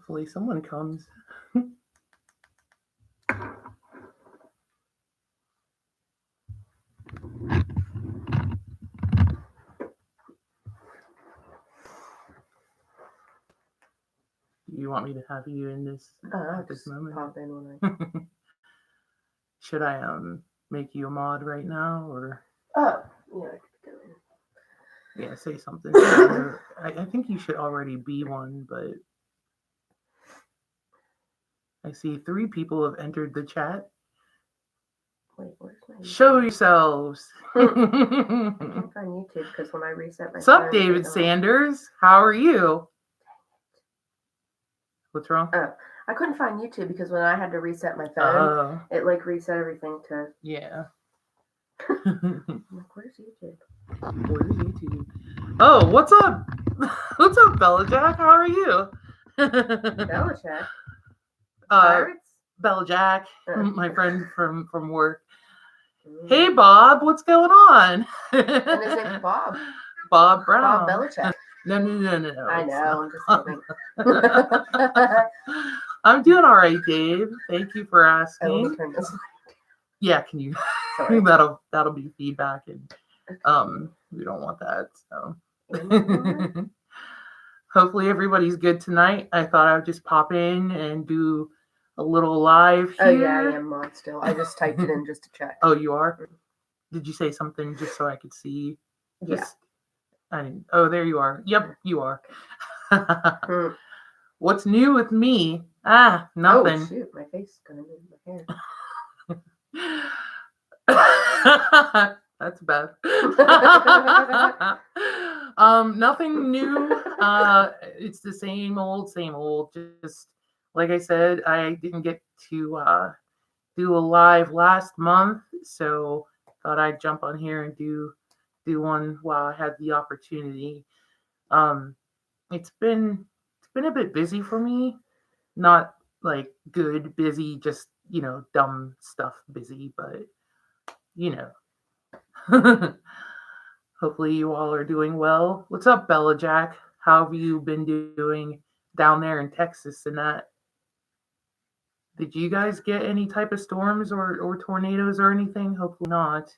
Hopefully someone comes. You want me to have you in this at this Just moment? pop in when I. Should I make you a mod right now, or Oh, yeah, I could go yeah, say something? I think you should already be one, but I see 3 people have entered the chat. Wait, where's my Show YouTube? yourselves. I can't find YouTube because when I reset my Sup, phone, David Sanders? How are you? What's wrong? Oh, I couldn't find YouTube because when I had to reset my phone, Oh, it like reset everything to. yeah. I'm like, where's YouTube? Where's YouTube? Oh, what's up? What's up, Bella Jack? How are you? Belichick. uh, Pirates? Bella Jack, Oh. my friend from work. Mm. Hey, Bob, what's going on? And his name's Bob. Bob Brown. Bob Belichick. No. I know, I'm just kidding. I'm doing all right, Dave. Thank you for Oh, let asking. me turn this. Yeah, can you? Sorry. that'll be feedback, and Okay. we don't want that. So Am I not? hopefully everybody's good tonight. I thought I would just pop in and do a little live here. Oh yeah, I am mod still. I just typed it in just to check. Oh, you are? Did you say something just so I could see? Yeah. I didn't. Oh, there you are. Yep, you are. Hmm. What's new with me? Ah, nothing. Oh shoot, my face is gonna move my hair. That's bad. Nothing new. It's the same old, same old. Just like I said, I didn't get to do a live last month, so thought I'd jump on here and do one while I had the opportunity. Um, it's been a bit busy for me. Not like good busy, just dumb stuff busy, but you know. Hopefully you all are doing well. What's up, Bella Jack? How have you been doing down there in Texas and that? Did you guys get any type of storms or tornadoes or anything? Hopefully not.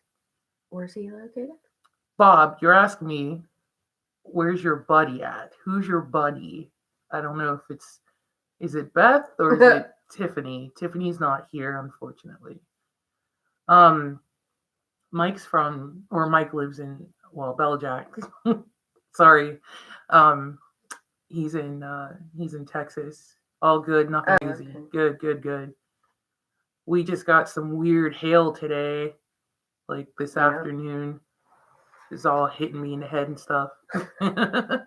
Where's he located? Bob, you're asking me, where's your buddy at? Who's your buddy? I don't know if is it Beth or is it Tiffany? Tiffany's not here, unfortunately. Um, Mike lives in, well, Beljack. Sorry. Um, he's in Texas. All good, nothing crazy. Okay. Good. We just got some weird hail today, like this afternoon. It's all hitting me in the head and stuff. I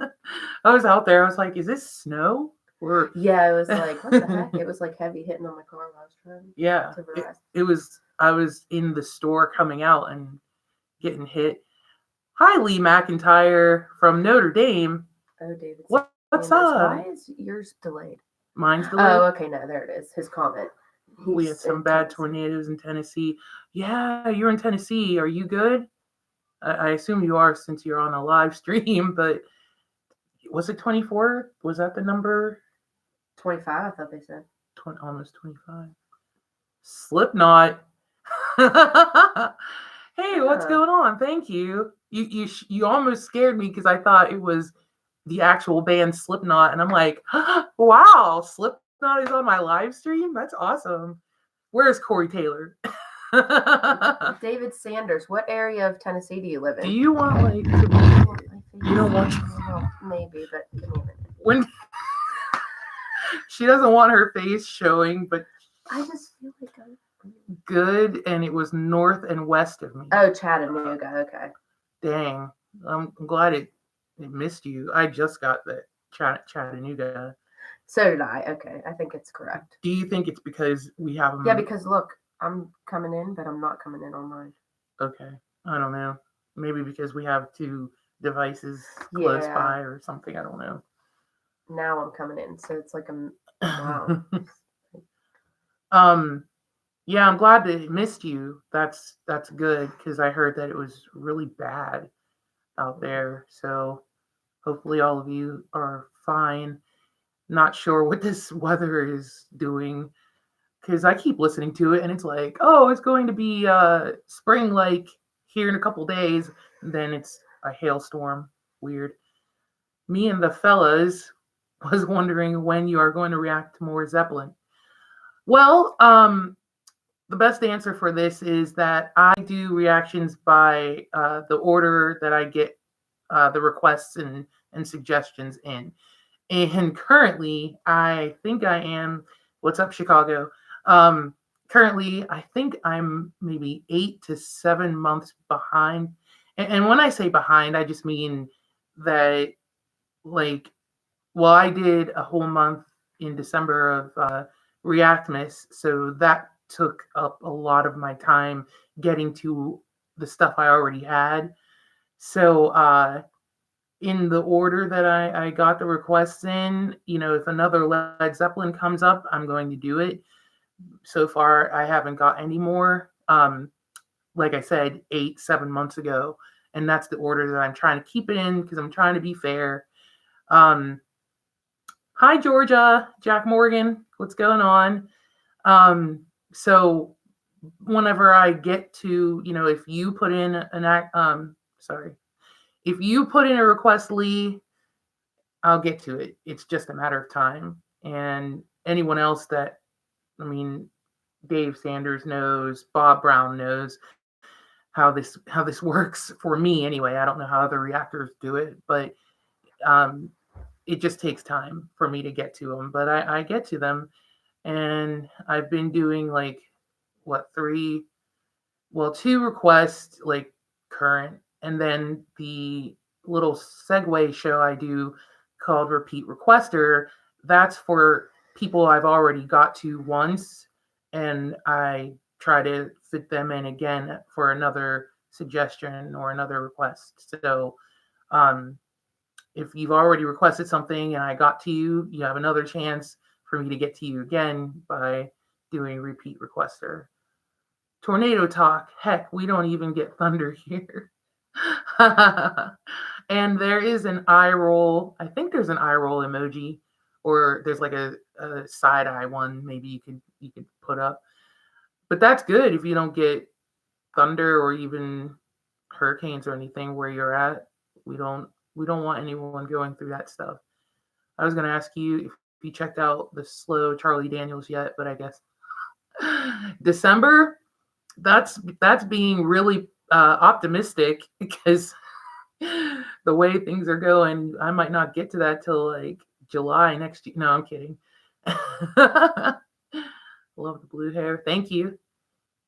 was out there. I was like, "Is this snow?" Or yeah, it was like, what the heck? It was like heavy hitting on my car while I was trying. Yeah, it was. I was in the store coming out and getting hit. Hi, Lee McIntyre from Notre Dame. Oh, David. What's up? Why is yours delayed? Mine's delayed. Oh, okay. No, there it is. His comment. We had some bad tornadoes in Tennessee. Yeah, you're in Tennessee. Are you good? I assume you are since you're on a live stream, but was it 24? Was that the number? 25, I thought they said. Almost 25. Slipknot. Hey, what's going on? Thank you. You almost scared me because I thought it was the actual band Slipknot, and I'm like, wow, Slipknot is on my live stream. That's awesome. Where's Corey Taylor? David Sanders, what area of Tennessee do you live in? Do you want like to be? You don't want? Maybe, but give me a minute. When she doesn't want her face showing, but I just feel like I'm good, and it was north and west of me. Oh, Chattanooga. Okay. Dang, I'm glad it missed you. I just got the Chattanooga. So did I. Okay, I think it's correct. Do you think it's because we have them? Yeah, because look, I'm coming in, but I'm not coming in on mine. Okay, I don't know. Maybe because we have 2 devices close by or something. I don't know. Now I'm coming in, so it's like wow. Yeah, I'm glad that it missed you. That's good because I heard that it was really bad out there. So hopefully all of you are fine. not sure what this weather is doing because I keep listening to it and it's like, oh, it's going to be spring like here in a couple days. And then it's a hailstorm. Weird. Me and the fellas was wondering when you are going to react to more Zeppelin. Well, the best answer for this is that I do reactions by the order that I get the requests and suggestions in. And currently, I think I am. What's up, Chicago? Um, Currently, I think I'm maybe 8 to 7 months behind. And when I say behind, I just mean that, like, well, I did a whole month in December of Reactmas, so that took up a lot of my time getting to the stuff I already had. So, in the order that I got the requests in, if another Led Zeppelin comes up, I'm going to do it. So far, I haven't got any more. Like I said, 7 months ago, and that's the order that I'm trying to keep it in because I'm trying to be fair. Um, Hi, Georgia, Jack Morgan, what's going on? So whenever I get to, if you put in an act, sorry, if you put in a request, Lee, I'll get to it. It's just a matter of time. And anyone else that, I mean, Dave Sanders knows, Bob Brown knows how this works for me anyway. I don't know how other reactors do it, but um, it just takes time for me to get to them. But I get to them, and I've been doing like what two requests like current, and then the little segue show I do called Repeat Requester. That's for people I've already got to once, and I try to fit them in again for another suggestion or another request. So, um, if you've already requested something and I got to you, you have another chance for me to get to you again by doing Repeat Requester. Tornado talk. Heck, we don't even get thunder here. And there is an eye roll. I think there's an eye roll emoji, or there's like a side eye one. Maybe you could put up. But that's good if you don't get thunder or even hurricanes or anything where you're at. We don't want anyone going through that stuff. I was gonna ask you if you checked out the slow Charlie Daniels yet, but I guess December. That's being really optimistic because the way things are going, I might not get to that till like July next year. No, I'm kidding. Love the blue hair. Thank you.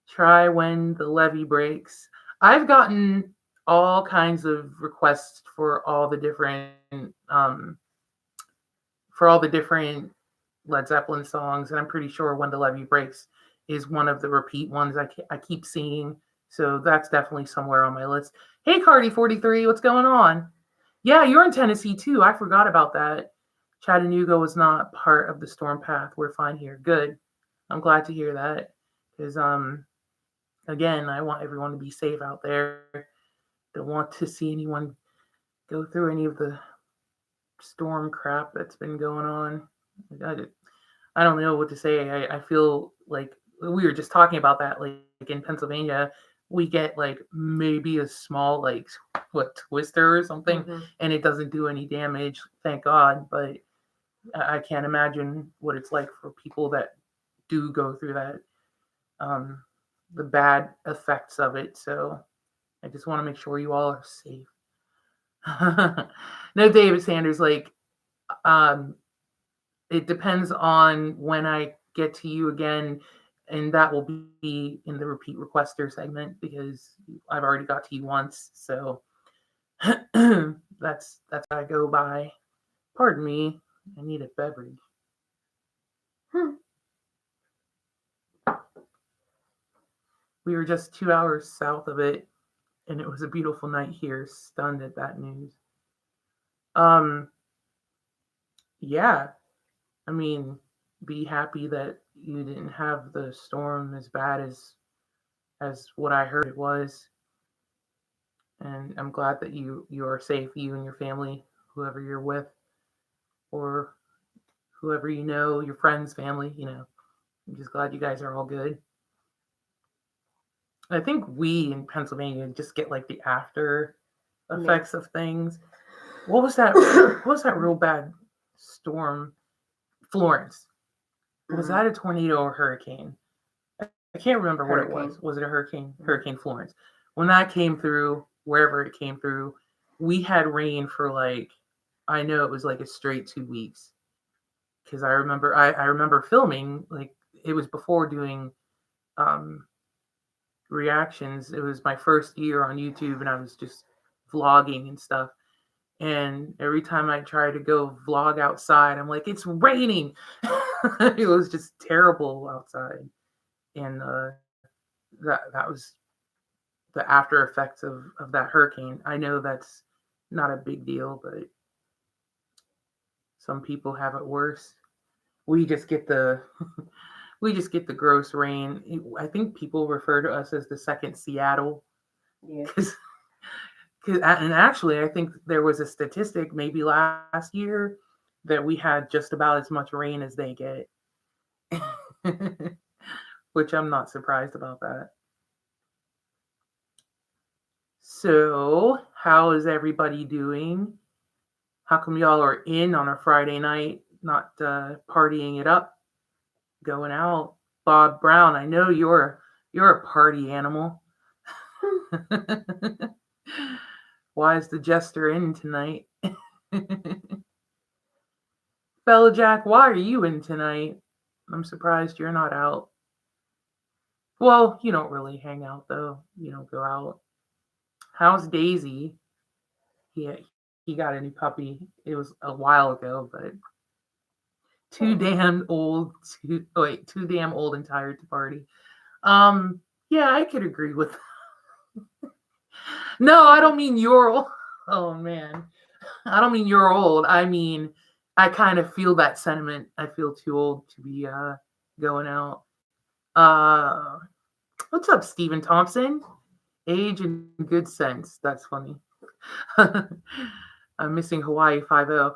Try when the levee breaks. I've gotten all kinds of requests um for all the different Led Zeppelin songs, and I'm pretty sure When the Levee Breaks is one of the repeat ones I keep seeing. So that's definitely somewhere on my list. Hey, Cardi43, what's going on? Yeah, you're in Tennessee too. I forgot about that. Chattanooga was not part of the storm path. We're fine here. Good. I'm glad to hear that because again, I want everyone to be safe out there. Don't want to see anyone go through any of the storm crap that's been going on. I don't know what to say. I feel like we were just talking about that. Like in Pennsylvania, we get like maybe a small like what twister or something, and it doesn't do any damage. Thank God. But I can't imagine what it's like for people that do go through that, the bad effects of it. So I just want to make sure you all are safe. No, David Sanders, like, um, it depends on when I get to you again, and that will be in the repeat requester segment because I've already got to you once. So that's what I go by. Pardon me, I need a beverage. We were just 2 hours south of it, and it was a beautiful night here. Stunned at that news. Yeah, I mean, be happy that you didn't have the storm as bad as what I heard it was. And I'm glad that you are safe, you and your family, whoever you're with, or whoever you know, your friends, family, I'm just glad you guys are all good. I think we in Pennsylvania just get like the after effects of things. What was that? What was that real bad storm? Florence. Was that a tornado or hurricane? I can't remember what it was. Was it a hurricane? Hurricane Florence. When that came through, wherever it came through, we had rain for like, I know it was like a straight 2 weeks. Because I remember filming, like it was before doing reactions. It was my first year on YouTube and I was just vlogging and stuff. And every time I try to go vlog outside, I'm like, it's raining. It was just terrible outside. And that was the after effects of that hurricane. I know that's not a big deal, but some people have it worse. We just get the gross rain. I think people refer to us as the second Seattle. Yeah. And actually, I think there was a statistic maybe last year that we had just about as much rain as they get, which I'm not surprised about that. So, how is everybody doing? How come y'all are in on a Friday night, not partying it up, going out? Bob Brown, I know you're a party animal. Why is the jester in tonight? Bella Jack, why are you in tonight? I'm surprised you're not out. Well, you don't really hang out though. You don't go out. How's Daisy? He got a new puppy. It was a while ago, but too damn old and tired to party. Yeah, I could agree with. No, I don't mean you're old. Oh man, I don't mean you're old. I mean, I kind of feel that sentiment. I feel too old to be going out. What's up, Stephen Thompson? Age and good sense. That's funny. I'm missing Hawaii 5-0.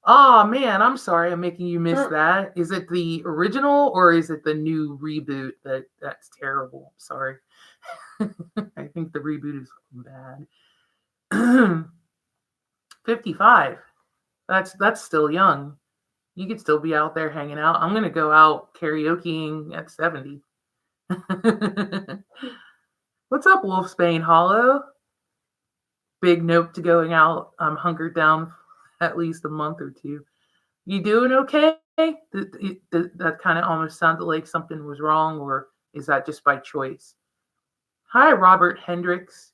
Oh man, I'm sorry. I'm making you miss that. Is it the original or is it the new reboot that's terrible? Sorry. I think the reboot is bad. 55. That's still young. You could still be out there hanging out. I'm gonna go out karaokeing at 70. What's up, Wolfsbane Hollow? Big note to going out. I'm hunkered down at least a month or two. You doing okay? That kind of almost sounded like something was wrong, or is that just by choice? Hi, Robert Hendricks.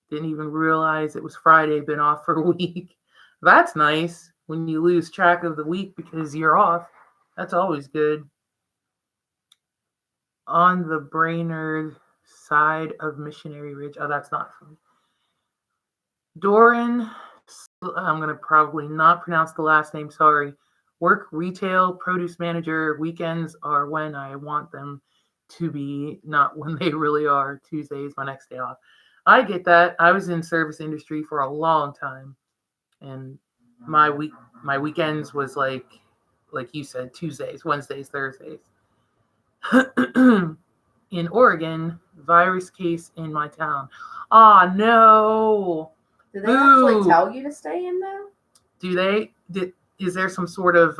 Didn't even realize it was Friday, been off for a week. That's nice when you lose track of the week because you're off. That's always good. On the Brainerd side of Missionary Ridge. Oh, that's not funny. Doran, I'm going to probably not pronounce the last name, sorry. Work retail, produce manager. Weekends are when I want them to be, not when they really are. Tuesday is my next day off. I get that. I was in service industry for a long time. And my weekends was like you said, Tuesdays, Wednesdays, Thursdays. In Oregon, virus case in my town. Ah, no. Do they actually tell you to stay in though? Do they? Is there some sort of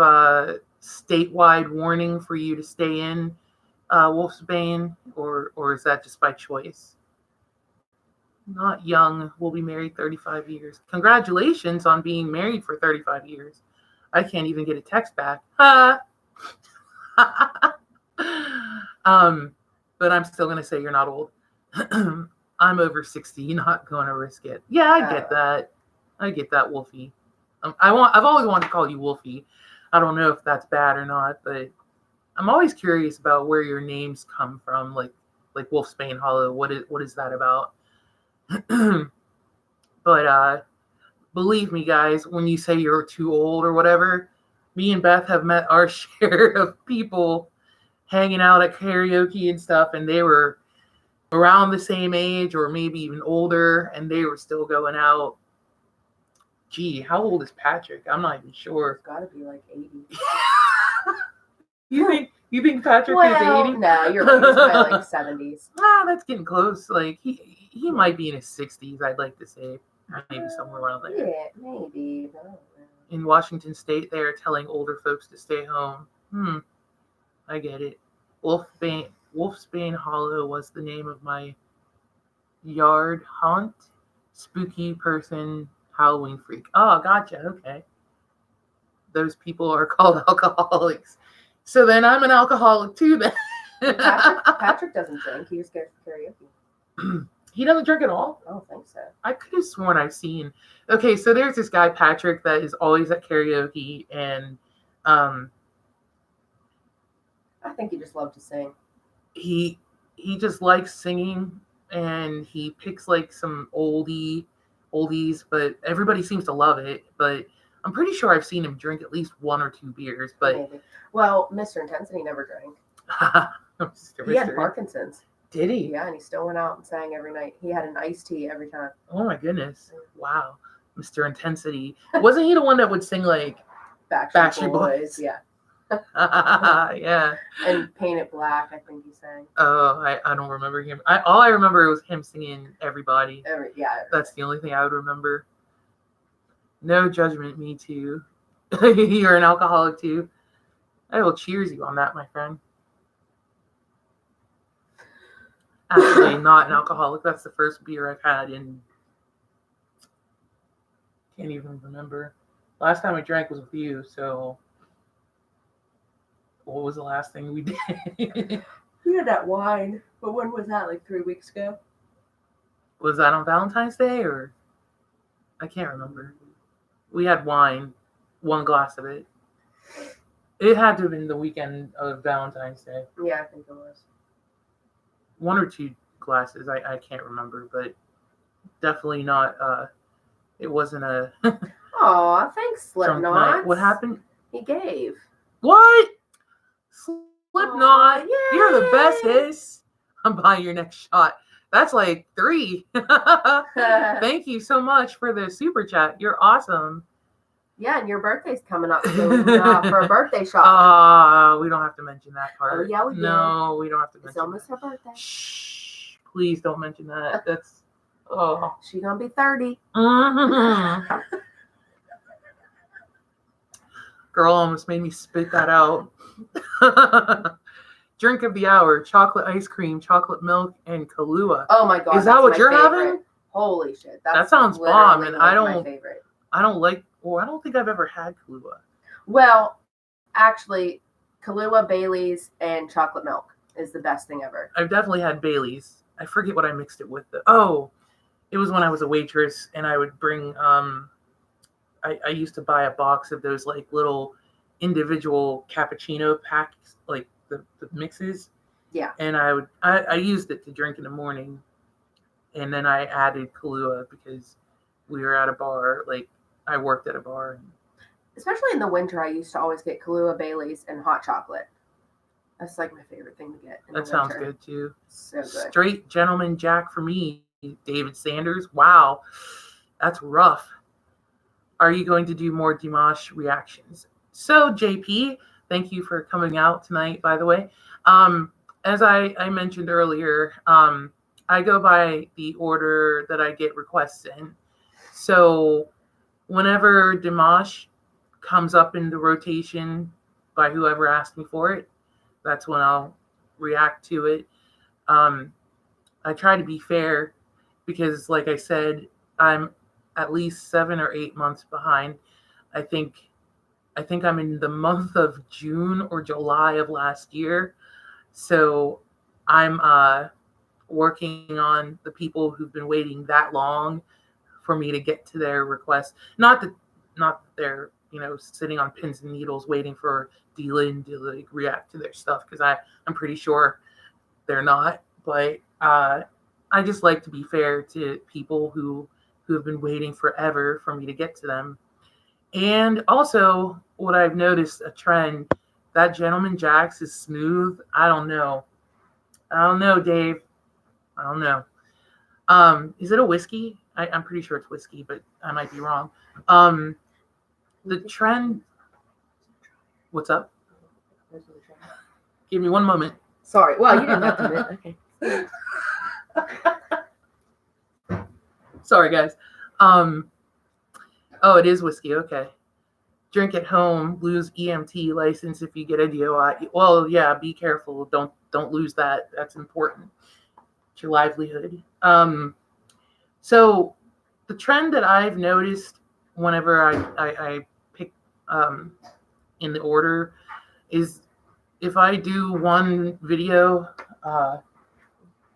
statewide warning for you to stay in Wolfsbane, or is that just by choice? Not young. We'll be married 35 years. Congratulations on being married for 35 years. I can't even get a text back. But I'm still gonna say you're not old. I'm over 60, not gonna risk it. Yeah, I get that. I get that, Wolfie. I've always wanted to call you Wolfie. I don't know if that's bad or not, but I'm always curious about where your names come from, like Wolfsbane Hollow. What is that about? But believe me, guys, when you say you're too old or whatever, me and Beth have met our share of people hanging out at karaoke and stuff, and they were around the same age or maybe even older, and they were still going out. Gee, how old is Patrick? I'm not even sure. It's got to be like 80. You think Patrick is 80? No, you're right. He's probably like 70s. Ah, that's getting close. Like he might be in his 60s. I'd like to say maybe somewhere around there. Yeah, maybe. I don't know. In Washington State, they are telling older folks to stay home. I get it. Wolfsbane Hollow was the name of my yard haunt. Spooky person, Halloween freak. Oh, gotcha. Okay. Those people are called alcoholics. So then I'm an alcoholic too then. Patrick doesn't drink. He just goes to karaoke. He doesn't drink at all? I don't think so. I could have sworn I've seen. Okay, so there's this guy, Patrick, that is always at karaoke, and I think he just loved to sing. He just likes singing, and he picks like some oldies, but everybody seems to love it. But I'm pretty sure I've seen him drink at least 1 or 2 beers. But maybe. Well, Mr. Intensity never drank. He had Parkinson's. Did he? Yeah, and he still went out and sang every night. He had an iced tea every time. Oh my goodness! Wow, Mr. Intensity. Wasn't he the one that would sing like Backstreet Boys? Yeah. Yeah. And Paint It Black, I think he sang. Oh, I don't remember him. All I remember was him singing Everybody. Yeah. That's the only thing I would remember. No judgment, me too. You're an alcoholic too. I will cheers you on that, my friend. Actually, not an alcoholic. That's the first beer I've had in. Can't even remember. Last time I drank was with you, so. What was the last thing we did? We had that wine, but when was that? Like 3 weeks ago? Was that on Valentine's Day or? I can't remember. We had wine, 1 glass of it. It had to have been the weekend of Valentine's Day. Yeah, I think it was. 1 or 2 glasses. I can't remember, but definitely not. It wasn't a. Aw, thanks, drunk Slipknot. night. What happened? He gave. What? Slipknot. Yay. You're the bestest. I'm buying your next shot. That's like 3. Thank you so much for the super chat. You're awesome. Yeah, and your birthday's coming up soon for a birthday shot. We don't have to mention that part. Oh, yeah, we do. No, we don't have to mention It's almost that. her birthday. Shh. Please don't mention that. That's oh. She's gonna be 30. Mm-hmm. Girl almost made me spit that out. Drink of the hour: chocolate ice cream, chocolate milk, and Kahlua. Oh my god! Is that what you're favorite. having? Holy shit! That sounds bomb, and I my favorite. I don't like. Well, I don't think I've ever had Kahlua. Well, actually, Kahlua, Bailey's, and chocolate milk is the best thing ever. I've definitely had Bailey's. I forget what I mixed it with. It was when I was a waitress, and I would bring. I used to buy a box of those like little individual cappuccino packs, like the mixes. Yeah. And I used it to drink in the morning, and then I added Kahlua because we were at a bar. Like I worked at a bar. Especially in the winter, I used to always get Kahlua, Bailey's, and hot chocolate. That's like my favorite thing to get. That sounds good too. So good. Straight gentleman Jack for me, David Sanders. Wow, that's rough. Are you going to do more Dimash reactions? So JP, thank you for coming out tonight, by the way. As I mentioned earlier, I go by the order that I get requests in. So whenever Dimash comes up in the rotation by whoever asked me for it, that's when I'll react to it. I try to be fair because, like I said, I'm at least 7 or 8 months behind. I think I'm in the month of June or July of last year. So I'm working on the people who've been waiting that long for me to get to their request. Not that they're, sitting on pins and needles waiting for D-Lin to like react to their stuff, because I'm pretty sure they're not. But I just like to be fair to people who have been waiting forever for me to get to them. And also, what I've noticed a trend, that Gentleman Jack's is smooth. I don't know, Dave. I don't know. Is it a whiskey? I'm pretty sure it's whiskey, but I might be wrong. The trend. What's up? Give me one moment. Sorry. Well, you didn't have to admit. Okay. Sorry, guys. Oh, it is whiskey. Okay. Drink at home. Lose EMT license if you get a DOI. Well, yeah. Be careful. Don't lose that. That's important. It's your livelihood. So the trend that I've noticed whenever I pick in the order is if I do one video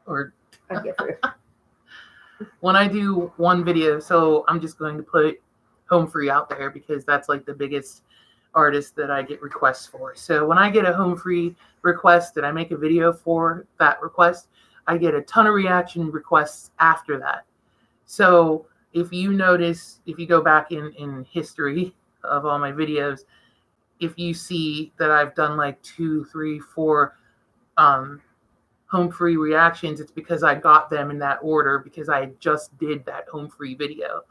or I get through. when I do one video, so I'm just going to put Home Free out there because that's like the biggest artist that I get requests for. So when I get a Home Free request and I make a video for that request, I get a ton of reaction requests after that. So if you notice, if you go back in history of all my videos, if you see that I've done like 2, 3, 4 Home Free reactions, it's because I got them in that order because I just did that Home Free video.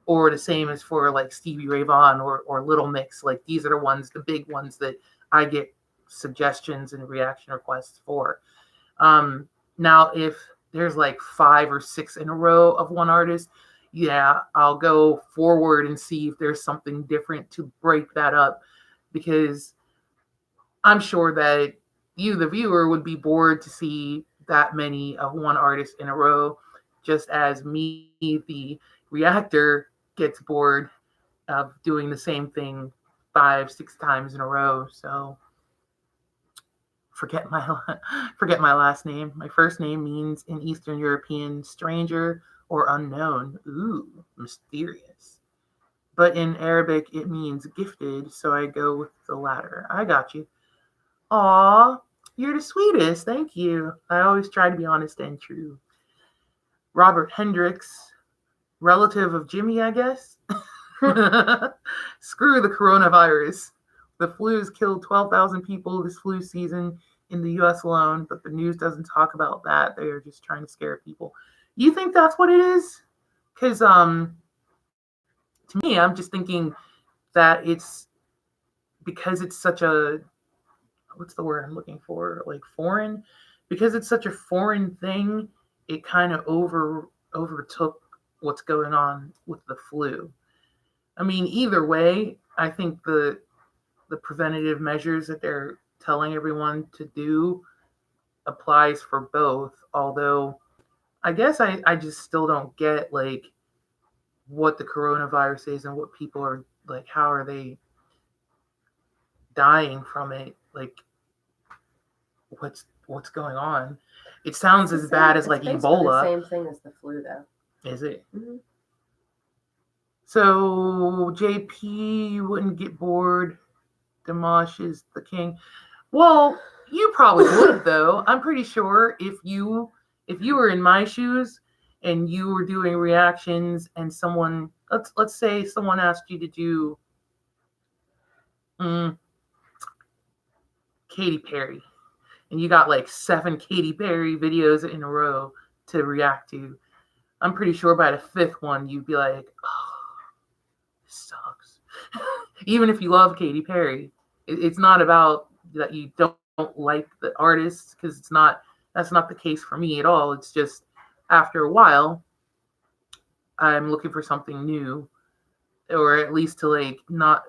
Or the same as for like Stevie Ray Vaughan or Little Mix. Like these are the ones, the big ones that I get suggestions and reaction requests for. Now, if there's like 5 or 6 in a row of one artist, yeah, I'll go forward and see if there's something different to break that up, because I'm sure that you, the viewer, would be bored to see that many of one artist in a row, just as me, the reactor, gets bored of doing the same thing 5, 6 times in a row. So forget my last name. My first name means in Eastern European stranger or unknown. Ooh, mysterious. But in Arabic it means gifted, so I go with the latter. I got you. Aw, you're the sweetest. Thank you. I always try to be honest and true. Robert Hendricks, relative of Jimmy, I guess. Screw the coronavirus. The flu has killed 12,000 people this flu season in the US alone, but the news doesn't talk about that. They are just trying to scare people. You think that's what it is? Because to me, I'm just thinking that it's because it's such a, what's the word I'm looking for? Like foreign? Because it's such a foreign thing, it kind of overtook what's going on with the flu. I mean, either way, I think the preventative measures that they're telling everyone to do applies for both. Although I guess I just still don't get like what the coronavirus is and what people are like, how are they dying from it? Like what's going on? It sounds as bad as like Ebola. The same thing as the flu, though. Is it? Mm-hmm. So JP, you wouldn't get bored. Dimash is the king. Well, you probably would though. I'm pretty sure if you were in my shoes and you were doing reactions and someone, let's say someone asked you to do Katy Perry, and you got like 7 Katy Perry videos in a row to react to, I'm pretty sure by the 5th one you'd be like, oh, this sucks. Even if you love Katy Perry, it's not about that you don't like the artist, because that's not the case for me at all. It's just after a while I'm looking for something new, or at least to like not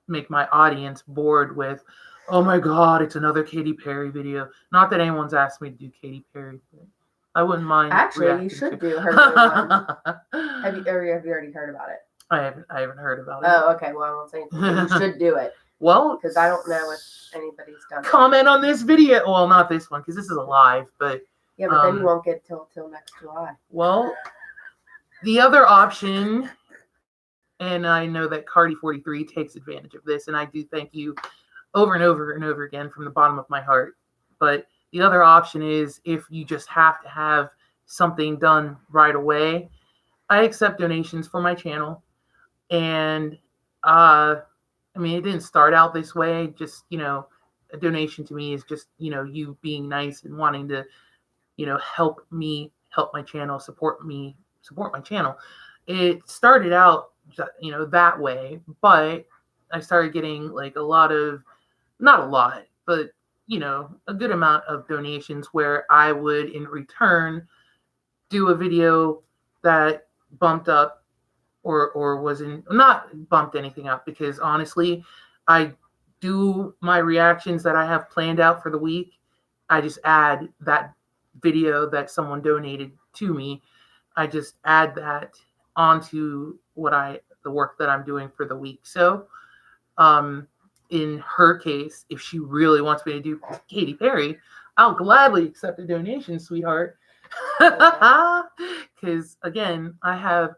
make my audience bored with, oh my god, it's another Katy Perry video. Not that anyone's asked me to do Katy Perry, but I wouldn't mind. Actually, you should do her new one. Have you already heard about it? I haven't heard about it. Oh, okay. Well, I won't say anything. You should do it. Well, because I don't know if anybody's done it. Comment on this video. Well, not this one, because this is a live, but yeah, but then you won't get till next July. Well, the other option, and I know that Cardi 43 takes advantage of this, and I do thank you over and over and over again from the bottom of my heart. But the other option is if you just have to have something done right away, I accept donations for my channel. And I mean, it didn't start out this way. Just, a donation to me is just, you being nice and wanting to, help me help my channel, support me support my channel. It started out, that way, but I started getting like a lot of, not a lot, but a good amount of donations where I would in return do a video that bumped up or wasn't not bumped anything up, because honestly, I do my reactions that I have planned out for the week. I just add that video that someone donated to me. I just add that onto the work that I'm doing for the week. So, in her case, if she really wants me to do Katy Perry, I'll gladly accept a donation, sweetheart. Because again, I'm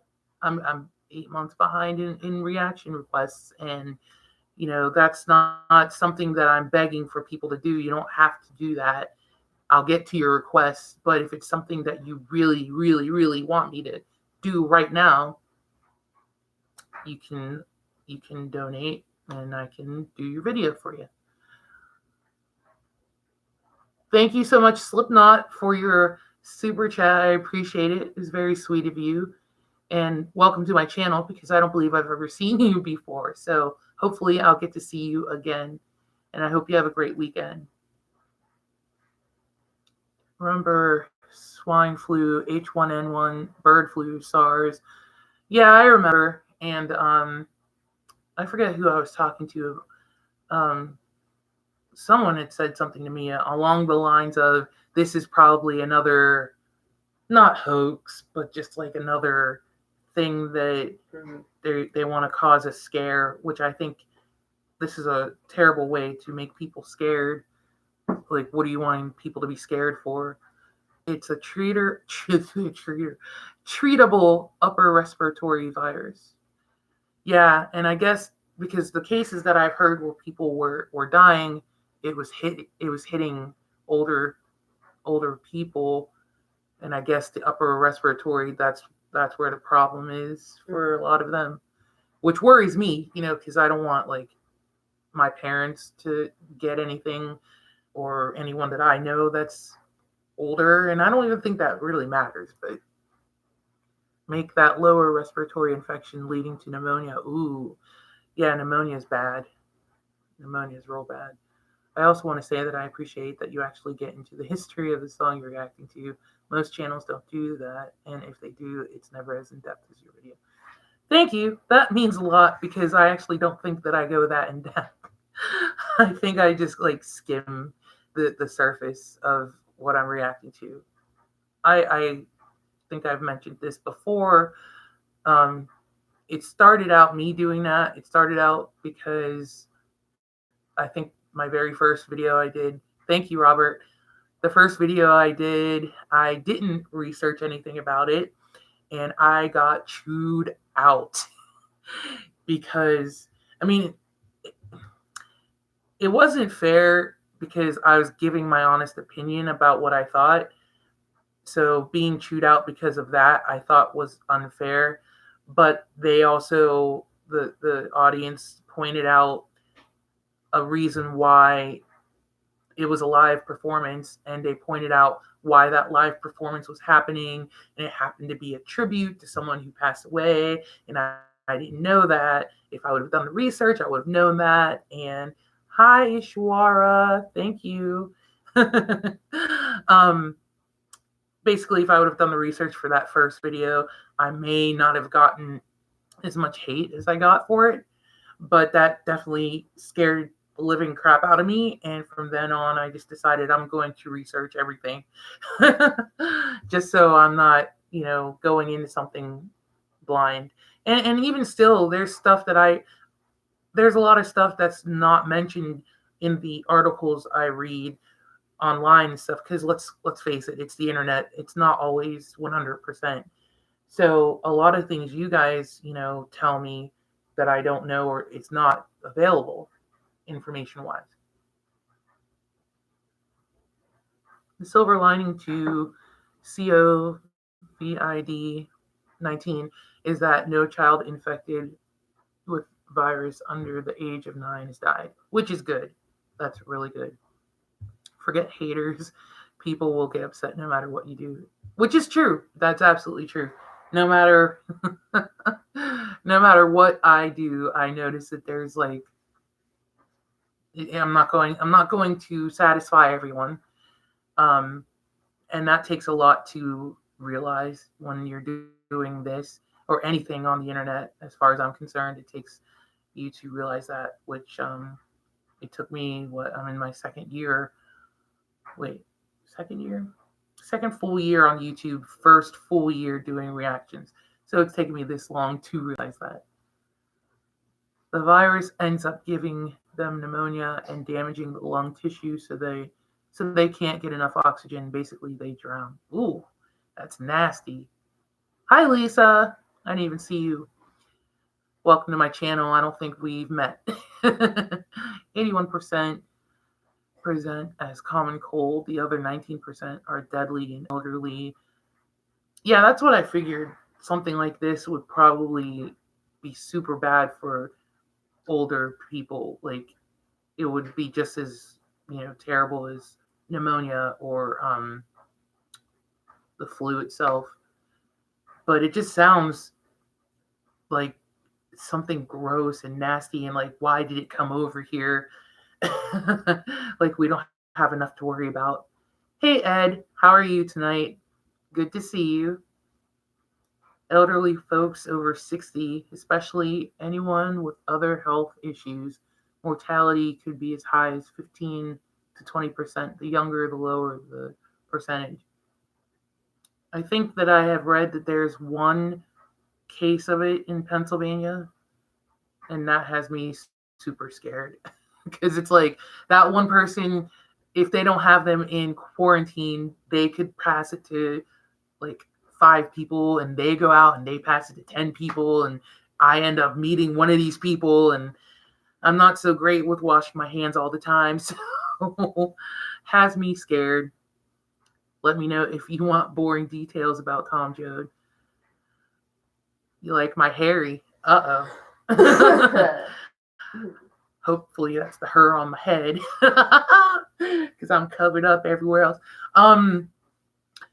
8 months behind in reaction requests, and that's not something that I'm begging for people to do. You don't have to do that. I'll get to your requests, but if it's something that you really, really, really want me to do right now, you can donate, and I can do your video for you. Thank you so much, Slipknot, for your super chat. I appreciate it. It was very sweet of you. And welcome to my channel, because I don't believe I've ever seen you before. So hopefully I'll get to see you again. And I hope you have a great weekend. Remember swine flu, H1N1, bird flu, SARS. Yeah, I remember. And I forget who I was talking to. Someone had said something to me along the lines of, this is probably another, not hoax, but just like another thing that they want to cause a scare, which I think this is a terrible way to make people scared. Like, what are you wanting people to be scared for? It's a treatable upper respiratory virus. Yeah, and I guess because the cases that I've heard where people were dying, it was hitting older people, and I guess the upper respiratory, that's where the problem is for a lot of them, which worries me, because I don't want like my parents to get anything, or anyone that I know that's older, and I don't even think that really matters, but make that lower respiratory infection leading to pneumonia. Ooh, yeah, pneumonia is bad. Pneumonia is real bad. I also want to say that I appreciate that you actually get into the history of the song you're reacting to. Most channels don't do that, and if they do, it's never as in-depth as your video. Thank you. That means a lot, because I actually don't think that I go that in-depth. I think I just like skim the surface of what I'm reacting to. I think I've mentioned this before. It started out me doing that. It started out because I think my very first video I did, thank you, Robert. The first video I did, I didn't research anything about it, and I got chewed out because, I mean, it wasn't fair, because I was giving my honest opinion about what I thought. So being chewed out because of that, I thought was unfair. But they also, the audience pointed out a reason why it was a live performance, and they pointed out why that live performance was happening, and it happened to be a tribute to someone who passed away, and I didn't know that. If I would have done the research, I would have known that. And hi, Ishwara, thank you. Basically, if I would have done the research for that first video, I may not have gotten as much hate as I got for it, but that definitely scared the living crap out of me. And from then on, I just decided I'm going to research everything, just so I'm not, going into something blind. And even still, there's a lot of stuff that's not mentioned in the articles I read online and stuff, because let's face it, it's the internet. It's not always 100%. So a lot of things you guys, tell me that I don't know, or it's not available information wise. The silver lining to COVID-19 is that no child infected with virus under the age of 9 has died, which is good. That's really good. Forget haters. People will get upset no matter what you do, which is true. That's absolutely true. no matter no matter what I do, I notice that there's like I'm not going to satisfy everyone. Um, and that takes a lot to realize when you're doing this or anything on the internet. As far as I'm concerned, it takes you to realize that, which it took me, what, I'm in my second year. Wait, second year? Second full year on YouTube, first full year doing reactions. So it's taken me this long to realize that. The virus ends up giving them pneumonia and damaging the lung tissue, so they can't get enough oxygen. Basically, they drown. Ooh, that's nasty. Hi, Lisa. I didn't even see you. Welcome to my channel. I don't think we've met. 81% present as common cold. The other 19% are deadly and elderly. Yeah, that's what I figured. Something like this would probably be super bad for older people. Like, it would be just as, terrible as pneumonia or the flu itself. But it just sounds like something gross and nasty, and like, why did it come over here? Like, we don't have enough to worry about. Hey, Ed, how are you tonight? Good to see you. Elderly folks over 60, especially anyone with other health issues, mortality could be as high as 15 to 20%. The younger, the lower the percentage. I think that I have read that there's one case of it in Pennsylvania, and that has me super scared because it's like that one person, if they don't have them in quarantine, they could pass it to like 5 people, and they go out and they pass it to 10 people, and I end up meeting one of these people, and I'm not so great with washing my hands all the time, so has me scared. Let me know if you want boring details about Tom Joad. You like my Harry? Uh-oh. Hopefully that's the her on my head, because I'm covered up everywhere else.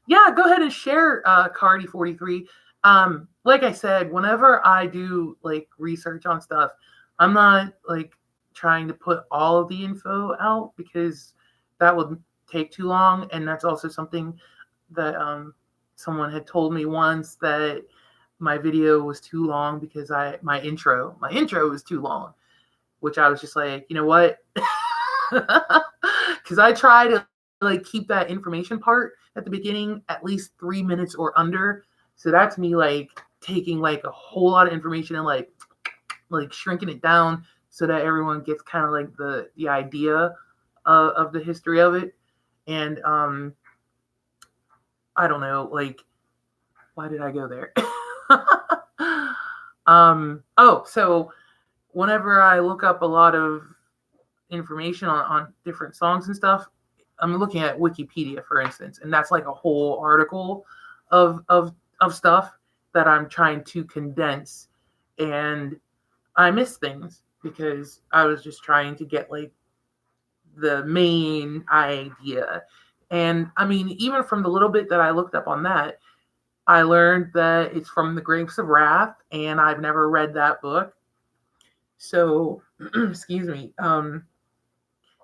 Yeah, go ahead and share Cardi 43. Like I said, whenever I do like research on stuff, I'm not like trying to put all of the info out because that would take too long. And that's also something that someone had told me once, that my video was too long because my intro was too long, which I was just like, you know what? Because I try to like keep that information part at the beginning at least 3 minutes or under. So that's me like taking like a whole lot of information and like shrinking it down so that everyone gets kind of like the idea of the history of it. And I don't know, like, why did I go there? So whenever I look up a lot of information on different songs and stuff, I'm looking at Wikipedia, for instance, and that's like a whole article of stuff that I'm trying to condense, and I miss things because I was just trying to get like the main idea. And I mean, even from the little bit that I looked up on that, I learned that it's from The Grapes of Wrath, and I've never read that book. So, excuse me.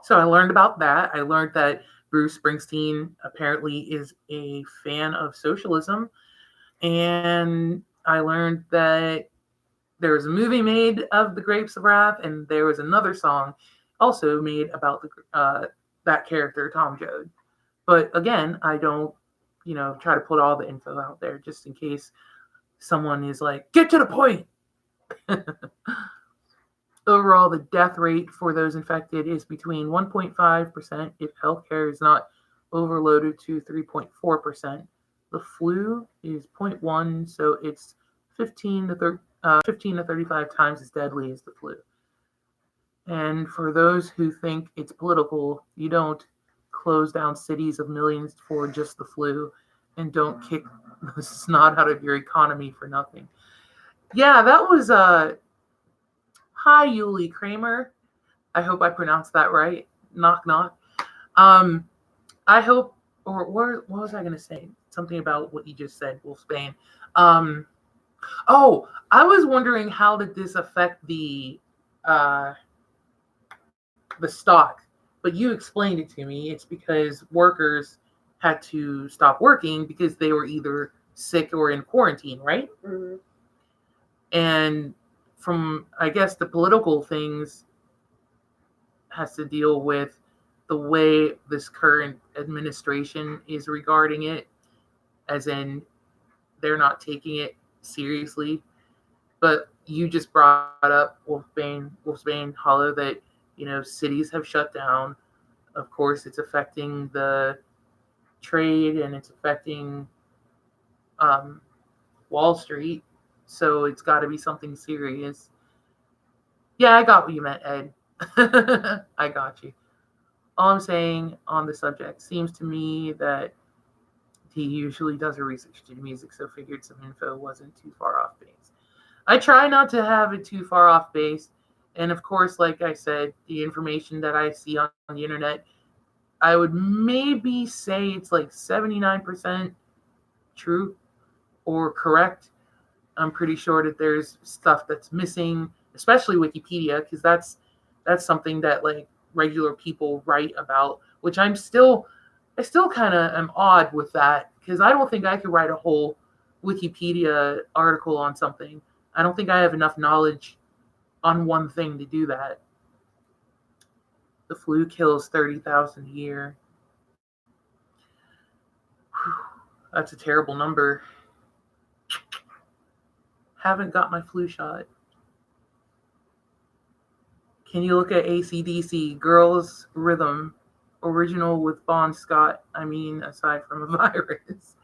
So I learned about that. I learned that Bruce Springsteen apparently is a fan of socialism. And I learned that there was a movie made of The Grapes of Wrath, and there was another song also made about that character, Tom Joad. But again, I don't, try to put all the info out there just in case someone is like, get to the point. Overall, the death rate for those infected is between 1.5% if healthcare is not overloaded to 3.4%. The flu is 0.1, so it's 15 to 35 times as deadly as the flu. And for those who think it's political, you don't close down cities of millions for just the flu, and don't kick the snot out of your economy for nothing. Yeah, that was hi, Yuli Kramer. I hope I pronounced that right. Knock, knock. I hope, or what was I going to say? Something about what you just said, Wolfsbane. Um, oh, I was wondering how did this affect uh, the stock, but you explained it to me. It's because workers had to stop working because they were either sick or in quarantine, right? Mhm. And from, I guess, the political things has to deal with the way this current administration is regarding it, as in they're not taking it seriously. But you just brought up Wolfsbane Hollow, that cities have shut down. Of course, it's affecting the trade and it's affecting um, Wall Street. So it's got to be something serious. Yeah, I got what you meant, Ed. I got you. All I'm saying on the subject, seems to me that he usually does a research to music, so figured some info wasn't too far off base. I try not to have it too far off base. And of course, like I said, the information that I see on the internet, I would maybe say it's like 79% true or correct. I'm pretty sure that there's stuff that's missing, especially Wikipedia, because that's something that like regular people write about, which I still kind of am odd with that because I don't think I could write a whole Wikipedia article on something. I don't think I have enough knowledge on one thing to do that. The flu kills 30,000 a year. Whew, that's a terrible number. Haven't got my flu shot. Can you look at AC/DC, Girls Rhythm, original with Bon Scott? I mean, aside from a virus.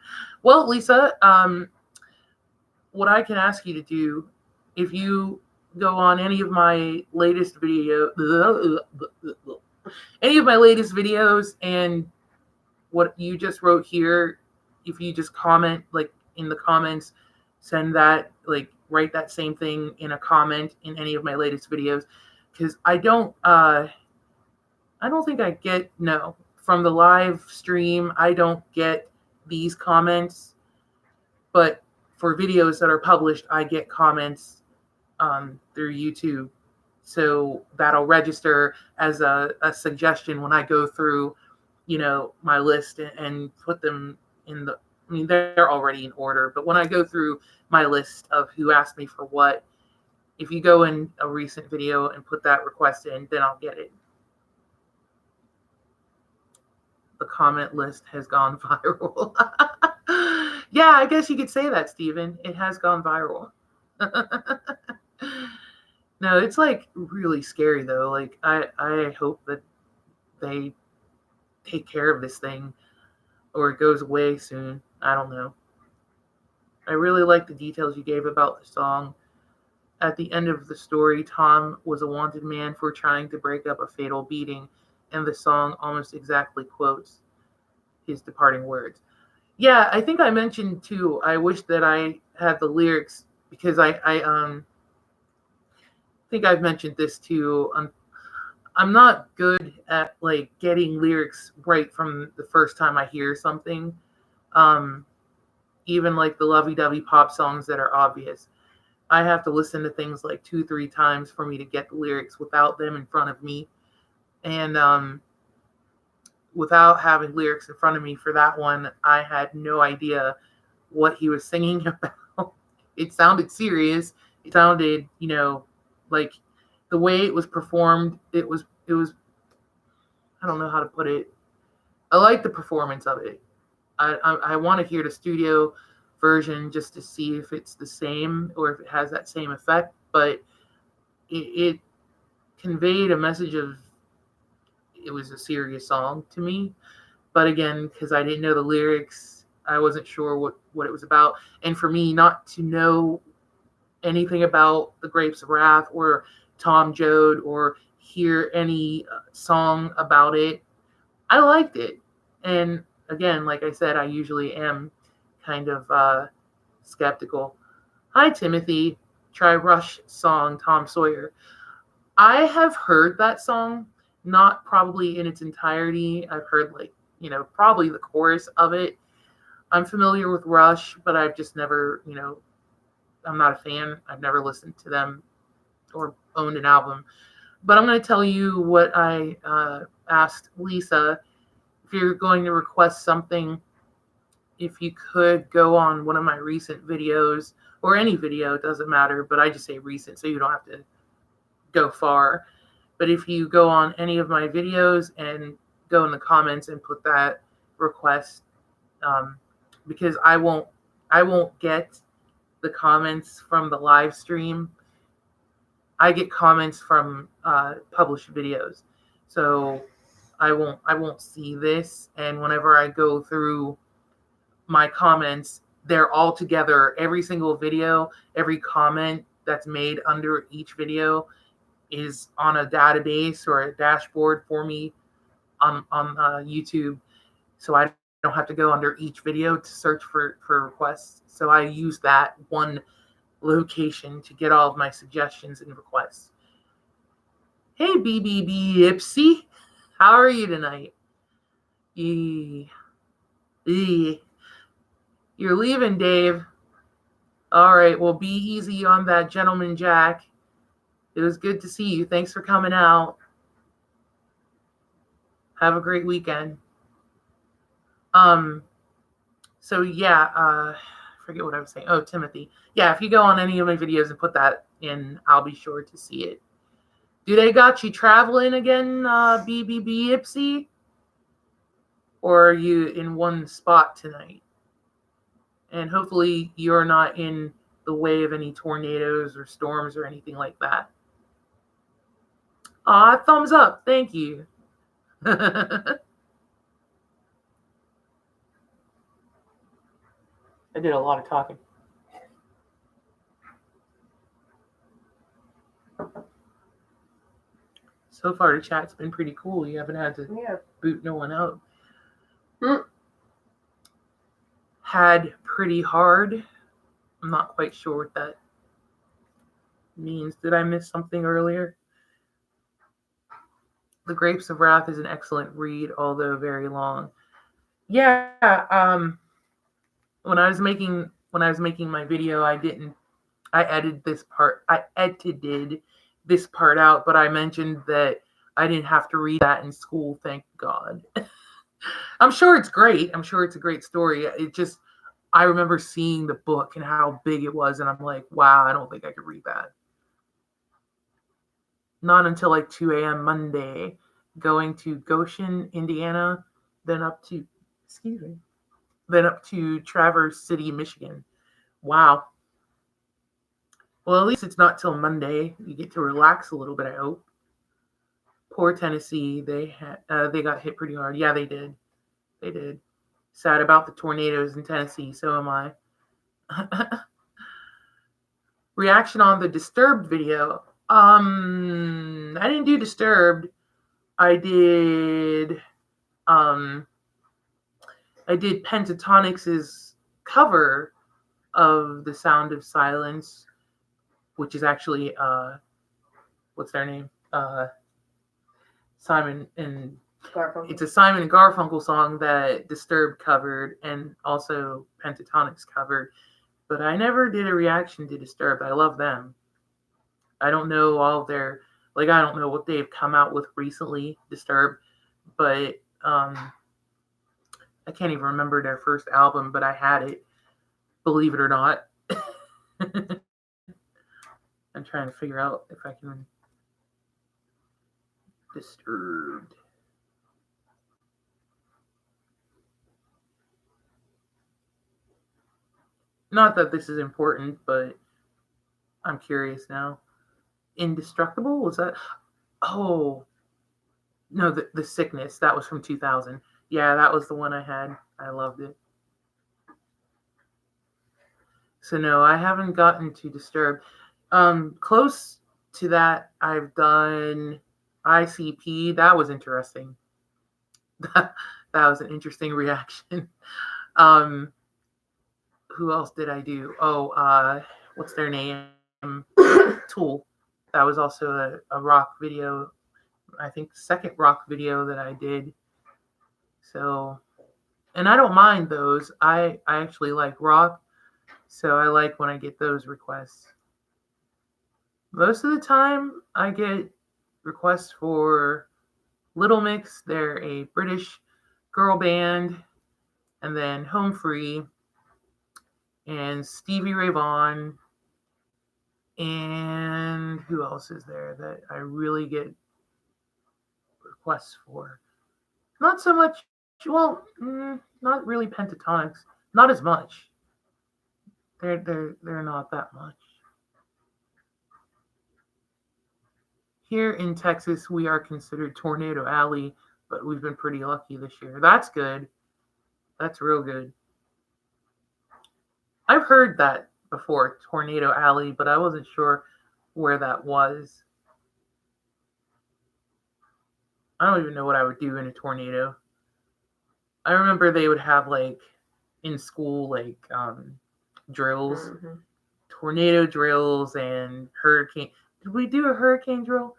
Well, Lisa, what I can ask you to do, if you go on any of my latest videos and what you just wrote here, if you just comment like in the comments, send that, like write that same thing in a comment in any of my latest videos, because I don't think I get, no, from the live stream I don't get these comments, but for videos that are published I get comments through YouTube. So that'll register as a suggestion when I go through, my list and put them in the, I mean, they're already in order, but when I go through my list of who asked me for what, if you go in a recent video and put that request in, then I'll get it. The comment list has gone viral. Yeah, I guess you could say that, Stephen. It has gone viral. No, it's like really scary though. Like I hope that they take care of this thing or it goes away soon. I don't know. I really like the details you gave about the song. At the end of the story, Tom was a wanted man for trying to break up a fatal beating, and the song almost exactly quotes his departing words. Yeah, I think I mentioned too, I wish that I had the lyrics because I think I've mentioned this too. I'm not good at like getting lyrics right from the first time I hear something. Um, Even like the lovey-dovey pop songs that are obvious. I have to listen to things like 2, 3 times for me to get the lyrics without them in front of me. And without having lyrics in front of me for that one, I had no idea what he was singing about. It sounded serious. It sounded, like the way it was performed, it was I don't know how to put it. I like the performance of it. I want to hear the studio version just to see if it's the same or if it has that same effect. But it conveyed a message of, it was a serious song to me. But again, because I didn't know the lyrics, I wasn't sure what it was about. And for me not to know anything about the Grapes of Wrath or Tom Joad or hear any song about it, I liked it. And again, like I said, I usually am kind of skeptical. Hi, Timothy. Try Rush song, Tom Sawyer. I have heard that song, not probably in its entirety. I've heard like, probably the chorus of it. I'm familiar with Rush, but I've just never, I'm not a fan. I've never listened to them or owned an album. But I'm going to tell you what I asked Lisa. If you're going to request something, if you could go on one of my recent videos or any video, it doesn't matter, but I just say recent so you don't have to go far. But if you go on any of my videos and go in the comments and put that request, because I won't get the comments from the live stream. I get comments from published videos, so I won't see this. And whenever I go through my comments, they're all together. Every single video, every comment that's made under each video is on a database or a dashboard for me on YouTube, so I don't have to go under each video to search for requests. So I use that one location to get all of my suggestions and requests. Hey, BBB Ipsy, how are you tonight? You're leaving, Dave. All right, well, be easy on that, Gentleman Jack. It was good to see you. Thanks for coming out. Have a great weekend. So yeah, forget what I was saying. Oh, Timothy. Yeah, if you go on any of my videos and put that in, I'll be sure to see it. Do they got you traveling again, BBB Ipsy? Or are you in one spot tonight? And hopefully you're not in the way of any tornadoes or storms or anything like that. Aw, thumbs up. Thank you. I did a lot of talking. So far, the chat's been pretty cool. You haven't had to boot no one out. Had pretty hard. I'm not quite sure what that means. Did I miss something earlier? The Grapes of Wrath is an excellent read, although very long. Yeah, when I was making my video, I edited this part out, but I mentioned that I didn't have to read that in school, thank God. I'm sure it's great. I'm sure it's a great story. I remember seeing the book and how big it was, and I'm like, wow, I don't think I could read that. Not until like 2 a.m. Monday, going to Goshen, Indiana, then up to Traverse City, Michigan. Wow. Well, at least it's not till Monday. You get to relax a little bit, I hope. Poor Tennessee. They got hit pretty hard. Yeah, they did. They did. Sad about the tornadoes in Tennessee. So am I. Reaction on the Disturbed video. I didn't do Disturbed. I did Pentatonix's cover of The Sound of Silence, which is actually what's their name? Simon and Garfunkel. It's a Simon and Garfunkel song that Disturbed covered and also Pentatonix covered. But I never did a reaction to Disturbed. I love them. I don't know all their, I don't know what they've come out with recently, Disturbed, but I can't even remember their first album, but I had it, believe it or not. I'm trying to figure out if I can. Disturbed. Not that this is important, but I'm curious now. Indestructible? Was that? Oh, no, the Sickness. That was from 2000. Yeah, that was the one I had. I loved it. So no, I haven't gotten to Disturbed. Close to that, I've done ICP. That was interesting. That was an interesting reaction. Who else did I do? Oh, what's their name? Tool. That was also a rock video. I think the second rock video that I did. So And I don't mind those. I actually like rock, so I like when I get those requests. Most of the time, I get requests for Little Mix. They're a British girl band, and then Home Free and Stevie Ray Vaughan. And who else is there that I really get requests for? Not so much. Well, not really Pentatonics. Not as much. They're not that much. Here in Texas, we are considered Tornado Alley, but we've been pretty lucky this year. That's good. That's real good. I've heard that before, Tornado Alley, but I wasn't sure where that was. I don't even know what I would do in a tornado. I remember they would have like in school like drills, tornado drills and hurricane. Did we do a hurricane drill?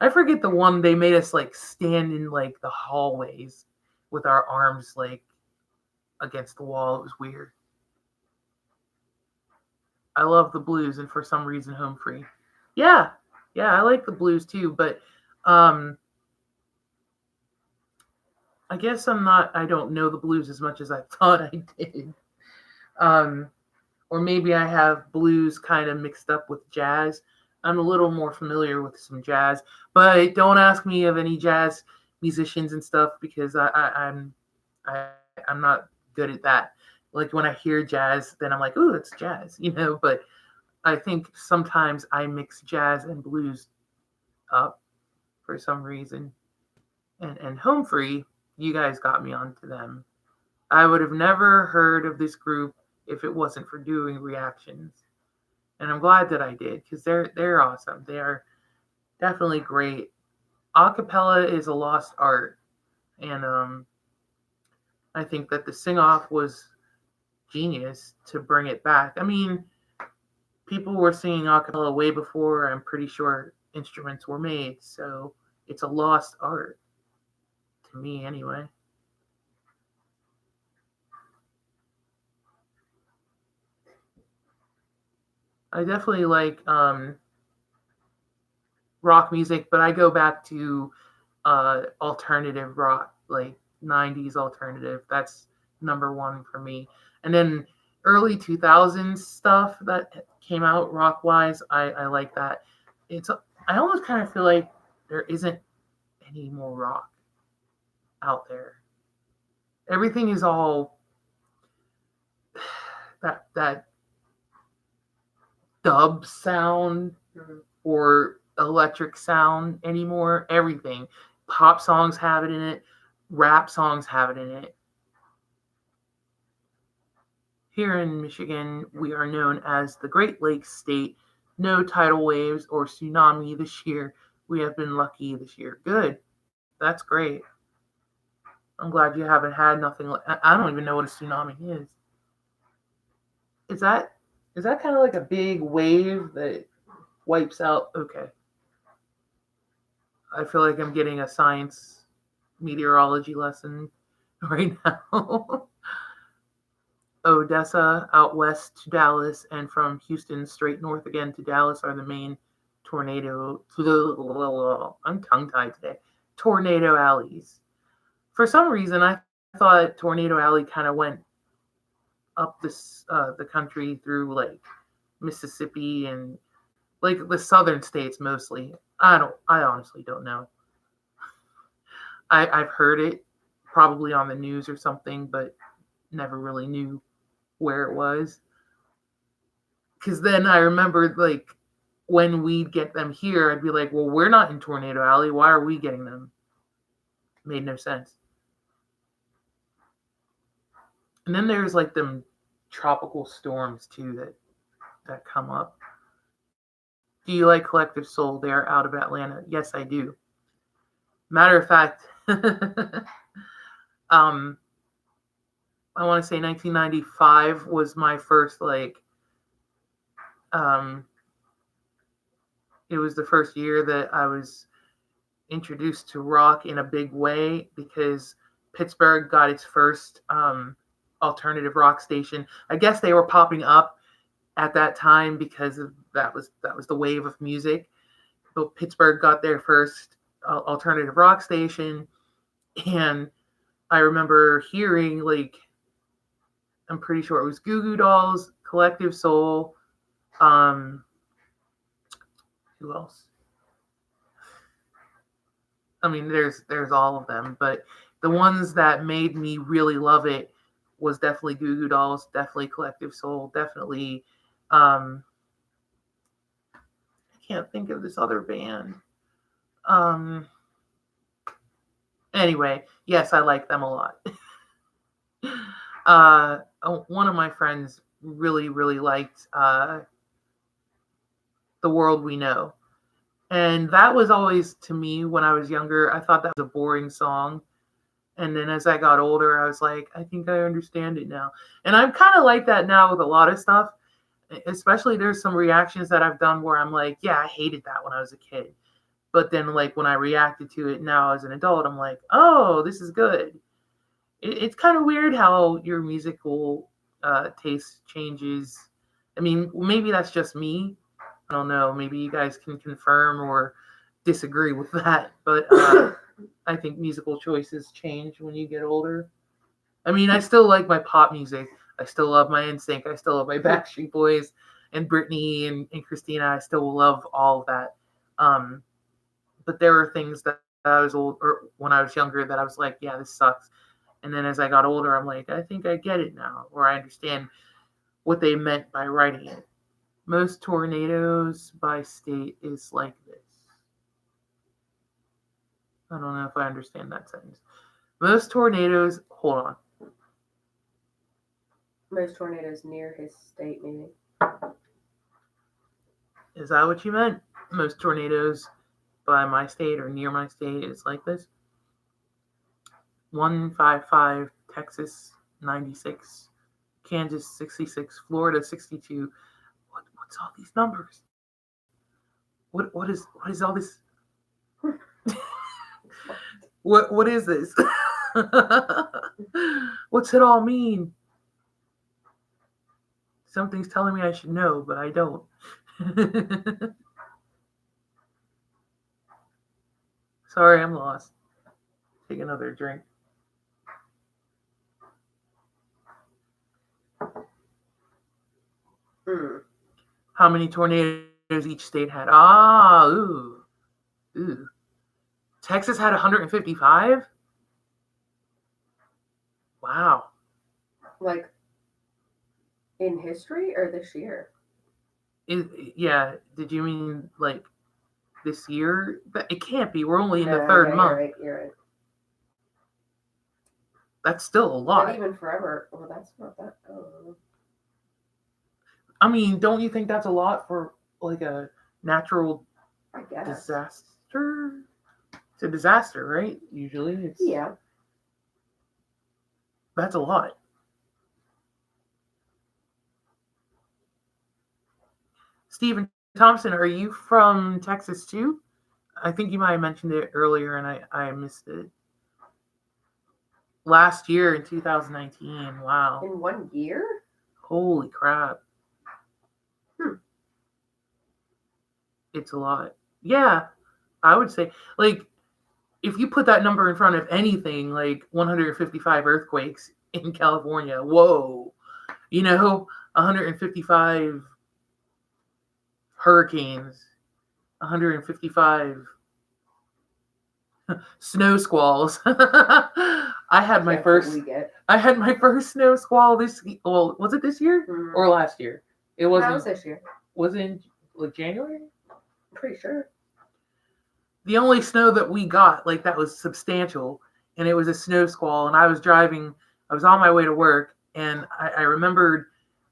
I forget the one they made us like stand in like the hallways with our arms like against the wall. It was weird. I love the blues and for some reason Home Free. Yeah. Yeah, I like the blues too, but um I guess I don't know the blues as much as I thought I did. Um or maybe I have blues kind of mixed up with jazz. I'm a little more familiar with some jazz, but don't ask me of any jazz musicians and stuff because I, I'm not good at that. Like when I hear jazz, then I'm like, ooh, it's jazz, you know. But I think sometimes I mix jazz and blues up for some reason. And Home Free, you guys got me onto them. I would have never heard of this group if it wasn't for doing reactions. And I'm glad that I did because they're awesome. They are definitely great. Acapella is a lost art, and I think that the sing off was genius to bring it back. I mean, people were singing acapella way before I'm pretty sure instruments were made, so it's a lost art to me anyway. I definitely like rock music, but I go back to alternative rock, like 90s alternative. That's number one for me. And then early 2000s stuff that came out rock wise, I like that. It's I almost kind of feel like there isn't any more rock out there. Everything is all that dub sound or electric sound anymore. Everything. Pop songs have it in it. Rap songs have it in it. Here in Michigan, we are known as the Great Lakes State. No tidal waves or tsunami this year. We have been lucky this year. Good. That's great. I'm glad you haven't had nothing. I don't even know what a tsunami is. Is that is that kind of like a big wave that wipes out? Okay. I feel like I'm getting a science meteorology lesson right now. Odessa out west to Dallas, and from Houston straight north again to Dallas are the main tornado. I'm tongue tied today. Tornado alleys. For some reason, I thought Tornado Alley kind of went up this the country through like Mississippi and like the southern states mostly. I honestly don't know. I've heard it probably on the news or something, but never really knew where it was. Because then I remembered like when we'd get them here, I'd be like, well, we're not in Tornado Alley. Why are we getting them? Made no sense. And then there's like them tropical storms too that come up. Do you like Collective Soul? They're out of Atlanta. Yes, I do. Matter of fact, um, I want to say 1995 was my first like um, it was the first year that I was introduced to rock in a big way because Pittsburgh got its first alternative rock station. I guess they were popping up at that time because that was the wave of music. But Pittsburgh got their first alternative rock station, and I remember hearing, like, I'm pretty sure it was Goo Goo Dolls, Collective Soul, who else? I mean, there's all of them, but the ones that made me really love it was definitely Goo Goo Dolls, definitely Collective Soul, definitely. I can't think of this other band. Anyway, yes, I like them a lot. One of my friends really, really liked The World We Know. And that was always, to me, when I was younger, I thought that was a boring song. And then as I got older, I was like, I think I understand it now. And I'm kind of like that now with a lot of stuff. Especially there's some reactions that I've done where I'm like, yeah, I hated that when I was a kid. But then, like, when I reacted to it now as an adult, I'm like, oh, this is good. It's kind of weird how your musical taste changes. I mean, maybe that's just me. I don't know. Maybe you guys can confirm or disagree with that. But I think musical choices change when you get older. I mean, I still like my pop music. I still love my NSYNC. I still love my Backstreet Boys and Britney and Christina. I still love all of that. But there were things that I was old, or when I was younger, that I was like, yeah, this sucks. And then as I got older, I'm like, I think I get it now, or I understand what they meant by writing it. Most tornadoes by state is like this. I don't know if I understand that sentence. Most tornadoes, hold on. Most tornadoes near his state, maybe. Is that what you meant? Most tornadoes by my state or near my state is like this. 155, Texas 96, Kansas 66, Florida 62. What's all these numbers? What is all this? What is this? What's it all mean? Something's telling me I should know, but I don't. Sorry, I'm lost. Take another drink. How many tornadoes each state had? Ooh. Texas had 155? Wow. Like, in history or this year? Yeah. Did you mean, like, this year? It can't be. We're only in the third month. You're right. That's still a lot. Not even forever. Well, that's not that. Oh. I mean, don't you think that's a lot for, like, a natural disaster? It's a disaster, right? Usually. Yeah. That's a lot. Stephen Thompson, are you from Texas too? I think you might have mentioned it earlier and I missed it. Last year in 2019. Wow. In 1 year? Holy crap. It's a lot. Yeah, I would say, like, if you put that number in front of anything, like 155 earthquakes in California, whoa. 155 hurricanes, 155 snow squalls. I had my first snow squall was it this year or last year? It wasn't. That was this year. Was it in, like, January? Pretty sure. The only snow that we got, like, that was substantial, and it was a snow squall, and I was on my way to work, and I remembered,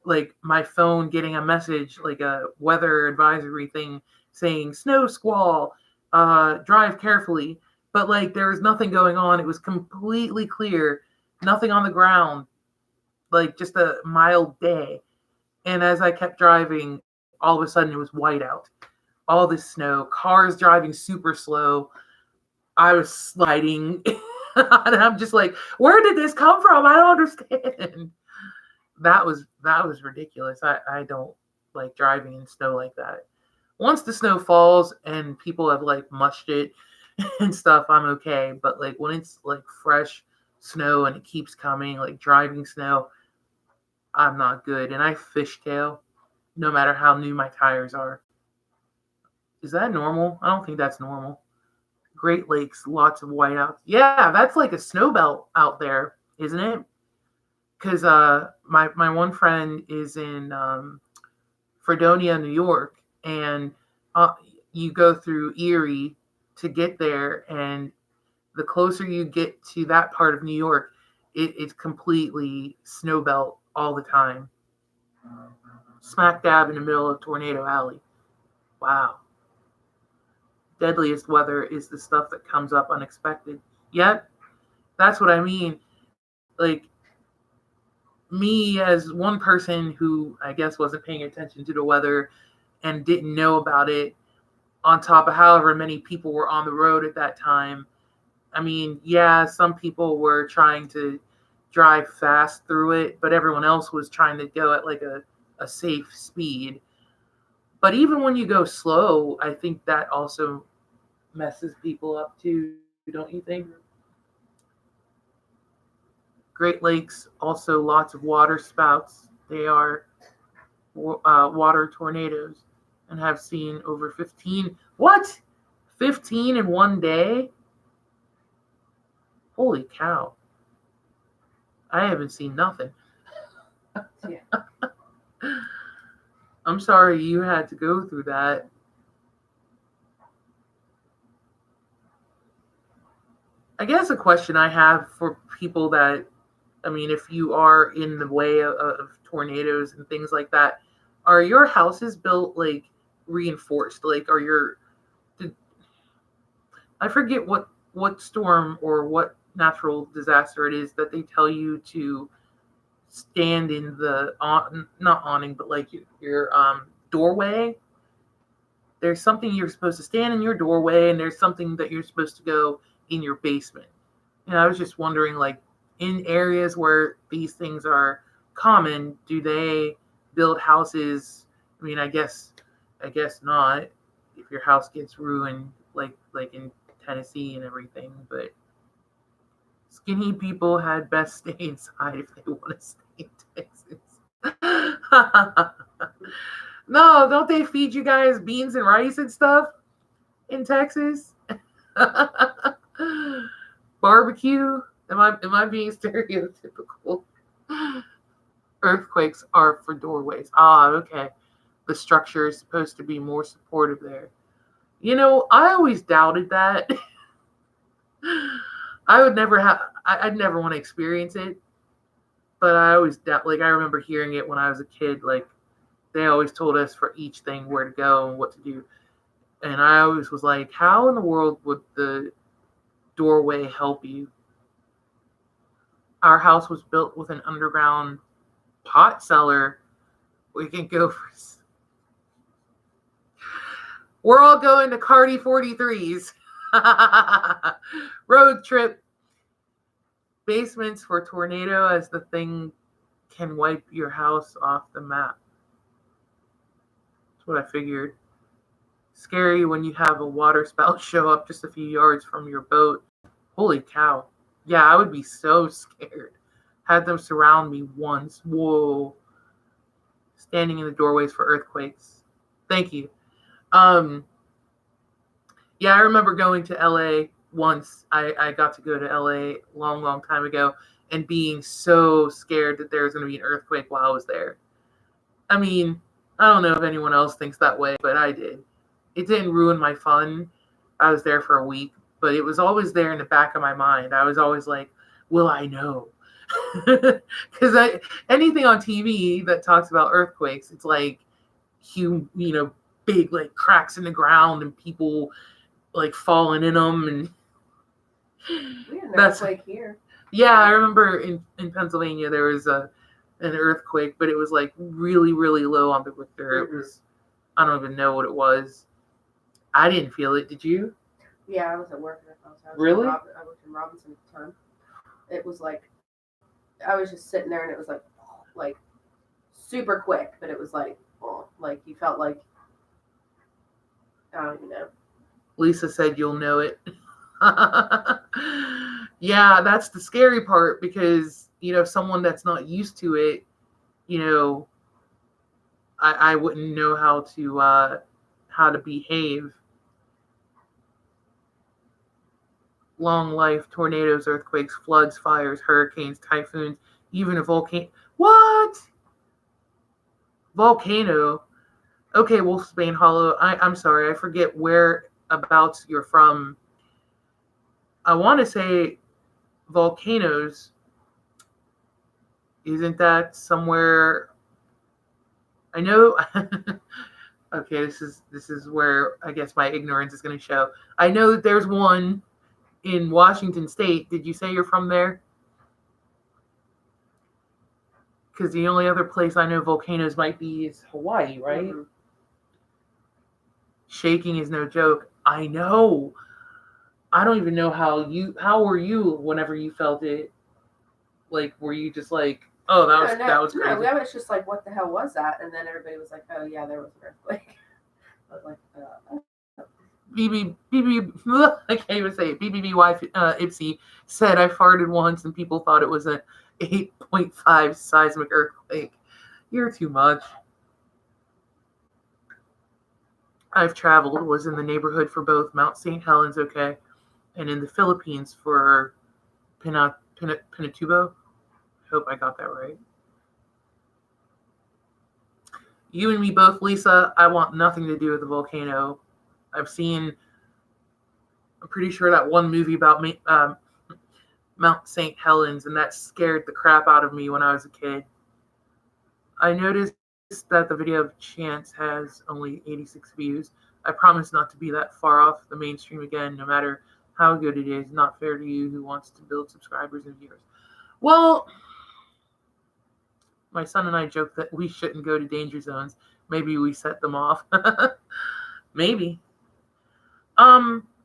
like, my phone getting a message, like a weather advisory thing saying snow squall, drive carefully. But, like, there was nothing going on. It was completely clear, nothing on the ground, like, just a mild day. And as I kept driving, all of a sudden it was white out. All this snow, cars driving super slow. I was sliding. And I'm just like, where did this come from? I don't understand. That was ridiculous. I don't like driving in snow like that. Once the snow falls and people have like mushed it and stuff, I'm okay. But like when it's like fresh snow and it keeps coming, like driving snow, I'm not good. And I fishtail no matter how new my tires are. Is that normal? I don't think that's normal. Great Lakes, lots of whiteouts. Yeah, that's like a snow belt out there, isn't it? Because my one friend is in Fredonia, New York, and uh, you go through Erie to get there, and the closer you get to that part of New York, it's completely snow belt all the time. Smack dab in the middle of Tornado Alley. Wow. Deadliest weather is the stuff that comes up unexpected. Yet, that's what I mean. Like, me as one person who I guess wasn't paying attention to the weather and didn't know about it, on top of however many people were on the road at that time. I mean, yeah, some people were trying to drive fast through it, but everyone else was trying to go at like a safe speed. But even when you go slow, I think that also messes people up too, don't you think? Great Lakes, also lots of water spouts. They are water tornadoes and have seen over 15. What? 15 in one day? Holy cow. I haven't seen nothing. Yeah. I'm sorry you had to go through that. I guess a question I have for people that, I mean, if you are in the way of tornadoes and things like that, are your houses built like reinforced? Like, are your, did, I forget what storm or what natural disaster it is that they tell you to stand in the not awning, but like your doorway. There's something you're supposed to stand in your doorway, and there's something that you're supposed to go in your basement. And I was just wondering, like, in areas where these things are common, do they build houses? I mean, I guess not. If your house gets ruined, like in Tennessee and everything, but skinny people had best stay inside if they want to stay in Texas. No, don't they feed you guys beans and rice and stuff in Texas? Barbecue? Am I being stereotypical? Earthquakes are for doorways. Ah, okay. The structure is supposed to be more supportive there. I always doubted that. I would never have. I'd never want to experience it, but I always doubt. Like I remember hearing it when I was a kid. Like they always told us for each thing where to go and what to do, and I always was like, how in the world would the doorway help you? Our house was built with an underground pot cellar. We can go for. We're all going to Cardi 43s. Road trip. Basements for tornado as the thing can wipe your house off the map. That's what I figured. Scary when you have a water spout show up just a few yards from your boat. Holy cow. Yeah, I would be so scared. Had them surround me once. Whoa. Standing in the doorways for earthquakes. Thank you. Yeah, I remember going to LA once. I got to go to LA long, long time ago and being so scared that there was going to be an earthquake while I was there. I mean, I don't know if anyone else thinks that way, but I did. It didn't ruin my fun. I was there for a week, but it was always there in the back of my mind. I was always like, will I know? Because anything on TV that talks about earthquakes, it's like big like cracks in the ground and people like falling in them, and We had an that's earthquake here. yeah. I remember in Pennsylvania there was an earthquake, but it was like really really low on the Richter. It was, I don't even know what it was. I didn't feel it. Did you? Yeah, I was at work. Really? I worked in Robinson at the time. It was like I was just sitting there, and it was like super quick, but it was like you felt like I don't even know. Lisa said you'll know it. Yeah, that's the scary part because, someone that's not used to it, you know, I wouldn't know how to behave. Long life, tornadoes, earthquakes, floods, fires, hurricanes, typhoons, even a volcano. What? Volcano? Okay, Wolfsbane Hollow. I'm sorry, I forget whereabouts you're from. I want to say volcanoes. Isn't that somewhere? I know. Okay, this is where I guess my ignorance is going to show. I know that there's one in Washington State. Did you say you're from there? Because the only other place I know volcanoes might be is Hawaii, right? Mm-hmm. Shaking is no joke. I know. I don't even know how were you whenever you felt it? Like, were you just like, oh, that was crazy? No, I was just like, what the hell was that? And then everybody was like, oh yeah, there was an earthquake. I was like, I can't even say it. BBBY Ipsy said I farted once and people thought it was an 8.5 seismic earthquake. You're too much. I've traveled, was in the neighborhood for both Mount St. Helens, okay, and in the Philippines for Pinatubo. Hope I got that right. You and me both, Lisa. I want nothing to do with the volcano. I'm pretty sure that one movie about Mount St. Helens, and that scared the crap out of me when I was a kid. I noticed that the video of Chance has only 86 views. I promise not to be that far off the mainstream again, no matter how good it is. Not fair to you who wants to build subscribers and viewers. Well, my son and I joke that we shouldn't go to danger zones. Maybe we set them off. Maybe.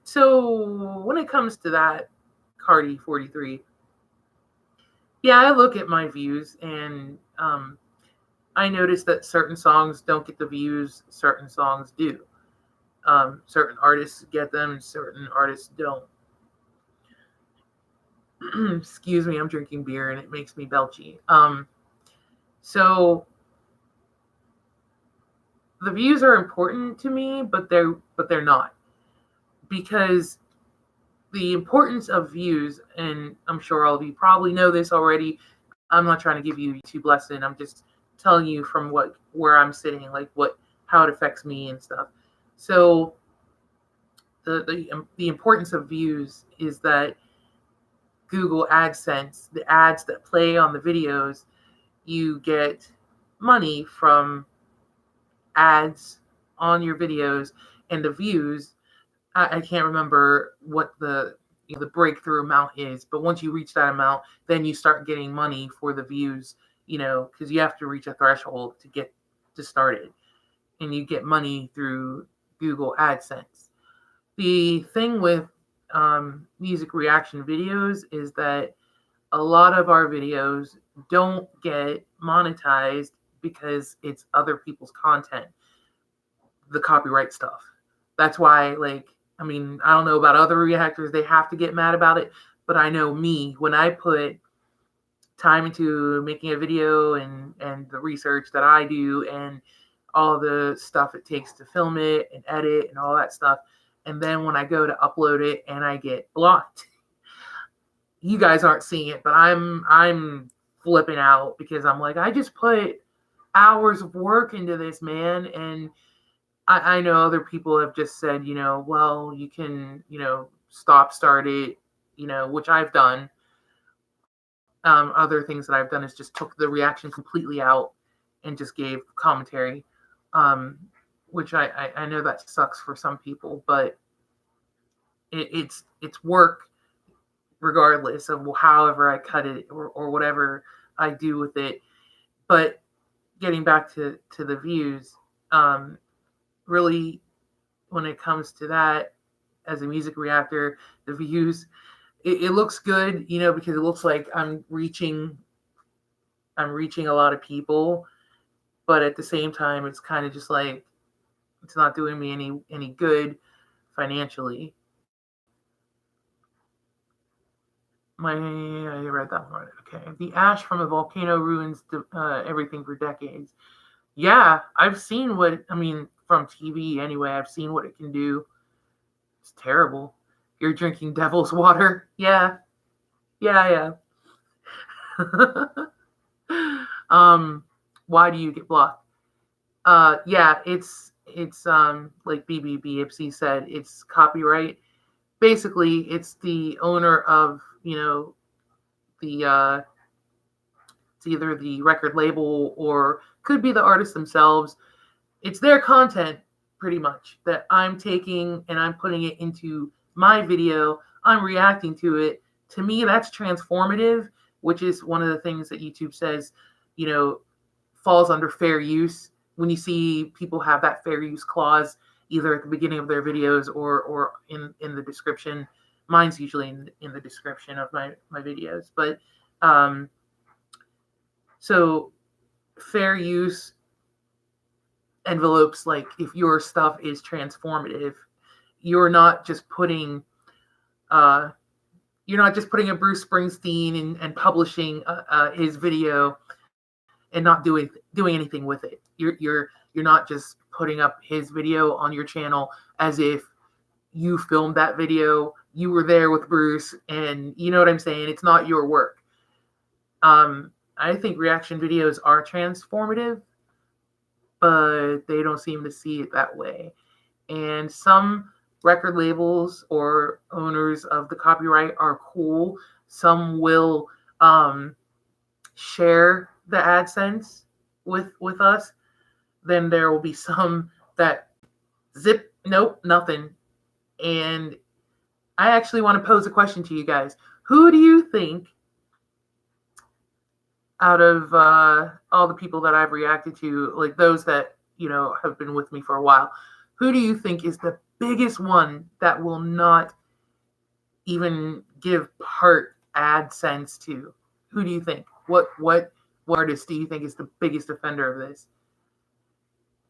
So when it comes to that, Cardi 43, yeah, I look at my views and I notice that certain songs don't get the views, certain songs do. Certain artists get them, certain artists don't. Excuse me, I'm drinking beer and it makes me belchy. So the views are important to me, but they're not, because the importance of views, and I'm sure all of you probably know this already. I'm not trying to give you a YouTube lesson. I'm just telling you from where I'm sitting, like how it affects me and stuff. So the importance of views is that Google AdSense, the ads that play on the videos, you get money from ads on your videos, and the views. I can't remember what the breakthrough amount is, but once you reach that amount, then you start getting money for the views. Because you have to reach a threshold to get to start it, and you get money through Google AdSense. The thing with music reaction videos is that a lot of our videos don't get monetized because it's other people's content, the copyright stuff. That's why, I don't know about other reactors, they have to get mad about it, but I know me, when I put time into making a video and the research that I do and all the stuff it takes to film it and edit and all that stuff, and then when I go to upload it and I get blocked, you guys aren't seeing it, but I'm flipping out because I'm like, I just put hours of work into this, man. And I know other people have just said, well, you can, start it, which I've done. Other things that I've done is just took the reaction completely out and just gave commentary, which I know that sucks for some people, but it's work regardless of however I cut it or whatever I do with it. But getting back to the views, really, when it comes to that, as a music reactor, the views, it looks good, you know, because it looks like I'm reaching a lot of people, but at the same time, it's kind of just like it's not doing me any good financially. I read that one. Okay, the ash from a volcano ruins everything for decades. Yeah, I've seen what I mean from TV anyway. I've seen what it can do. It's terrible. You're drinking devil's water. Yeah, yeah. Why do you get blocked? Yeah, it's like BBBFC said, it's copyright. Basically, it's the owner of, you know, the it's either the record label or could be the artists themselves. It's their content pretty much that I'm taking and I'm putting it into my video. I'm reacting to it. To me, that's transformative, which is one of the things that YouTube says, you know, falls under fair use. When you see people have that fair use clause either at the beginning of their videos or in the description. Mine's usually in the description of my videos. But so fair use envelopes, like if your stuff is transformative, you're not just putting a Bruce Springsteen and publishing his video and not doing anything with it. You're not just putting up his video on your channel as if you filmed that video, you were there with Bruce, and you know what I'm saying? It's not your work. I think reaction videos are transformative, but they don't seem to see it that way. And some record labels or owners of the copyright are cool. Some will share the AdSense with us. Then there will be some that zip, nope, nothing. And I actually want to pose a question to you guys. Who do you think, out of all the people that I've reacted to, like those that, you know, have been with me for a while, who do you think is the biggest one that will not even give part AdSense to? Who do you think? What artist do you think is the biggest offender of this?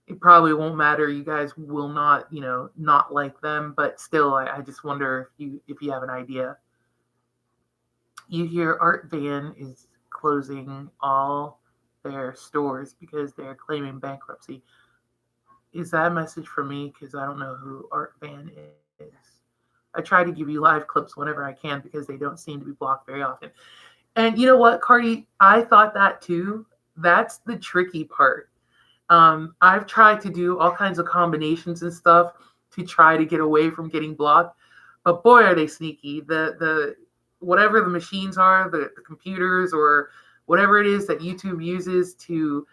It probably won't matter. You guys will not, you know, not like them, but still, I just wonder if you have an idea. You hear Art Van is closing all their stores because they're claiming bankruptcy. Is that a message for me? Because I don't know who Art Van is. I try to give you live clips whenever I can because they don't seem to be blocked very often. And you know what, Cardi? I thought that too. That's the tricky part. I've tried to do all kinds of combinations and stuff to try to get away from getting blocked, but boy, are they sneaky. The whatever the machines are, the computers or whatever it is that YouTube uses to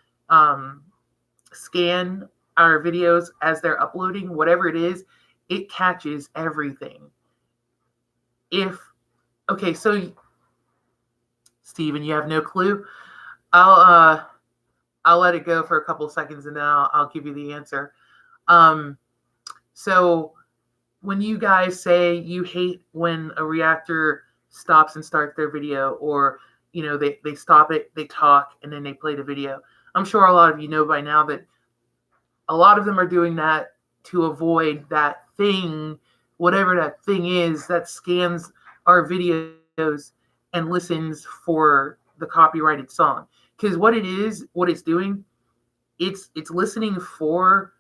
scan our videos as they're uploading, whatever it is, it catches everything. Okay, so Steven, you have no clue. I'll let it go for a couple seconds and then I'll give you the answer. So when you guys say you hate when a reactor stops and starts their video, or you know they stop it, they talk, and then they play the video, I'm sure a lot of you know by now that a lot of them are doing that to avoid that thing, whatever that thing is that scans our videos and listens for the copyrighted song. Because what it's doing, it's listening for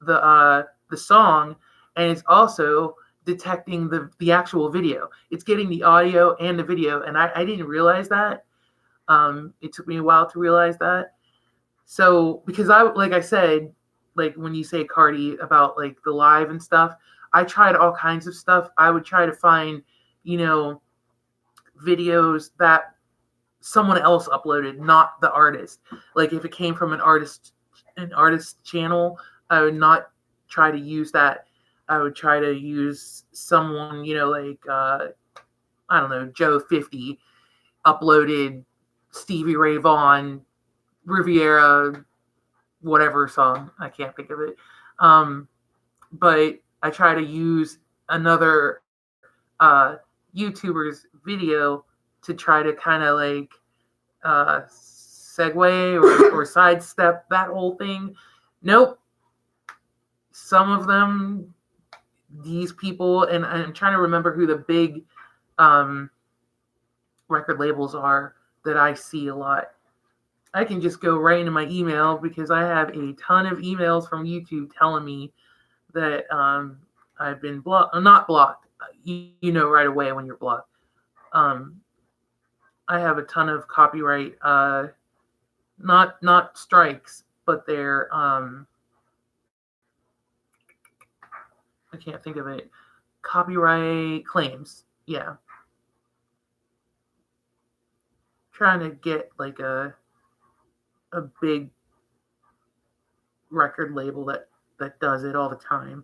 the song, and it's also detecting the actual video. It's getting the audio and the video, and I didn't realize that. It took me a while to realize that. So because like I said, like when you say Cardi about like the live and stuff, I tried all kinds of stuff. I would try to find, you know, videos that someone else uploaded, not the artist. Like if it came from an artist channel, I would not try to use that. I would try to use someone, you know, like I don't know, Joe 50 uploaded Stevie Ray Vaughan Riviera whatever song. I can't think of it. But I try to use another YouTuber's video to try to kind of like segue or sidestep that whole thing. Nope. Some of them, these people, and I'm trying to remember who the big record labels are that I see a lot. I can just go right into my email because I have a ton of emails from YouTube telling me that I've been blocked. Not blocked. You know right away when you're blocked. I have a ton of copyright, not strikes, but they're I can't think of it. Copyright claims. Yeah. Trying to get like a big record label that does it all the time.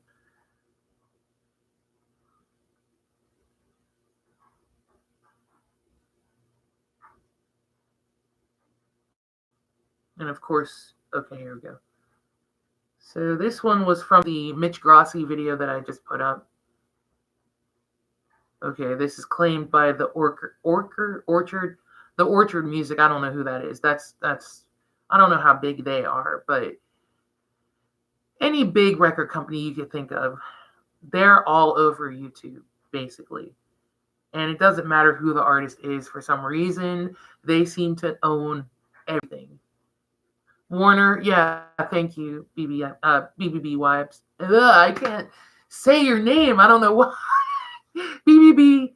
And of course, okay, here we go. So this one was from the Mitch Grassi video that I just put up. Okay, this is claimed by the Orchard Music. I don't know who that is. That's I don't know how big they are, but any big record company you could think of, they're all over YouTube, basically. And it doesn't matter who the artist is. For some reason, they seem to own everything. Warner, yeah, thank you, BBB Wipes. I can't say your name. I don't know why. BBB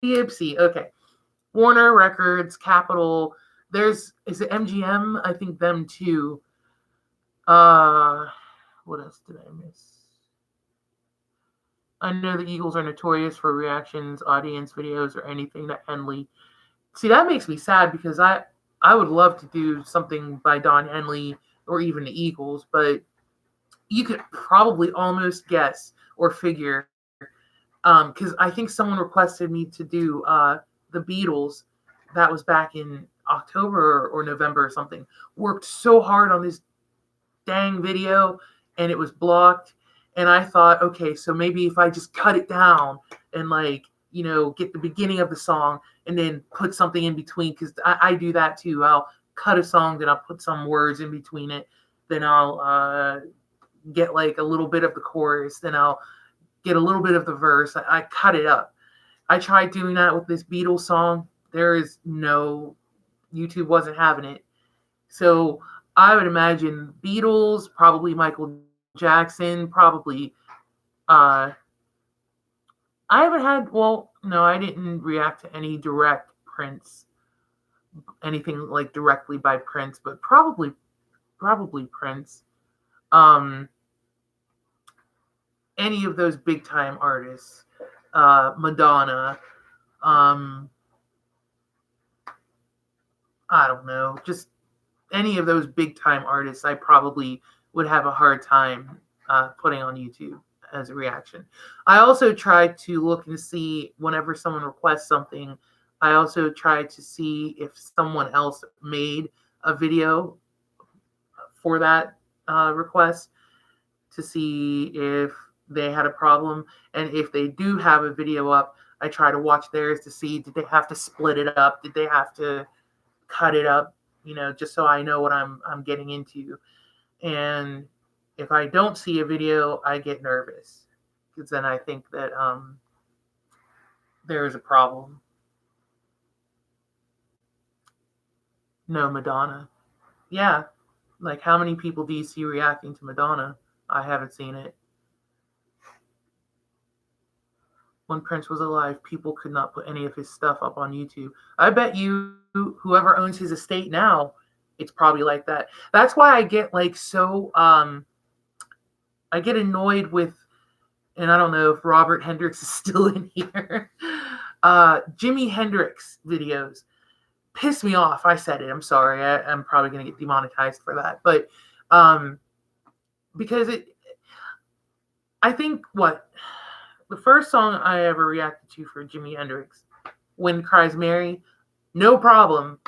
Ipsy. Okay. Warner Records, Capitol. Is it MGM? I think them too. What else did I miss? I know the Eagles are notorious for reactions, audience videos, or anything that Henley. See, that makes me sad because I would love to do something by Don Henley or even the Eagles, but you could probably almost guess or figure, because I think someone requested me to do the Beatles. That was back in October or November or something. Worked so hard on this dang video, and it was blocked. And I thought, okay, so maybe if I just cut it down and get the beginning of the song and then put something in between, because I do that too. I'll cut a song, then I'll put some words in between it. Then I'll get like a little bit of the chorus. Then I'll get a little bit of the verse. I cut it up. I tried doing that with this Beatles song. YouTube wasn't having it. So I would imagine Beatles, probably Michael Jackson, probably. I didn't react to any direct Prince, anything like directly by Prince, but probably Prince. Any of those big time artists, Madonna. I don't know, just any of those big time artists, I probably would have a hard time putting on YouTube as a reaction. I also try to look and see whenever someone requests something. I also try to see if someone else made a video for that request to see if they had a problem. And if they do have a video up, I try to watch theirs to see, did they have to split it up? Did they have to cut it up? Just so I know what I'm getting into. And if I don't see a video, I get nervous because then I think that there is a problem. No, Madonna. Yeah. Like, how many people do you see reacting to Madonna? I haven't seen it. When Prince was alive, people could not put any of his stuff up on YouTube. I bet you, whoever owns his estate now, it's probably like that. That's why I get I get annoyed with, and I don't know if Robert Hendricks is still in here, Jimi Hendrix videos piss me off. I said it. I'm sorry. I'm probably going to get demonetized for that. But because I think the first song I ever reacted to for Jimi Hendrix, Wind Cries Mary, no problem.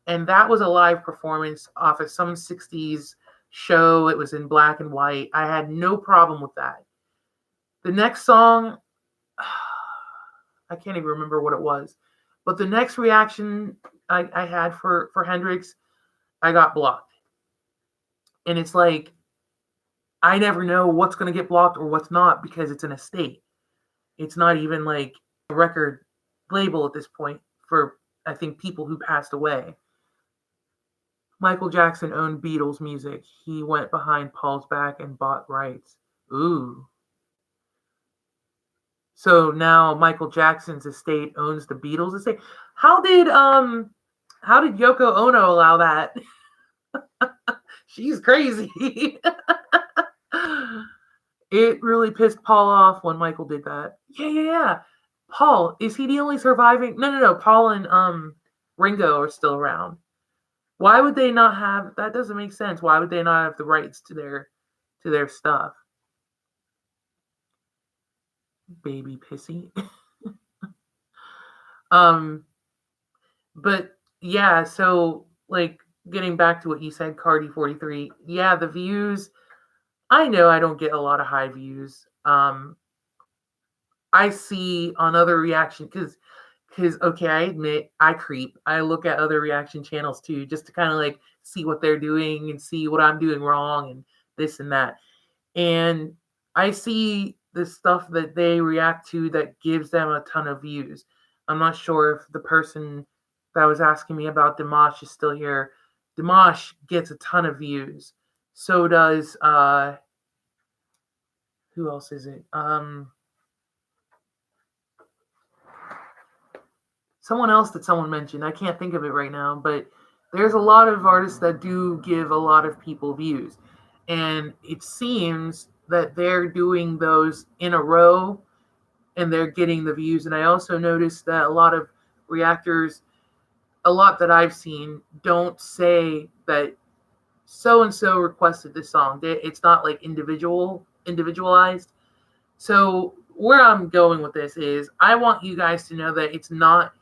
And that was a live performance off of some 60s show. It was in black and white. I had no problem with that. The next song, I can't even remember what it was, but the next reaction I had for Hendrix, I got blocked. And it's like, I never know what's going to get blocked or what's not because it's an estate. It's not even like a record label at this point for, I think, people who passed away. Michael Jackson owned Beatles music. He went behind Paul's back and bought rights. Ooh. So now Michael Jackson's estate owns the Beatles estate. How did Yoko Ono allow that? She's crazy. It really pissed Paul off when Michael did that. Yeah. Paul, is he the only surviving? No. Paul and Ringo are still around. Why would they not have? That doesn't make sense. Why would they not have the rights to their stuff? Baby pissy. But yeah, so like getting back to what you said, Cardi 43. Yeah, the views. I know I don't get a lot of high views. I see on other reaction because okay, I admit I creep. I look at other reaction channels too, just to kind of like see what they're doing and see what I'm doing wrong and this and that. And I see the stuff that they react to that gives them a ton of views. I'm not sure if the person that was asking me about Dimash is still here. Dimash gets a ton of views. So does who else is it? Someone else that someone mentioned. I can't think of it right now, but there's a lot of artists that do give a lot of people views. And it seems that they're doing those in a row and they're getting the views. And I also noticed that a lot of reactors, a lot that I've seen, don't say that so and so requested this song. It's not like individualized. So where I'm going with this is I want you guys to know that it's not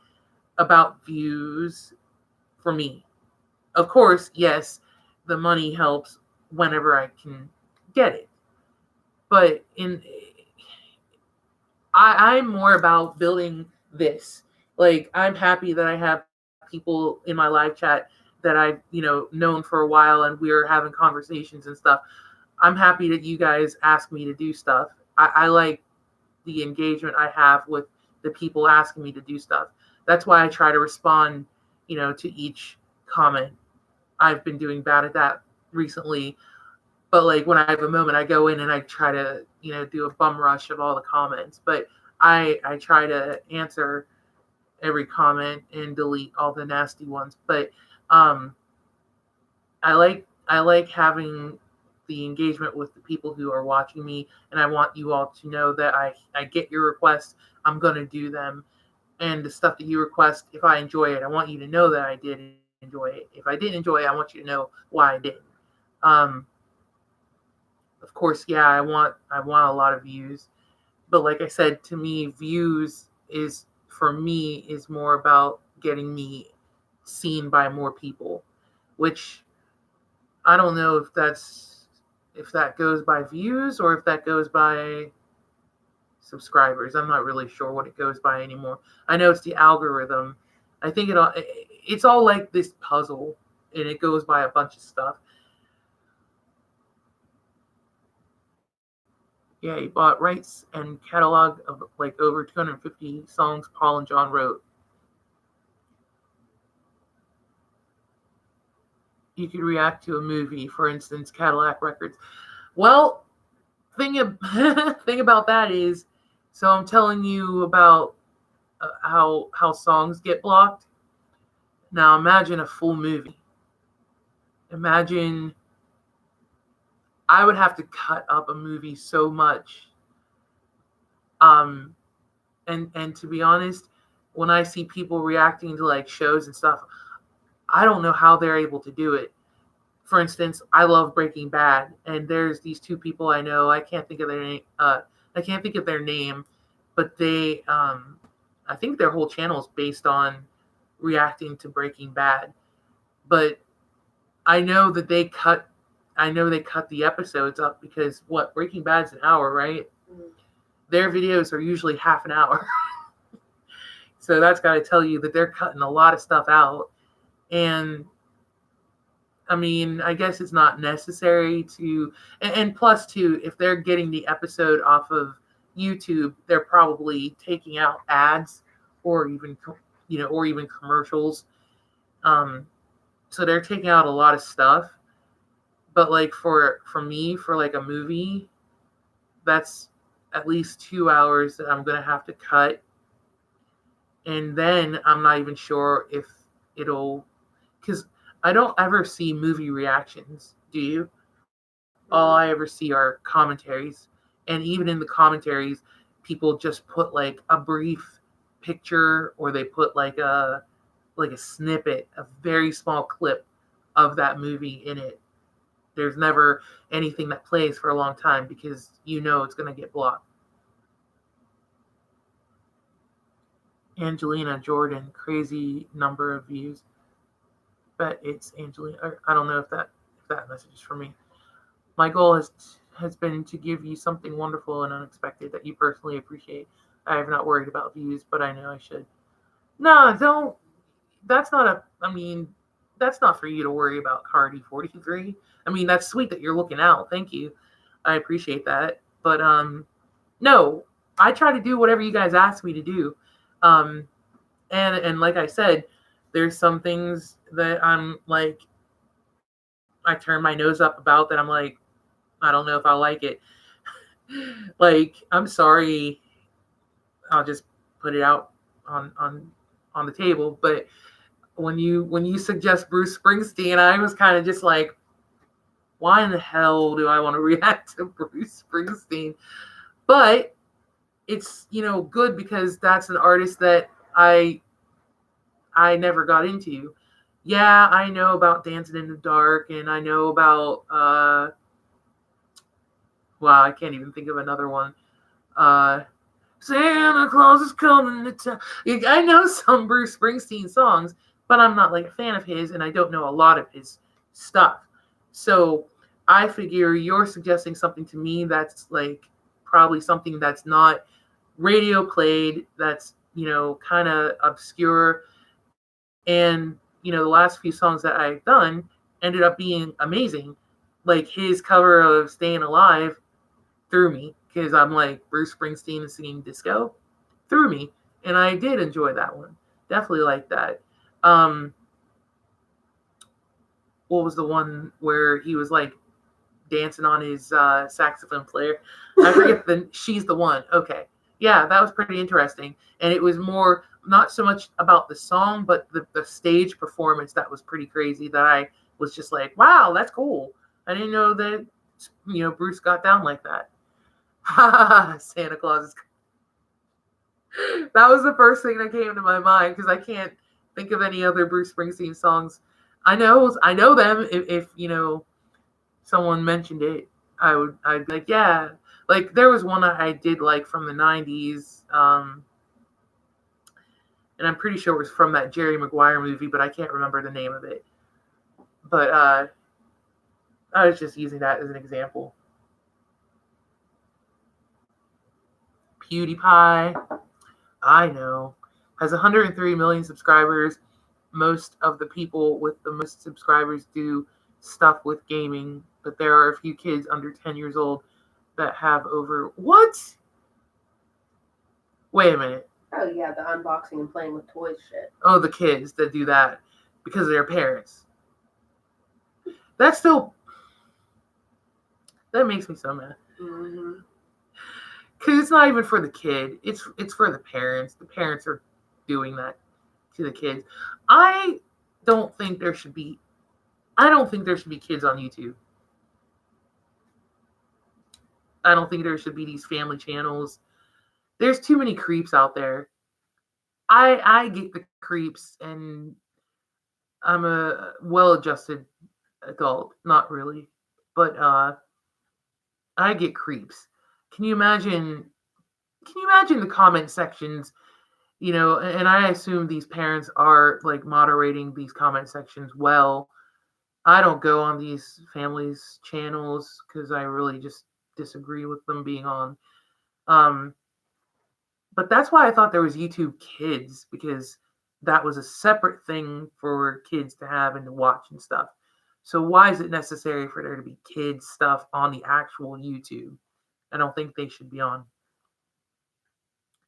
about views for me. Of course, yes, the money helps whenever I can get it. But I'm more about building this. Like, I'm happy that I have people in my live chat that I've, known for a while and we're having conversations and stuff. I'm happy that you guys ask me to do stuff. I like the engagement I have with the people asking me to do stuff. That's why I try to respond, to each comment. I've been doing bad at that recently, but like when I have a moment, I go in and I try to, do a bum rush of all the comments. But I try to answer every comment and delete all the nasty ones. But I like having the engagement with the people who are watching me, and I want you all to know that I get your requests. I'm gonna do them, and the stuff that you request, if I enjoy it, I want you to know that I did enjoy it. If I didn't enjoy it, I want you to know why I didn't. Of course, yeah, I want a lot of views, but like I said, to me, views is more about getting me seen by more people, which I don't know if that goes by views or if that goes by subscribers. I'm not really sure what it goes by anymore. I know it's the algorithm. I think it's all like this puzzle, and it goes by a bunch of stuff. Yeah, he bought rights and catalog of like over 250 songs Paul and John wrote. You could react to a movie, for instance, Cadillac Records. Well, thing about that is, so I'm telling you about how songs get blocked. Now imagine a full movie. Imagine I would have to cut up a movie so much. And to be honest, when I see people reacting to like shows and stuff, I don't know how they're able to do it. For instance, I love Breaking Bad, and there's these two people I know. I can't think of their name. But they, I think their whole channel is based on reacting to Breaking Bad. But I know that they cut the episodes up because Breaking Bad's an hour, right? Mm-hmm. their videos are usually half an hour. So that's got to tell you that they're cutting a lot of stuff out. And I mean, I guess it's not necessary to, and plus too, if they're getting the episode off of YouTube, they're probably taking out ads or even, or even commercials. So they're taking out a lot of stuff. But like for me, for like a movie, that's at least 2 hours that I'm gonna have to cut, and then I'm not even sure if it'll, because I don't ever see movie reactions. Do you? All I ever see are commentaries, and even in the commentaries, people just put like a brief picture, or they put like a snippet, a very small clip of that movie in it. There's never anything that plays for a long time because it's going to get blocked. Angelina Jordan, crazy number of views. But it's Angelina. I don't know if that message is for me. My goal has been to give you something wonderful and unexpected that you personally appreciate. I have not worried about views, but I know I should. No, don't. That's not that's not for you to worry about, Cardi 43. I mean, that's sweet that you're looking out. Thank you. I appreciate that. But no, I try to do whatever you guys ask me to do. And like I said, there's some things that I'm like, I turn my nose up about that I'm like, I don't know if I like it. Like, I'm sorry. I'll just put it out on the table. But when you suggest Bruce Springsteen, I was kind of just like, why in the hell do I want to react to Bruce Springsteen? But it's good because that's an artist that I never got into. Yeah, I know about Dancing in the Dark, and I know about wow, I can't even think of another one. Santa Claus is coming to town. I know some Bruce Springsteen songs, but I'm not like a fan of his, and I don't know a lot of his stuff. So I figure you're suggesting something to me that's like probably something that's not radio played, that's kind of obscure. And the last few songs that I've done ended up being amazing. Like his cover of Staying Alive threw me, because I'm like, Bruce Springsteen is singing disco, threw me. And I did enjoy that one. Definitely like that. What was the one where he was like dancing on his saxophone player? I forget She's the One. Okay. Yeah, that was pretty interesting. And it was more, not so much about the song, but the stage performance that was pretty crazy, that I was just like, wow, that's cool. I didn't know that, Bruce got down like that. Santa Claus is. That was the first thing that came to my mind, because I can't think of any other Bruce Springsteen songs. I know them. If someone mentioned it, I'd be like, yeah. Like there was one I did like from the 90s, and I'm pretty sure it was from that Jerry Maguire movie, but I can't remember the name of it. But I was just using that as an example. PewDiePie, I know, has 103 million subscribers. Most of the people with the most subscribers do stuff with gaming, but there are a few kids under 10 years old that have over. What? Wait a minute. Oh yeah, the unboxing and playing with toys shit. Oh, the kids that do that because of their parents. That makes me so mad. Mm-hmm. Because it's not even for the kid. It's for the parents. The parents are doing that to the kids. I don't think there should be kids on YouTube. I don't think there should be these family channels. There's too many creeps out there. I get the creeps, and I'm a well-adjusted adult. Not really. But I get creeps. Can you imagine the comment sections, and I assume these parents are like moderating these comment sections well. I don't go on these families' channels because I really just disagree with them being on. But that's why I thought there was YouTube Kids, because that was a separate thing for kids to have and to watch and stuff. So why is it necessary for there to be kids stuff on the actual YouTube? I don't think they should be on.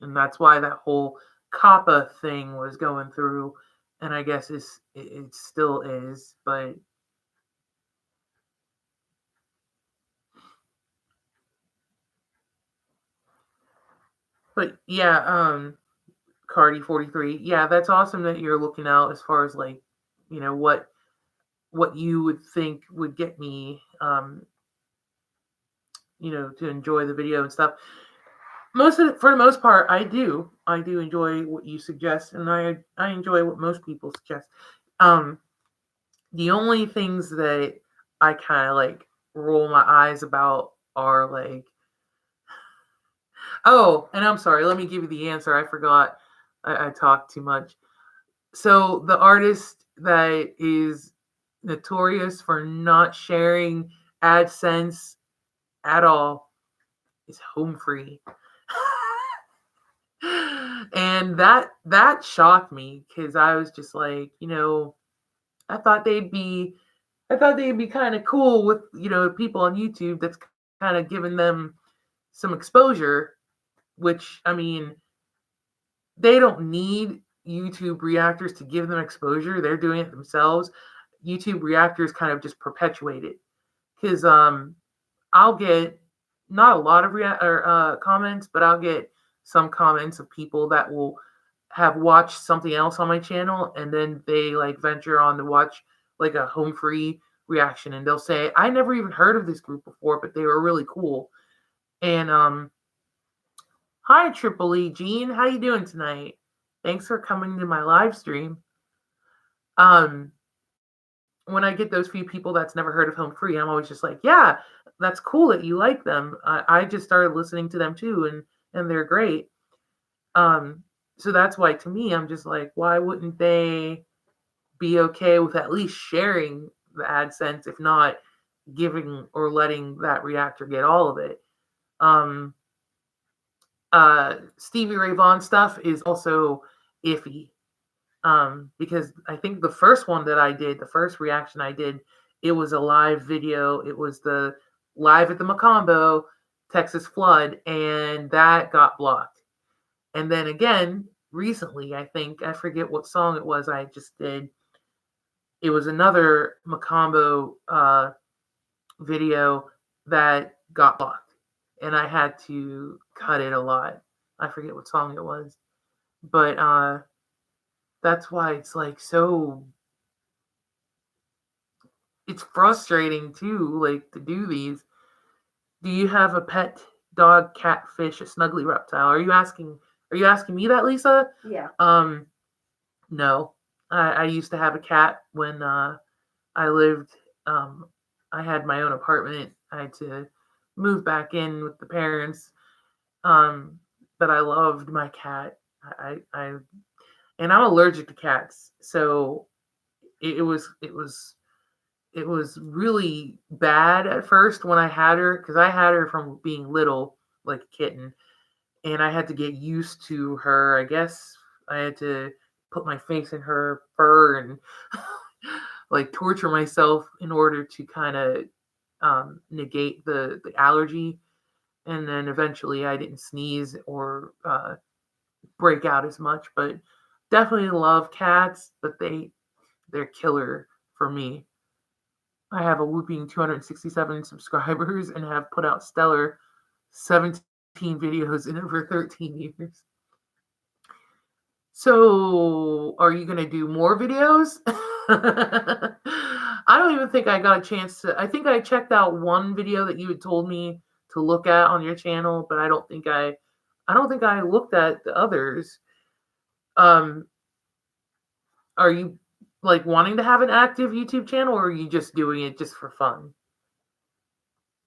And that's why that whole COPPA thing was going through, and I guess it still is, but yeah, Cardi 43. Yeah, that's awesome that you're looking out as far as like, what you would think would get me to enjoy the video and stuff. For the most part, I do enjoy what you suggest, and I enjoy what most people suggest. The only things that I kind of like roll my eyes about are like, oh, and I'm sorry, let me give you the answer. I forgot. I talked too much. So the artist that is notorious for not sharing AdSense at all is Home Free. And that shocked me, because I was just like, I thought they'd be kind of cool with, people on YouTube that's kind of giving them some exposure, which, I mean, they don't need YouTube reactors to give them exposure. They're doing it themselves. YouTube reactors kind of just perpetuate it, because I'll get not a lot of comments, but I'll get some comments of people that will have watched something else on my channel, and then they like venture on to watch like a Home Free reaction, and they'll say, I never even heard of this group before, but they were really cool. And hi Triple E Gene, how you doing tonight? Thanks for coming to my live stream. When I get those few people that's never heard of Home Free, I'm always just like, yeah, that's cool that you like them. I just started listening to them too, and they're great. So that's why, to me, I'm just like, why wouldn't they be okay with at least sharing the AdSense, if not giving or letting that reactor get all of it? Stevie Ray Vaughan stuff is also iffy, because I think the first one that I did, the first reaction I did, it was a live video. It was the live at the Macombo Texas flood, and that got blocked. And then again, recently, I forget what song it was I just did. It was another Macombo video that got blocked, and I had to cut it a lot. I forget what song it was, but that's why it's like it's frustrating too, like, to do these. Do you have a pet dog, cat, fish, a snuggly reptile? Are you asking me that, Lisa? Yeah. No. I used to have a cat when I lived. I had my own apartment. I had to move back in with the parents. But I loved my cat. And I'm allergic to cats, so it was really bad at first when I had her, because I had her from being little, like a kitten, and I had to get used to her. I guess I had to put my face in her fur and like torture myself in order to kind of negate the allergy. And then eventually I didn't sneeze or break out as much, but definitely love cats, but they're killer for me. I have a whooping 267 subscribers and have put out stellar 17 videos in over 13 years. So, are you going to do more videos? I don't even think I got a chance to. I think I checked out one video that you had told me to look at on your channel, but I don't think I looked at the others. Are you like wanting to have an active YouTube channel, or are you just doing it just for fun?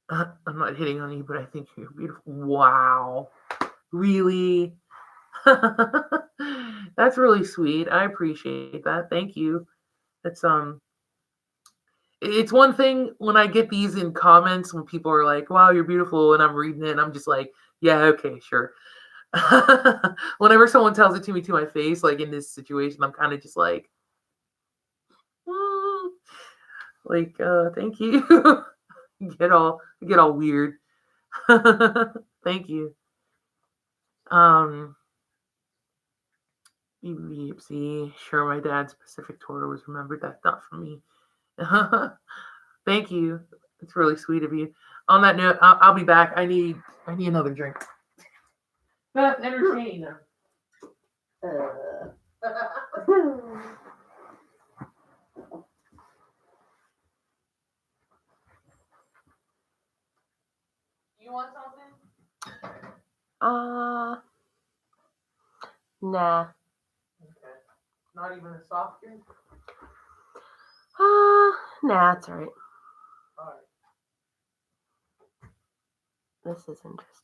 I'm not hitting on you, but I think you're beautiful. Wow. Really? That's really sweet. I appreciate that. Thank you. It's one thing when I get these in comments when people are like, wow, you're beautiful, and I'm reading it and I'm just like, Yeah, okay, sure. Whenever someone tells it to me to my face, like in this situation, I'm kind of just like, "Mm," like, thank you. Get all weird. Thank you. Um, see, sure, my dad's Pacific tour was remembered. That's not for me. Thank you. It's really sweet of you. On that note, I'll be back. I need another drink. Beth, entertain them. You want something? Nah. Okay. Not even a soft drink? Nah, it's alright. Alright. This is interesting.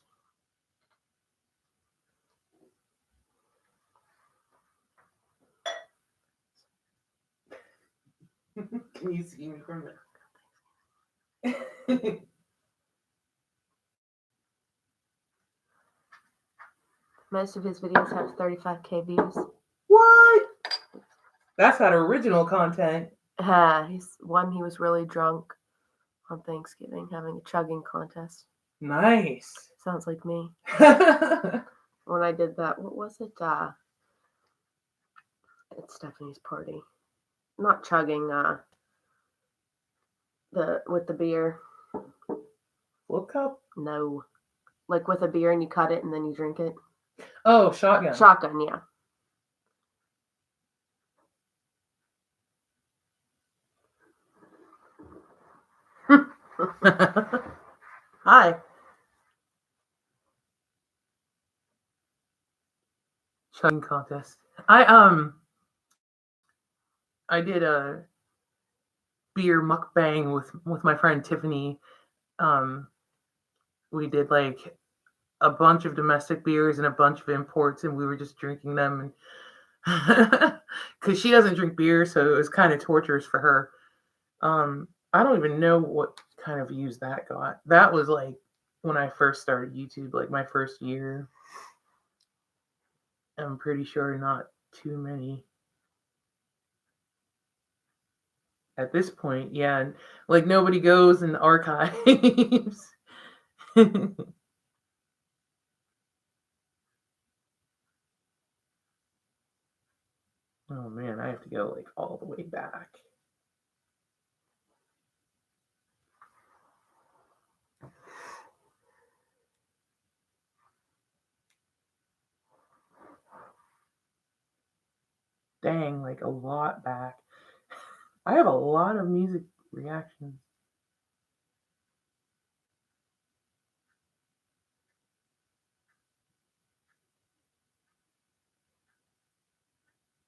Can you see me from there? Most of his videos have 35k views. What? That's not original content. He was really drunk on Thanksgiving having a chugging contest. Nice. Sounds like me. When I did that, what was it? It's Stephanie's party. Not chugging, with the beer. Flip cup? No. Like with a beer and you cut it and then you drink it. Oh, shotgun. Shotgun, yeah. Hi. Chugging contest. I did a beer mukbang with my friend Tiffany. We did like a bunch of domestic beers and a bunch of imports, and we were just drinking them, and because she doesn't drink beer, so it was kind of torturous for her. I don't even know what kind of views that got. That was like when I first started YouTube, like my first year. I'm pretty sure not too many. At this point, yeah, like nobody goes and archives. Oh man, I have to go like all the way back. Dang, like a lot back. I have a lot of music reactions.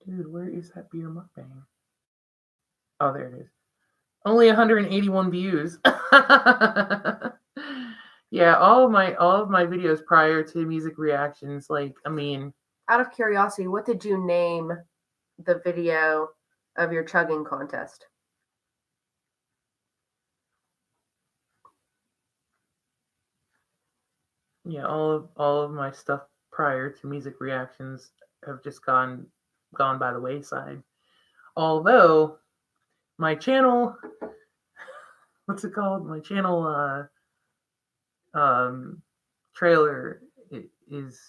Dude, where is that beer mukbang? Oh, there it is. Only 181 views. Yeah, all of my videos prior to music reactions, like, I mean, Out of curiosity, what did you name the video of your chugging contest? yeah, all of my stuff prior to music reactions have just gone by the wayside. Although my channel, what's it called? My channel trailer is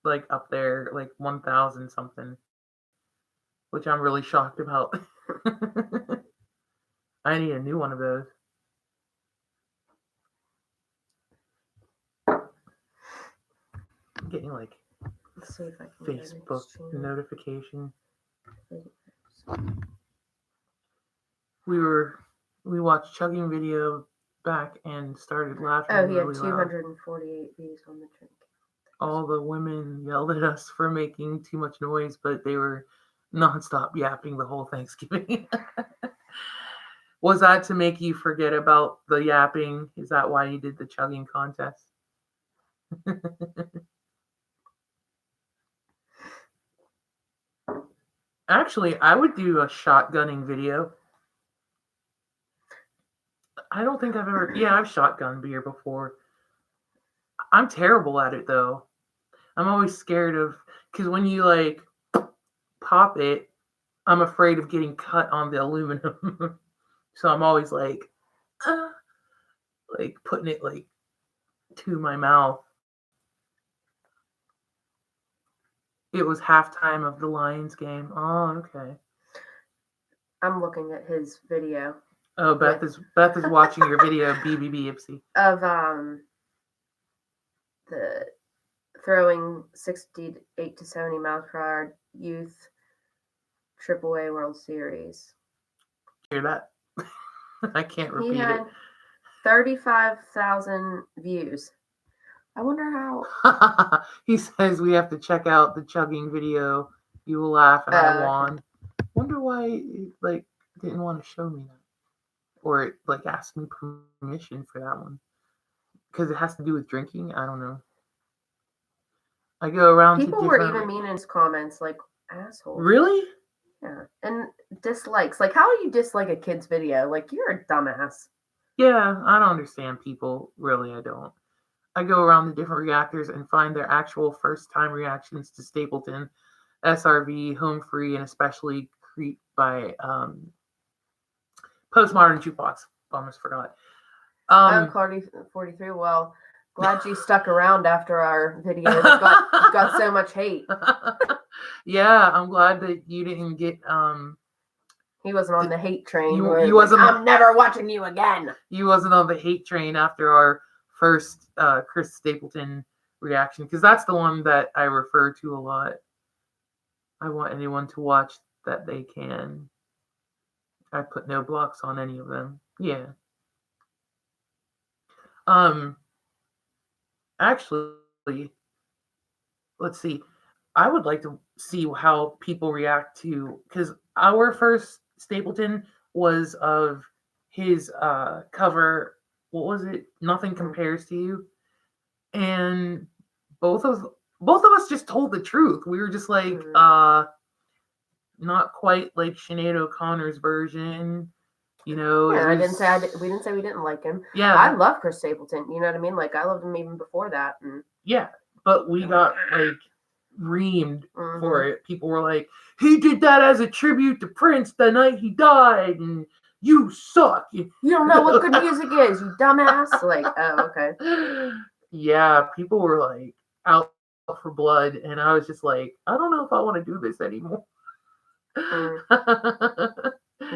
like up there, like 1,000 something, which I'm really shocked about. I need a new one of those. I'm getting like Let's see if I can Facebook notification. We watched chugging video back and started laughing. Oh, he had really loud. 248 views on the drink. All the women yelled at us for making too much noise, but they were nonstop yapping the whole Thanksgiving. Was that to make you forget about the yapping? Is that why you did the chugging contest? Actually, I would do a shotgunning video. I don't think I've ever... Yeah, I've shotgun beer before. I'm terrible at it though. I'm always scared of, because when you like pop it, I'm afraid of getting cut on the aluminum. So I'm always uh, like putting it like to my mouth. It was halftime of the Lions game. Oh, okay. I'm looking at his video Oh, Beth is watching your video, BBB Ipsy. of the throwing 68 to 70 miles per hour youth AAA World Series. Hear that? I can't He repeat had 35,000 views. I wonder how. it. He says we have to check out the chugging video. You will laugh, and I Okay. won. Wonder why it didn't want to show me that, or it asked me permission for that one, because it has to do with drinking. I don't know. I go around People to were different. even mean in his comments, like assholes. Really? Yeah, and dislikes. Like, how do you dislike a kid's video? Like, you're a dumbass. Yeah, I don't understand people. Really, I don't. I go around the different reactors and find their actual first-time reactions to Stapleton, SRV, Home Free, and especially Creep by Postmodern Jukebox. Almost forgot. Clardy 43. Well, glad you stuck around after our video that got so much hate. Yeah, I'm glad that you didn't get He wasn't on the hate train. You- where you like, wasn't- I'm never watching you again. you wasn't on the hate train after our first Chris Stapleton reaction, because that's the one that I refer to a lot. I want anyone to watch that they can. I put no blocks on any of them. Yeah. Actually, let's see. I would like to see how people react to, because our first Stapleton was of his cover. What was it? Nothing Compares to You. And both of us just told the truth. We were just like, not quite like Sinead O'Connor's version, you know. Yeah, it we was- didn't say we didn't like him. Yeah, I love Chris Stapleton. You know what I mean? Like, I loved him even before that. And yeah, but we got reamed mhm. for it. People were like, he did that as a tribute to Prince the night he died, and you suck. You don't know what good music is, you dumbass. Like, oh, okay. Yeah, people were like out for blood, and I was just like, I don't know if I want to do this anymore. Well,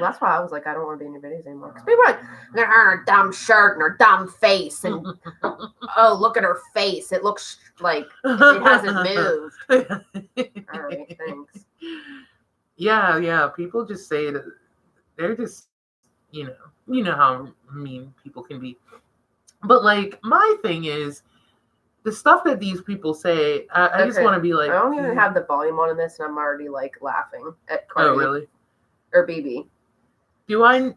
that's why I was like, I don't want to be in your videos anymore. Because people are like, they're wearing her dumb shirt and her dumb face, and oh, look at her face. It looks like it hasn't moved. All right, thanks. Yeah. People just say that they're just, you know how mean people can be. But like, my thing is, the stuff that these people say, I just Okay. want to be like, I don't even have the volume on in this, and I'm already like laughing at Cardi oh really? or BB. Do I?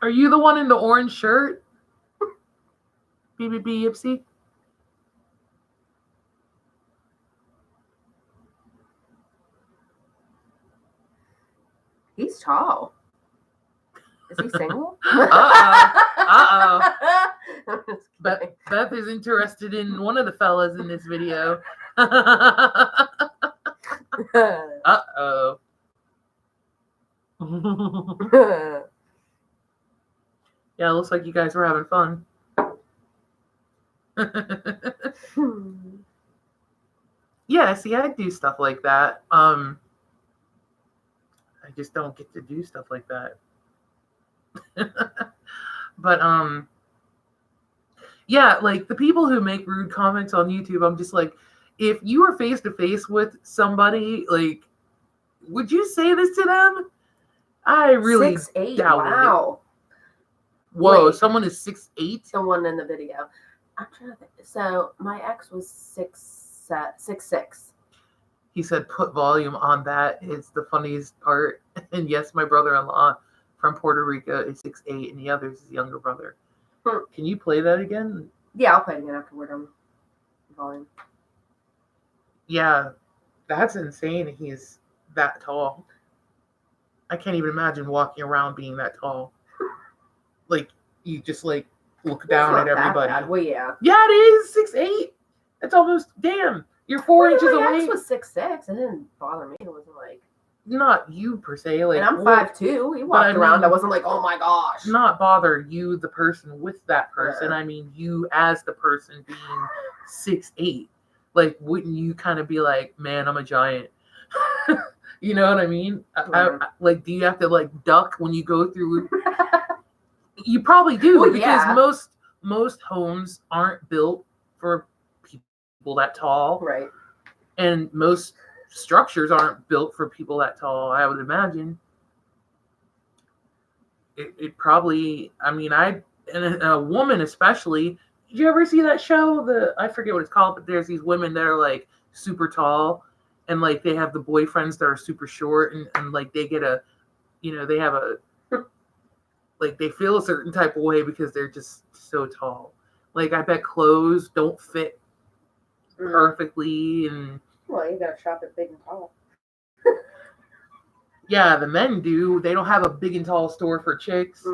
Are you the one in the orange shirt? BBB Ipsy? He's tall. Is he single? Uh-oh. I'm just Beth, kidding. Beth is interested in one of the fellas in this video. Uh-oh. Yeah, it looks like you guys were having fun. Yeah, see, I do stuff like that. I just don't get to do stuff like that. But yeah, like the people who make rude comments on YouTube, I'm just like, if you were face to face with somebody, like, would you say this to them? I really 6'8". doubt it. Wow. Whoa, Wait. someone is 6'8"? The one in the video. I'm trying to think. So my ex was 6'6". He said, put volume on that. It's the funniest part. And yes, my brother-in-law from Puerto Rico is 6'8", and the other is his younger brother. Can you play that again? Yeah, I'll play it again after we're done. Volume. Yeah, that's insane. He's that tall. I can't even imagine walking around being that tall. Like, you just like look It's down not at that everybody. bad. Well, yeah. Yeah, it is 6'8". That's almost damn. You're 4 inches My away. ex was 6'6". It didn't bother me. It wasn't like. Not you per se, like And I'm well, 5'2". He but walked I around. mean- I wasn't like, oh my gosh. not bother you, the person with that person. Yeah. I mean, you as the person being 6'8". Like, wouldn't you kind of be like, man, I'm a giant? You know what I mean? Like, do you have to like duck when you go through? You probably do Well, because yeah. most homes aren't built for people that tall, Right. and most structures aren't built for people that tall. I would imagine. It probably. I mean, and a woman especially. Did you ever see that show? I forget what it's called, but there's these women that are like super tall, and like they have the boyfriends that are super short, and like they get they have a like they feel a certain type of way because they're just so tall. Like I bet clothes don't fit perfectly, and Well, you gotta shop at Big and Tall. yeah, the men do. They don't have a big and tall store for chicks.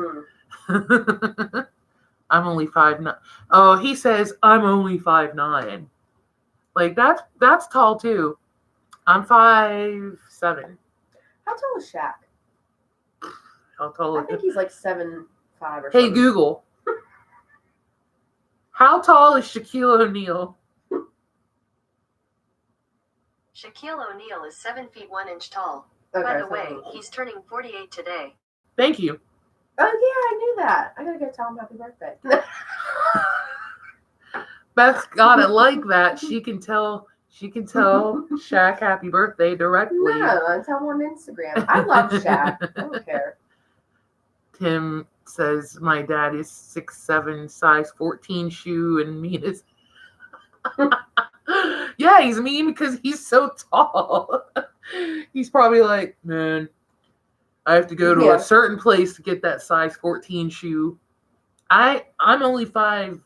I'm only 5'9". Oh, he says I'm only 5'9". Like that's tall too. I'm 5'7". How tall is Shaq? How tall I is think he's like 7'5" or Hey something. Google. How tall is Shaquille O'Neal? Shaquille O'Neal is 7 feet 1 inch tall. Okay, By the so- way, he's turning 48 today. Thank you. Oh yeah, I knew that. I gotta go tell him happy birthday. Beth's got it like that. She can tell Shaq happy birthday directly. No, I tell him on Instagram. I love Shaq. I don't care. Tim says my dad is 6'7", size 14 shoe, and mean as yeah, he's mean because he's so tall. He's probably like, man, I have to go to Yeah. a certain place to get that size 14 shoe. I'm only 5'7",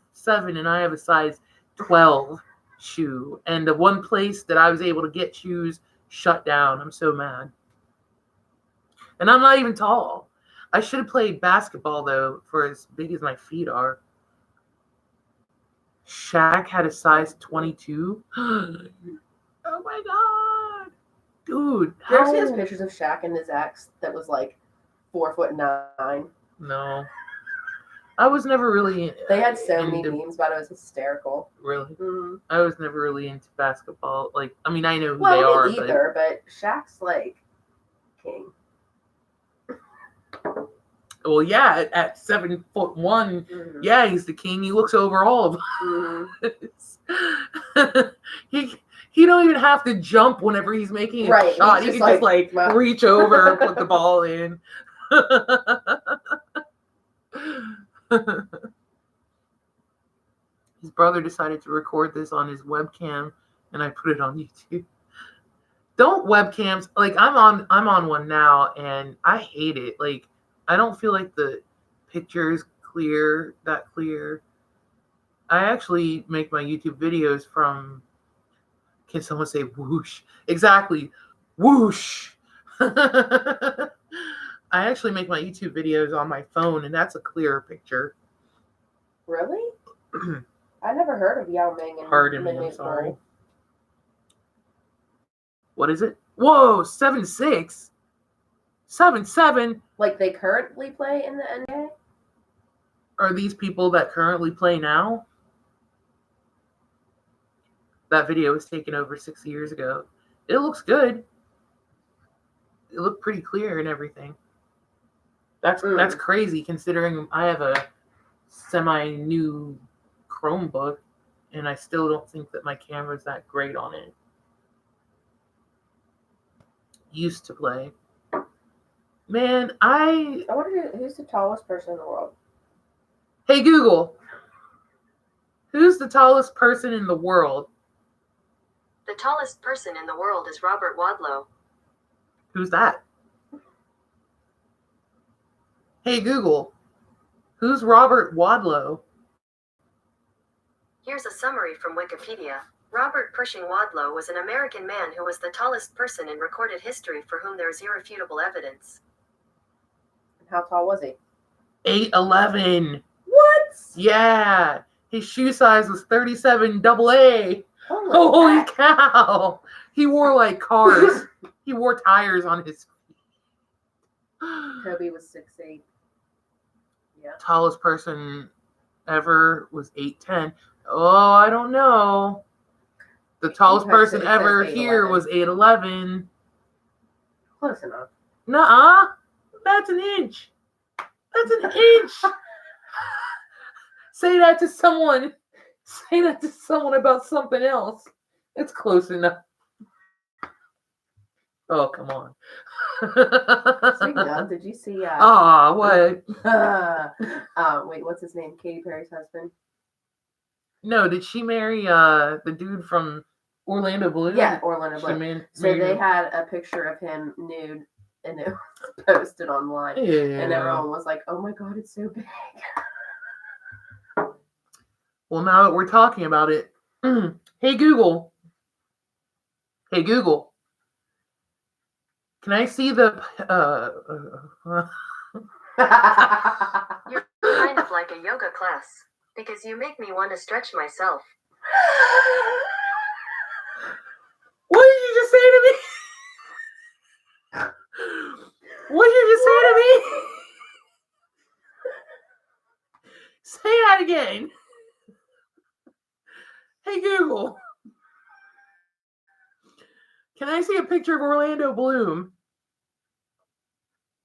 and I have a size 12 shoe, and the one place that I was able to get shoes shut down. I'm so mad. And I'm not even tall. I should have played basketball though, for as big as my feet are. Shaq had a size 22. Oh my god, dude! Did you ever see those how- pictures of Shaq and his ex that was like 4'9"? No, I was never really. They had so many into- memes about it. It was hysterical. Really, Mm-hmm. I was never really into basketball. Like, I mean, I know who Well, they are, me either, but Shaq's like king. but well, yeah, at 7'1", Mm-hmm. yeah, he's the king. He looks over all of Mm-hmm. us. he don't even have to jump whenever he's making a Right, shot. he's He just can just like, like "Well." reach over and put the ball in. His brother decided to record this on his webcam, and I put it on YouTube. Don't webcams, like I'm on one now, and I hate it. Like, I don't feel like the picture is that clear. I actually make my YouTube videos from, can someone say whoosh? Exactly, whoosh. I actually make my YouTube videos on my phone, and that's a clearer picture. Really? I never heard of Yao Ming and Pardon me, I'm Midnight sorry. Bowl. What is it? Whoa, 7'6", 7'7". Like they currently play in the NBA? Are these people that currently play now? That video was taken over 6 years ago. It looks good. It looked pretty clear and everything. That's crazy considering I have a semi-new Chromebook, and I still don't think that my camera's that great on it. Used to play. Man, I wonder who's the tallest person in the world. Hey Google, who's the tallest person in the world? The tallest person in the world is Robert Wadlow. Who's that? Hey Google, who's Robert Wadlow? Here's a summary from Wikipedia. Robert Pershing Wadlow was an American man who was the tallest person in recorded history for whom there is irrefutable evidence. And how tall was he? 8'11". What? Yeah. His shoe size was 37 double A. Holy heck. cow. He wore like cars. He wore tires on his feet. Kobe was 6'8". Yeah. Tallest person ever was 8'10". Oh, I don't know. The tallest Okay, so person it says ever 8'11". here was 8'11". Close enough. Nuh-uh. That's an inch. That's an inch. Say that to someone. Say that to someone about something else. It's close enough. Oh, come on. Speaking of, did you see? Ah, what? Wait, what's his name? Katy Perry's husband. No, did she marry the dude from Orlando Bloom? Yeah, Orlando She Bloom. So married they him. had a picture of him nude, and it was posted online, and Yeah. everyone was like, "Oh my god, it's so big." Well, now that we're talking about it, hey Google. Hey Google. Can I see the You're kind of like a yoga class. Because you make me want to stretch myself. What did you just say to me? What did you just say to me? Say that again. Hey Google. Can I see a picture of Orlando Bloom?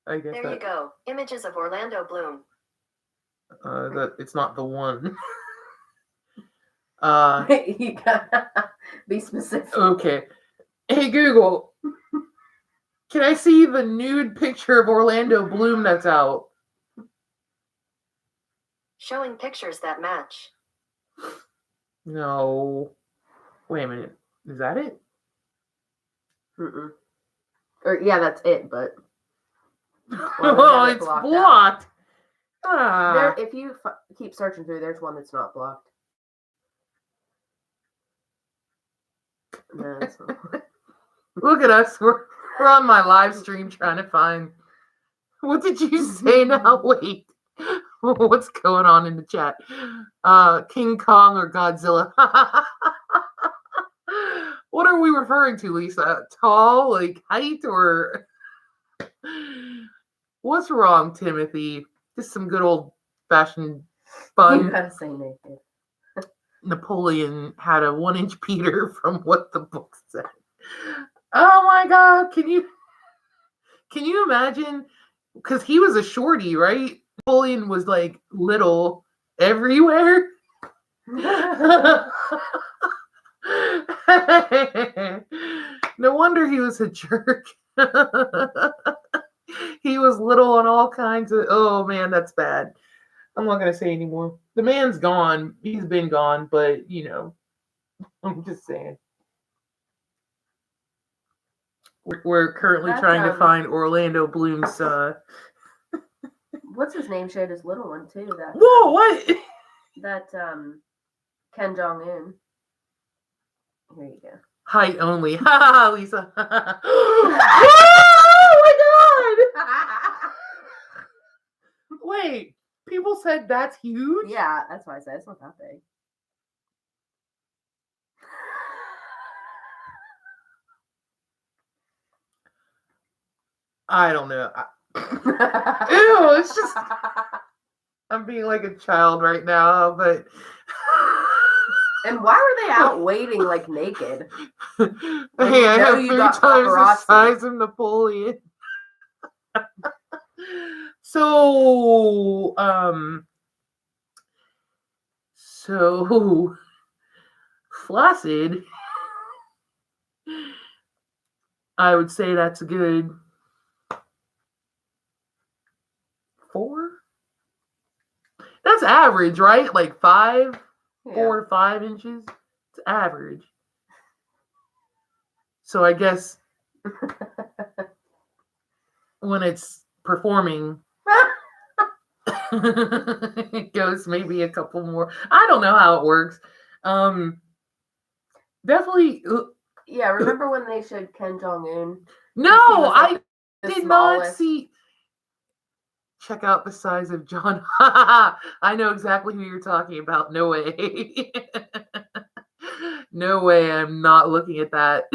I guess There you go. Images of Orlando Bloom. that it's not the one. You gotta be specific. Okay. Hey Google. Can I see the nude picture of Orlando Bloom that's out? Showing pictures that match. No. Wait a minute. Is that it? Mm-mm. Or yeah, that's it. But Oh, Well, they have it it's blocked out. blocked. Ah. there, if you keep searching through, there's one that's not blocked. No, it's not. Look at us. We're on my live stream trying to find. What did you say now? Wait. What's going on in the chat? King Kong or Godzilla? What are we referring to, Lisa? Tall, like height, or what's wrong, Timothy? Just some good old fashioned You fun. gotta say naked. Napoleon had a 1-inch Peter from what the book said. Oh my God. Can you imagine? Because he was a shorty, right? Napoleon was like little everywhere. No wonder he was a jerk. He was little on all kinds of. Oh man, that's bad. I'm not gonna say anymore. The man's gone. He's been gone, but I'm just saying. We're currently That's, trying to find Orlando Bloom's. What's his name? Showed his little one too. Whoa! What? That Kim Jong Un. Here you go. Height only. Ha, Lisa. Oh my God! Wait, people said that's huge? Yeah, that's why I said it's not that big. I don't know. Ew, it's just. I'm being like a child right now, but. And why were they out waiting like naked? Hey, I know have you 3 got times the paparazzi. size of Napoleon. So flaccid. I would say that's a good 4. That's average, right? Like 5, 4 to 5 inches. It's average. So I guess when it's performing, it goes maybe a couple more. I don't know how it works. Definitely. Yeah, remember when they showed Kim Jong Un? No, was, like, I the did not smallest. see. check out the size of John. I know exactly who you're talking about. No way. No way. I'm not looking at that.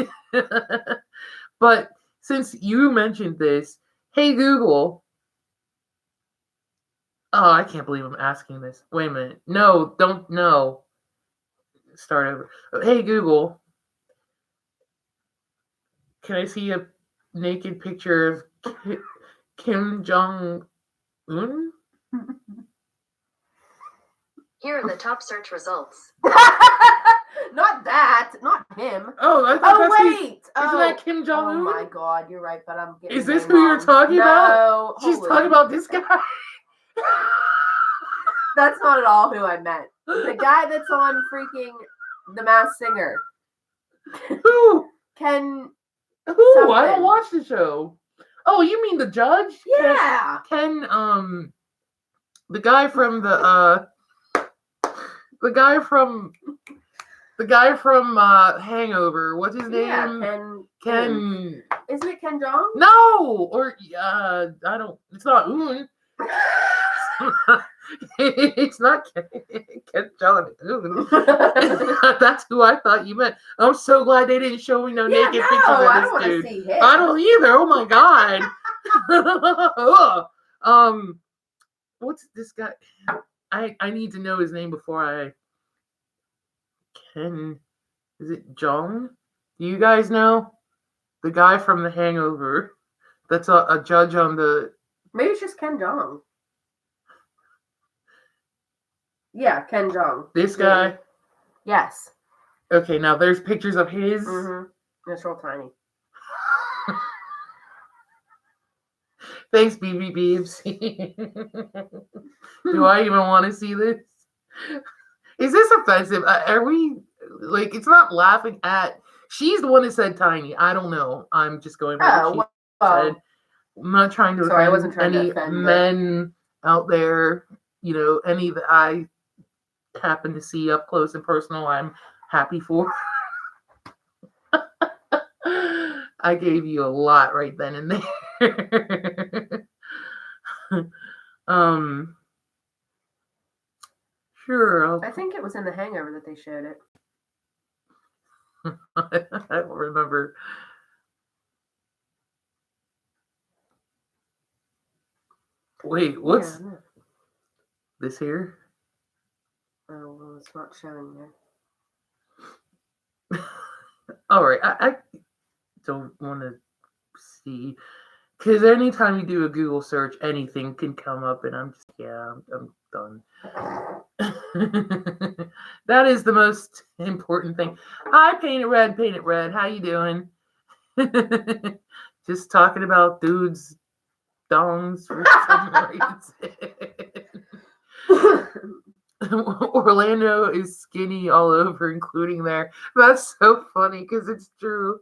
But since you mentioned this, hey Google. Oh, I can't believe I'm asking this. Wait a minute. No, don't no. Start over. Hey Google. Can I see a naked picture of Kim Jong Un? Here are the top search results. Not that. Not him. Oh, I thought Oh that's wait. Isn't that Kim Jong Oh Un? my god, you're right, but I'm getting Is the this name who you're wrong. talking about? No, She's holy- talking about this guy. That's not at all who I meant. The guy that's on freaking The Masked Singer. Who? Ken. Who? I Something. don't watch the show. Oh, you mean the judge? Yeah. Ken, the guy from the guy from Hangover. What's his Yeah, name? Ken. Isn't it Ken Jong? No, or I don't. It's not Un. It's not Ken Jong Un. That's who I thought you meant. I'm so glad they didn't show me no Yeah, naked no, pictures of I this don't want to dude. see him. I don't either. Oh my god. Ugh. What's this guy? I need to know his name before I can. Is it Jong? Do you guys know the guy from The Hangover? That's a judge on the. Maybe it's just Ken Jong. Yeah, Ken Jong. This guy. Yes. Okay, now there's pictures of his. Mm-hmm. It's real tiny. Thanks, BB Beebs. Do I even want to see this? Is this offensive? Are we like? It's not laughing at. She's the one that said tiny. I don't know. I'm just going by what she said. I'm not trying to Sorry, I offend wasn't trying to any offend, but- men out there. You know, any that I happen to see up close and personal. I'm happy for. I gave you a lot right then and there. Sure. I think it was in The Hangover that they showed it. I don't remember. Wait, what's Yeah, no. this here? Oh, well, it's not showing there. All right, I don't want to see because anytime you do a Google search, anything can come up, and I'm just I'm done. That is the most important thing. Hi, Paint It Red. How you doing? Just talking about dudes' dongs for some reason. Orlando is skinny all over, including there. That's so funny because it's true.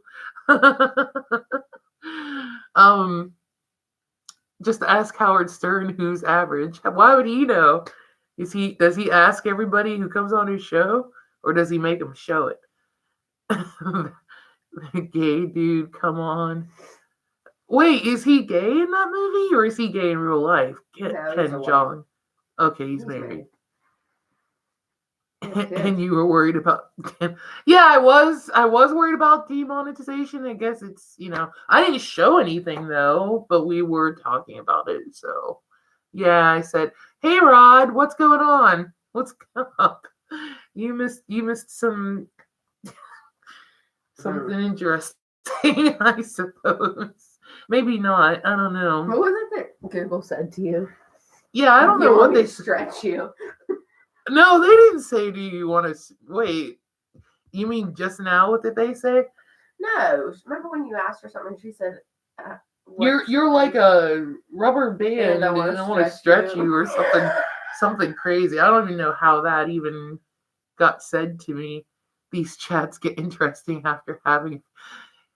Just ask Howard Stern who's average. Why would he know? Does he ask everybody who comes on his show, or does he make them show it? Gay dude, come on. Wait, is he gay in that movie, or is he gay in real life? No, he's Ken a Jong. Okay, he's married. And you were worried about yeah, I was worried about demonetization. I guess it's, I didn't show anything though, but we were talking about it. So yeah, I said, hey Rod, what's going on? What's up? You missed something interesting, I suppose. Maybe not. I don't know. What was it that Google said to you? Yeah, I don't know what they stretch you. No, they didn't say, do you want to wait? You mean just now? What did they say? No, remember when you asked her something? She said, "You're like a rubber band, and I want to stretch you or something crazy." I don't even know how that even got said to me. These chats get interesting after having.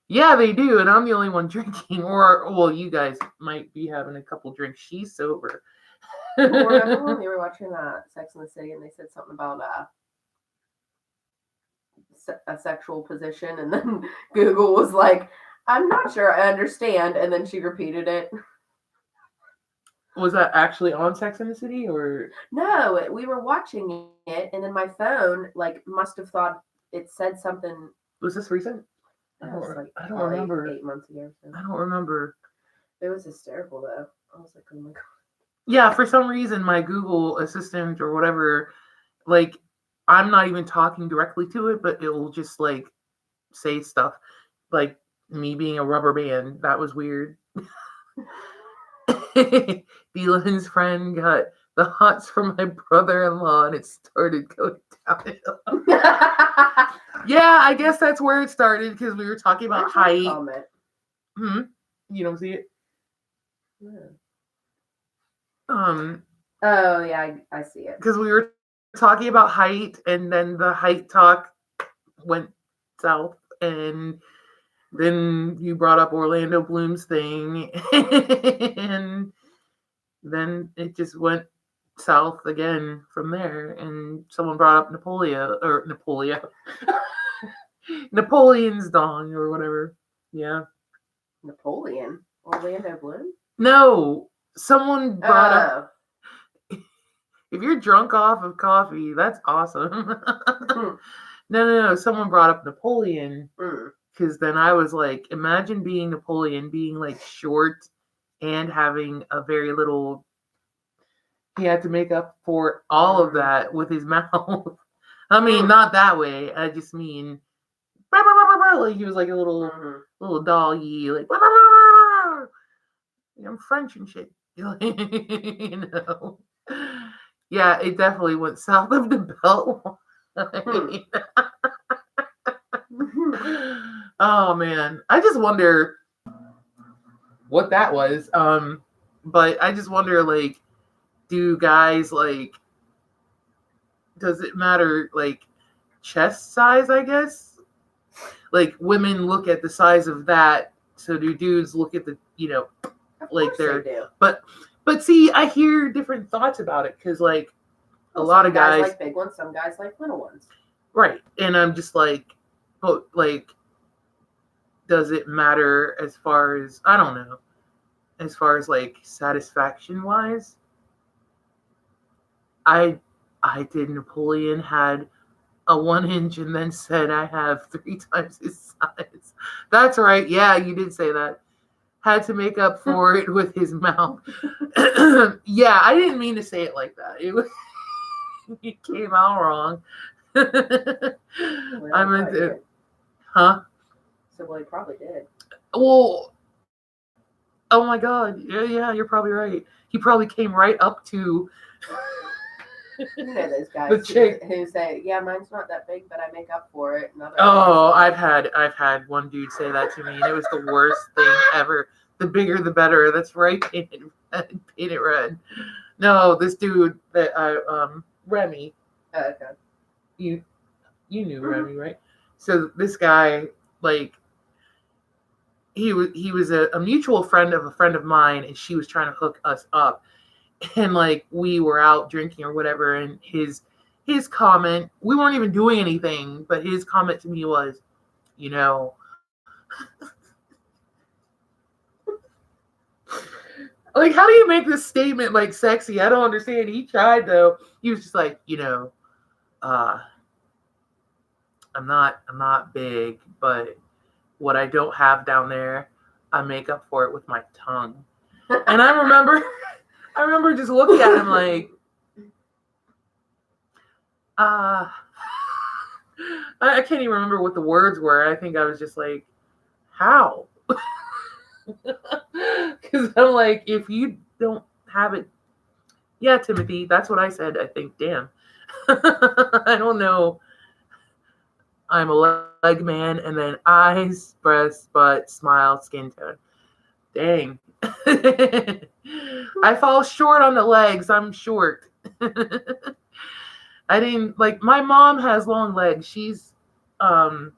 Yeah, they do, and I'm the only one drinking. Or, well, you guys might be having a couple drinks. She's sober. Remember when we were watching Sex and the City and they said something about a sexual position, and then Google was like, I'm not sure I understand, and then she repeated it. Was that actually on Sex and the City or? No, we were watching it, and then my phone like must have thought it said something. Was this recent? I It don't, was, like, I don't probably remember. 8 months ago. So. I don't remember. It was hysterical though. I was like, oh my god. Yeah, for some reason, my Google Assistant or whatever, like, I'm not even talking directly to it, but it will just like say stuff like me being a rubber band. That was weird. Beelan's friend got the hots from my brother-in-law, and it started going downhill. Yeah, I guess that's where it started because we were talking about Where's that height. comment? You don't see it? Yeah. Um, Oh yeah, I see it. because we were talking about height, and then the height talk went south, and then you brought up Orlando Bloom's thing, and then it just went south again from there. And someone brought up Napoleon's dong or whatever. Yeah. Napoleon, Orlando Bloom. No, someone brought up. Oh, If you're drunk off of coffee, that's awesome. No. Someone brought up Napoleon because then I was like, imagine being Napoleon, being like short and having a very little. He had to make up for all of that with his mouth. I mean, not that way. I just mean, like he was like a little doggy, like I'm French and shit. You know. Yeah, it definitely went south of the belt. Oh man, I just wonder what that was. But I just wonder, like, do guys like? Does it matter, like, chest size? I guess. Like women look at the size of that, so do dudes look at the of like course they're they do. but see, I hear different thoughts about it because like a Well, lot some of guys like big ones, some guys like little ones. right, and I'm just like, but like, does it matter as far as I don't know, as far as like satisfaction wise? I did Napoleon had a 1 inch and then said I have 3 times his size. That's right. Yeah, you did say that. Had to make up for it with his mouth. Yeah, I didn't mean to say it like that. It came out wrong. I meant to, huh? So well, he probably did. Well, oh my God. Yeah, you're probably right. He probably came right up to. You know those guys The chick. who say, "Yeah, mine's not that big, but I make up for it." And other Oh, guys I've had one dude say that to me, and it was the worst thing ever. The bigger, the better. That's right. Painted red. No, this dude that Remy. okay. You knew Remy, right? So this guy, like, he was a mutual friend of a friend of mine, and she was trying to hook us up, and like we were out drinking or whatever, and his comment, we weren't even doing anything, but his comment to me was, like, how do you make this statement like sexy? I don't understand. He tried though. He was just like, I'm not big, but what I don't have down there, I make up for it with my tongue. And I remember just looking at him like, I can't even remember what the words were. I think I was just like, how? Because I'm like, if you don't have it, yeah, Timothy, that's what I said. I think, damn. I don't know. I'm a leg man, and then eyes, breast, butt, smile, skin tone. Dang. I fall short on the legs. I'm short. I didn't like, my mom has long legs. She's 5.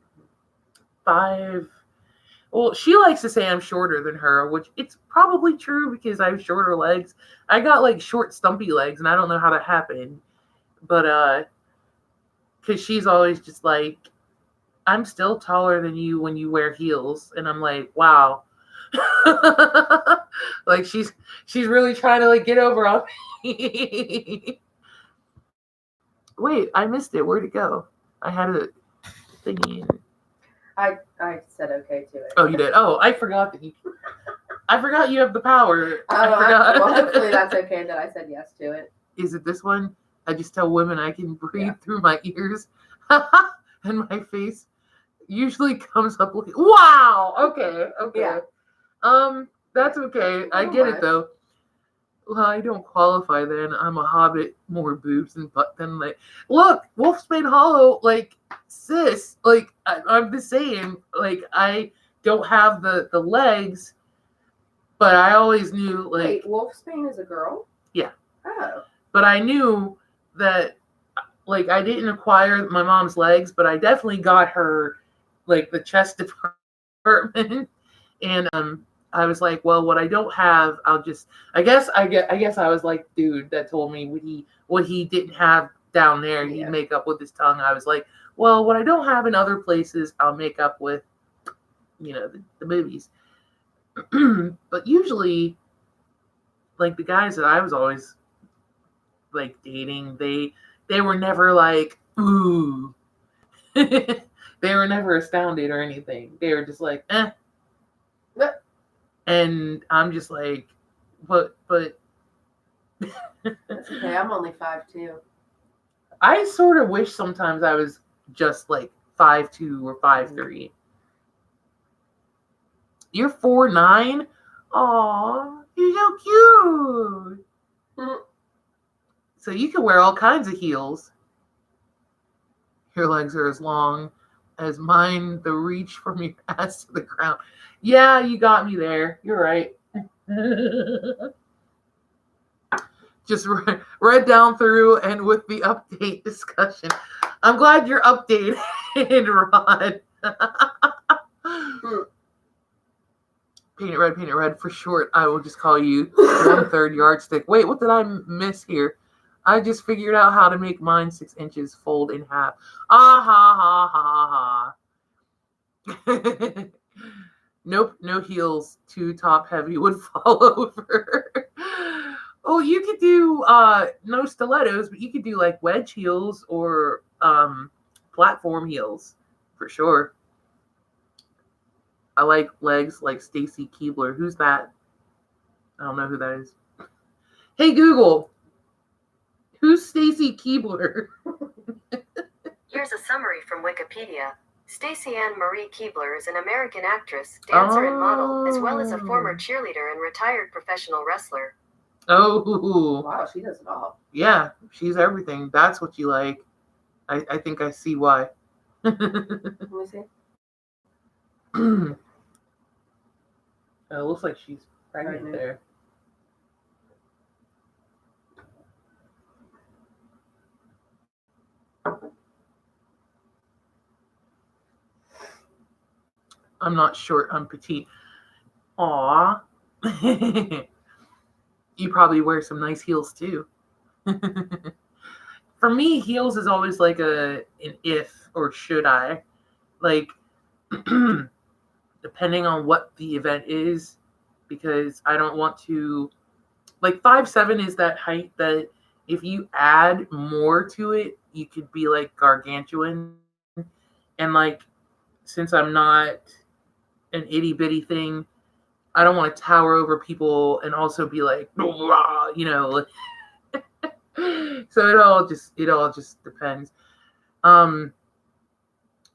Well, she likes to say I'm shorter than her, which it's probably true because I have shorter legs. I got like short, stumpy legs, and I don't know how that happened. But because she's always just like, I'm still taller than you when you wear heels. And I'm like, wow. Like she's really trying to like get over on me. Wait, I missed it. Where'd it go? I had a thingy. I said okay to it. Oh, you did. Oh, I forgot that you. I forgot you have the power. I Oh, forgot. well, hopefully that's okay that I said yes to it. Is it this one? I just tell women I can breathe Yeah. through my ears, and my face usually comes up looking. Wow. Okay. Yeah. That's okay. I get it though. Well, I don't qualify then. I'm a hobbit, more boobs and butt than like. Look, Wolfsbane Hollow, like sis, like I'm the same. Like I don't have the legs, but I always knew like. Wait, Wolfsbane is a girl? Yeah. Oh. But I knew that like I didn't acquire my mom's legs, but I definitely got her like the chest department, and I was like, well, what I don't have, I'll just. I guess I was like, dude, that told me what he didn't have down there, he'd Yeah. make up with his tongue. I was like, well, what I don't have in other places, I'll make up with, the movies. But usually, like the guys that I was always like dating, they were never like, ooh. They were never astounded or anything. They were just like, eh. And I'm just like, but That's okay. I'm only 5'2". I sort of wish sometimes I was just like 5'2" or 5'3". You're 4'9"? Aw, you're so cute. So you can wear all kinds of heels. Your legs are as long as mine, the reach from your ass to the ground. Yeah, you got me there. You're right. Just read down through and with the update discussion. I'm glad you're updated, Rod. Paint it red for short. I will just call you 1/3 yardstick. Wait, what did I miss here? I just figured out how to make mine 6 inches fold in half. Ah ha ha ha. Nope, no heels. Too top heavy would fall over. Oh, you could do no stilettos, but you could do like wedge heels or platform heels for sure. I like legs like Stacy Keebler. Who's that? I don't know who that is. Hey Google, who's Stacy Keebler? Here's a summary from Wikipedia. Stacey Ann Marie Keebler is an American actress, dancer, and model, as well as a former cheerleader and retired professional wrestler. Oh, Wow, she does it all. yeah, she's everything. That's what you like. I think I see why. Let me see. It looks like she's pregnant Pregnant. there. I'm not short, I'm petite. Aw. You probably wear some nice heels too. For me, heels is always like an if or should I. Like, depending on what the event is, because I don't want to. Like 5'7" is that height that if you add more to it, you could be like gargantuan. And like, since I'm not an itty bitty thing, I don't want to tower over people and also be like, So it all just depends.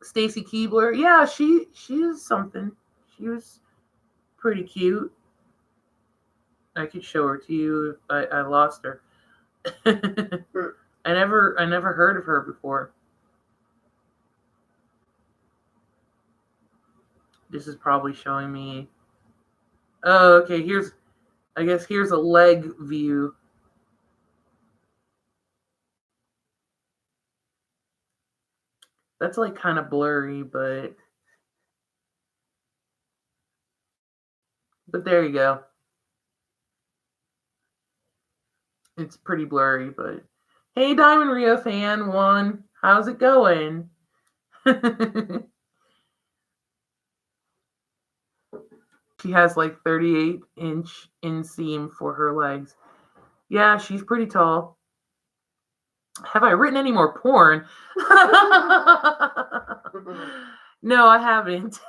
Stacy Keebler, yeah, she is something. She was pretty cute. I could show her to you if I lost her. I never heard of her before. This is probably showing me. Oh, okay. I guess here's a leg view. That's like kind of blurry, but there you go. It's pretty blurry, but hey, Diamond Rio fan 1, how's it going? She has like 38-inch inseam for her legs. Yeah, she's pretty tall. Have I written any more porn? No, I haven't.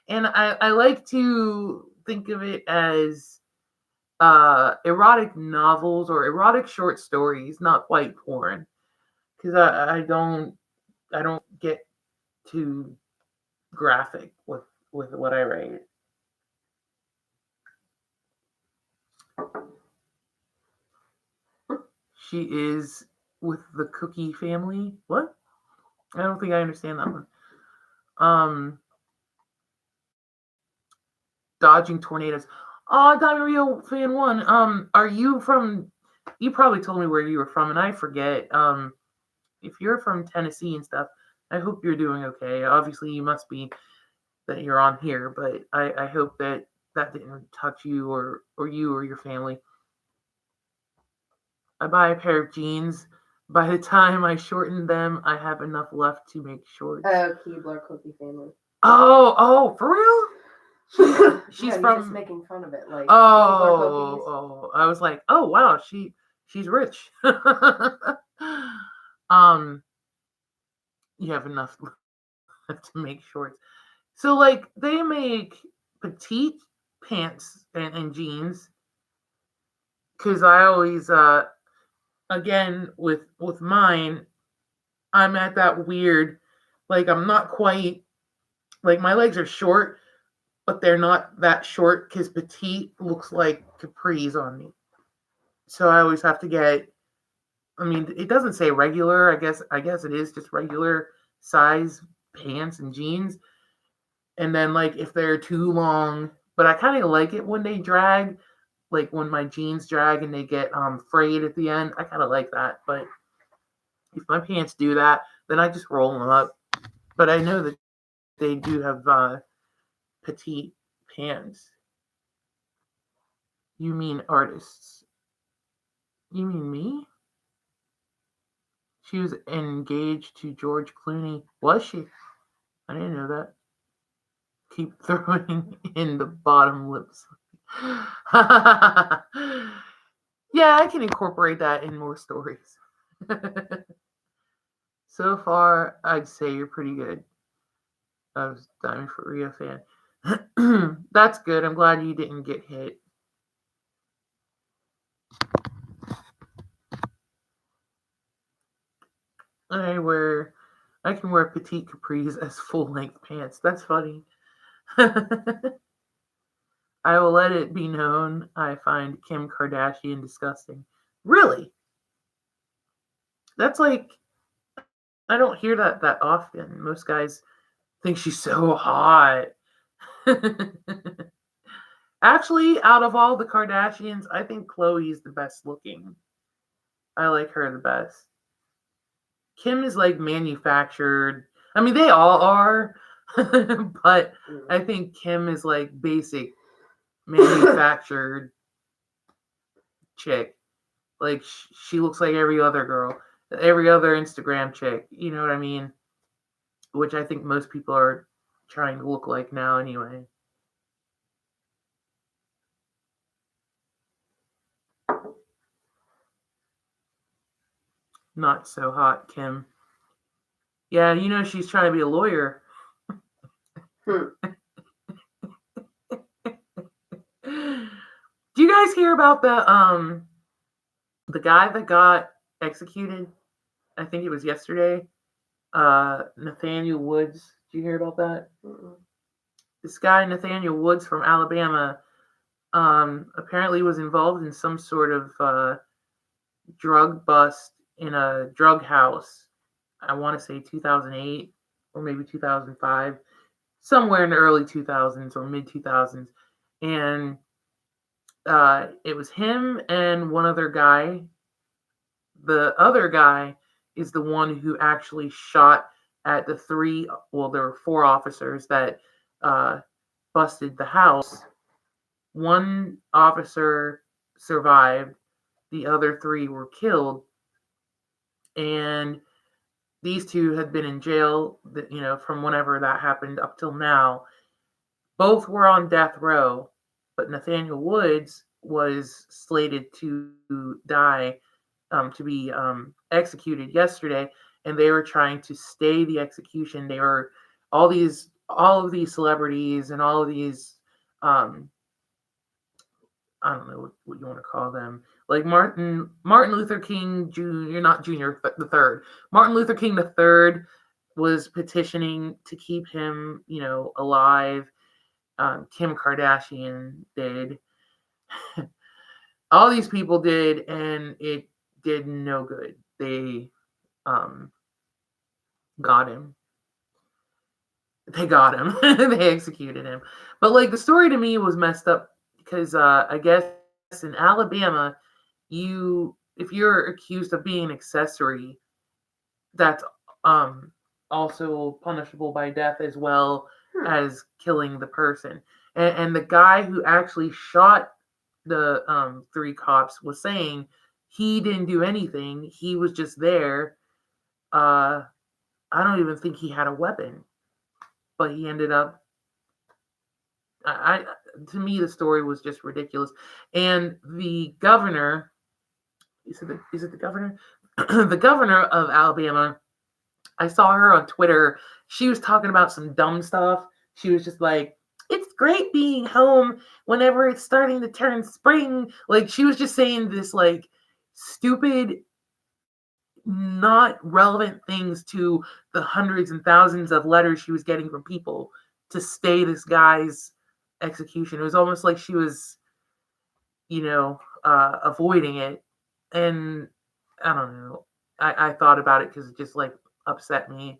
And I like to think of it as erotic novels or erotic short stories, not quite porn. Because I don't get too graphic with what I write. She is with the Cookie family. What? I don't think I understand that one. Dodging tornadoes. Oh, Diamond Rio fan one. Are you from? You probably told me where you were from, and I forget. If you're from Tennessee and stuff, I hope you're doing okay. Obviously, you must be that you're on here, but I hope that didn't touch you or you or your family. I buy a pair of jeans. By the time I shorten them, I have enough left to make shorts. Oh, Keebler Cookie family. Oh, for real? She's You're from just making fun of it, like Keebler cookies. Oh, I was like, oh wow, she's rich. You have enough left to make shorts. So like they make petite pants and jeans. Cause I always again with mine, I'm at that weird, like I'm not quite like my legs are short, but they're not that short because petite looks like capris on me. So I always have to get. I mean, it doesn't say regular. I guess it is just regular size pants and jeans. And then like if they're too long, but I kind of like it when they drag, like when my jeans drag and they get frayed at the end. I kind of like that. But if my pants do that, then I just roll them up. But I know that they do have petite pants. You mean artists? You mean me? She was engaged to George Clooney. Was she? I didn't know that. Keep throwing in the bottom lips. Yeah, I can incorporate that in more stories. So far, I'd say you're pretty good. I was Diamond for Rio fan. That's good. I'm glad you didn't get hit. I can wear petite capris as full-length pants. That's funny. I will let it be known I find Kim Kardashian disgusting. Really? That's like I don't hear that often. Most guys think she's so hot. Actually, out of all the Kardashians, I think Khloe's the best looking. I like her the best. Kim is like manufactured. I mean, they all are, but I think Kim is like basic manufactured chick. Like she looks like every other girl, every other Instagram chick. You know what I mean? Which I think most people are trying to look like now anyway. Not so hot, Kim. Yeah, you know she's trying to be a lawyer. Do you guys hear about the guy that got executed? I think it was yesterday. Nathaniel Woods. Did you hear about that? Mm-mm. This guy, Nathaniel Woods from Alabama, apparently was involved in some sort of drug bust in a drug house. I want to say 2008 or maybe 2005, somewhere in the early 2000s or mid 2000s. And it was him and one other guy. The other guy is the one who actually shot at the there were 4 officers that busted the house. One officer survived, the other 3 were killed, and these 2 had been in jail, from whenever that happened up till now. both were on death row, but Nathaniel Woods was slated to die, to be executed yesterday, and they were trying to stay the execution. They were all of these celebrities and all of these, I don't know what you want to call them, like Martin Luther King Jr. not Junior the third. Martin Luther King the third was petitioning to keep him, alive. Kim Kardashian did. All these people did, and it did no good. They got him. They got him. They executed him. But like, the story to me was messed up because I guess in Alabama, if you're accused of being an accessory, that's also punishable by death as well as killing the person. And the guy who actually shot the 3 cops was saying he didn't do anything. He was just there. I don't even think he had a weapon, but he ended up. To me, the story was just ridiculous. And the governor, is it the governor? The governor of Alabama, I saw her on Twitter. She was talking about some dumb stuff. She was just like, it's great being home whenever it's starting to turn spring. Like, she was just saying this like stupid, not relevant things to the hundreds and thousands of letters she was getting from people to stay this guy's execution. It was almost like she was, avoiding it. And I don't know. I thought about it because it just like upset me.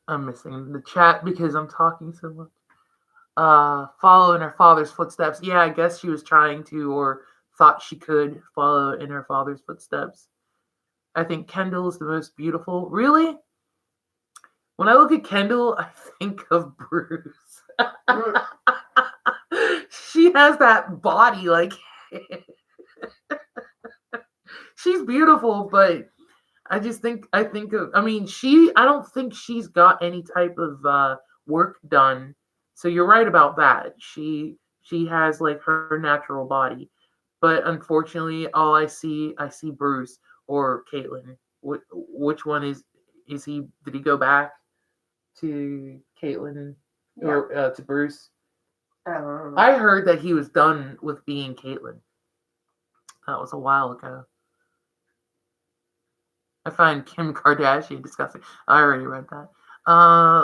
I'm missing the chat because I'm talking so much. Follow in her father's footsteps. Yeah, I guess she was trying to, or thought she could follow in her father's footsteps. I think Kendall is the most beautiful. Really? When I look at Kendall, I think of Bruce. She has that body, like she's beautiful, but I don't think she's got any type of work done. So you're right about that. She has like her natural body. But unfortunately, all I see Bruce or Caitlyn. Which one is he? Did he go back to Caitlyn or to Bruce? I heard that he was done with being Caitlyn. That was a while ago. I find Kim Kardashian disgusting. I already read that.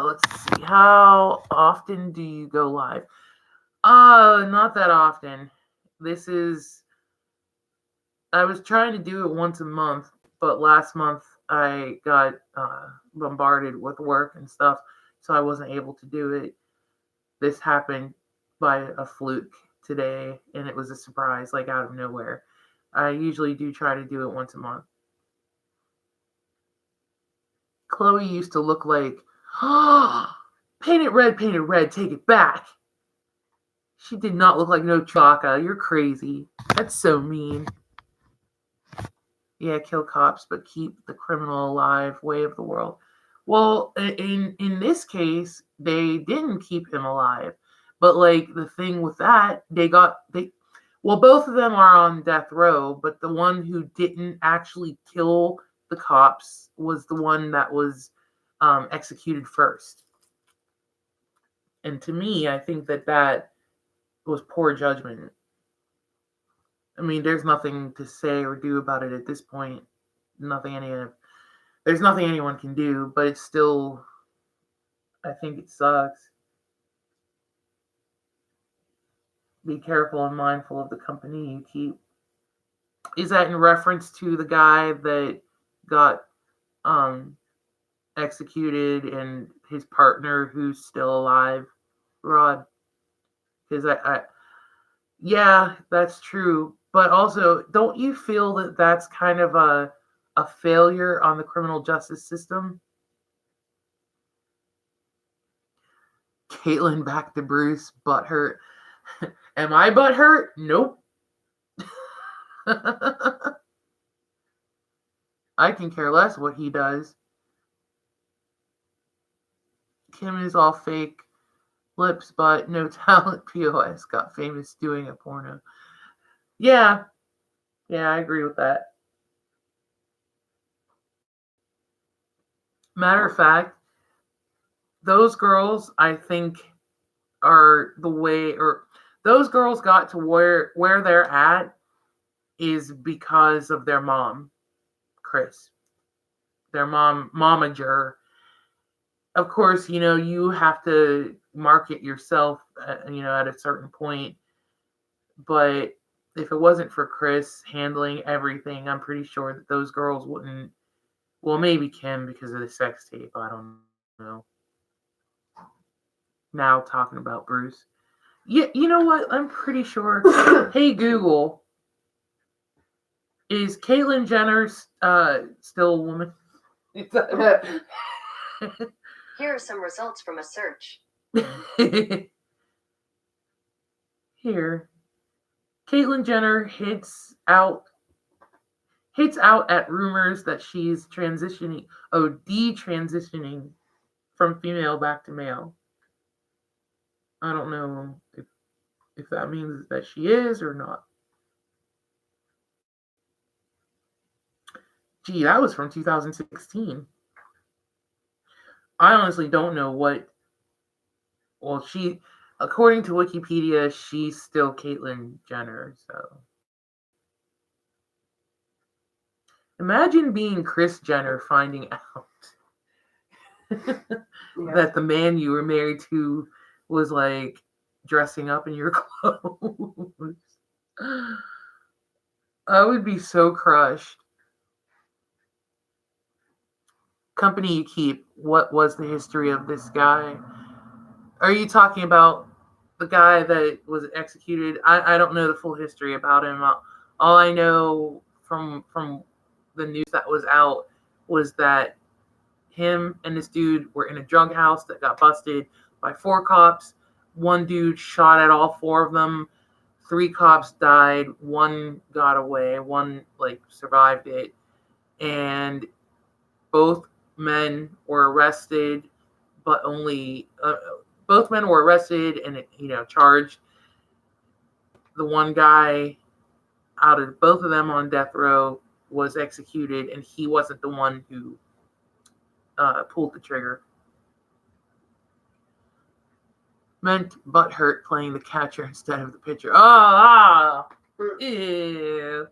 Let's see. How often do you go live? Not that often. I was trying to do it once a month, but last month I got bombarded with work and stuff, so I wasn't able to do it. This happened by a fluke today, and it was a surprise, like out of nowhere. I usually do try to do it once a month. Chloe used to look like, paint it red, take it back. She did not look like no Chewbacca. You're crazy. That's so mean. Yeah, kill cops, but keep the criminal alive. Way of the world. Well, in this case, they didn't keep him alive. But like the thing with that, both of them are on death row, but the one who didn't actually kill the cops was the one that was executed first. And to me, I think that was poor judgment. I mean, there's nothing to say or do about it at this point. There's nothing anyone can do, but it's still, I think it sucks. Be careful and mindful of the company you keep. Is that in reference to the guy that got executed and his partner who's still alive, Rod? Because yeah, that's true. But also, don't you feel that that's kind of a failure on the criminal justice system? Caitlyn back to Bruce, butthurt. Am I butthurt? Nope. I can care less what he does. Kim is all fake lips, but no talent. POS got famous doing a porno. Yeah, I agree with that. Matter of fact, those girls, I think, are the way, or those girls got to where they're at is because of their mom, Chris. Their momager. Of course, you have to market yourself, at a certain point. But if it wasn't for Chris handling everything, I'm pretty sure that those girls wouldn't. Well, maybe Kim because of the sex tape. I don't know. Now talking about Bruce. Yeah, you know what? I'm pretty sure. Hey Google, is Caitlyn Jenner still a woman? Here are some results from a search. Here, Caitlyn Jenner hits out at rumors that she's detransitioning from female back to male. I don't know if that means that she is or not. Gee, that was from 2016. I honestly don't know what. Well, according to Wikipedia, she's still Caitlyn Jenner. So imagine being Kris Jenner finding out that the man you were married to was like dressing up in your clothes. I would be so crushed. Company you keep, what was the history of this guy? Are you talking about the guy that was executed? I don't know the full history about him. All I know from the news that was out was that him and this dude were in a drug house that got busted by 4 cops. One dude shot at all 4 of them. 3 cops died. 1 got away. 1 survived it. And both men were arrested, but only both men were arrested and charged. The one guy out of both of them on death row was executed, and he wasn't the one who pulled the trigger. Meant butt hurt playing the catcher instead of the pitcher. Ew.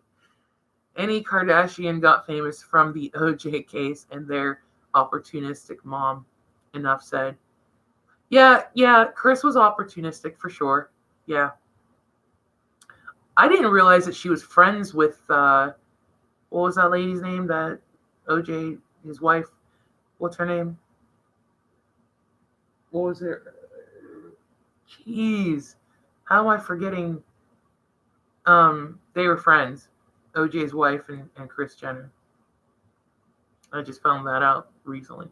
Any Kardashian got famous from the OJ case and their opportunistic mom. Enough said. Yeah, Kris was opportunistic for sure. Yeah. I didn't realize that she was friends with, what was that lady's name? That OJ, his wife, what's her name? What was it? Jeez. How am I forgetting? They were friends. OJ's wife and Kris Jenner. I just found that out recently.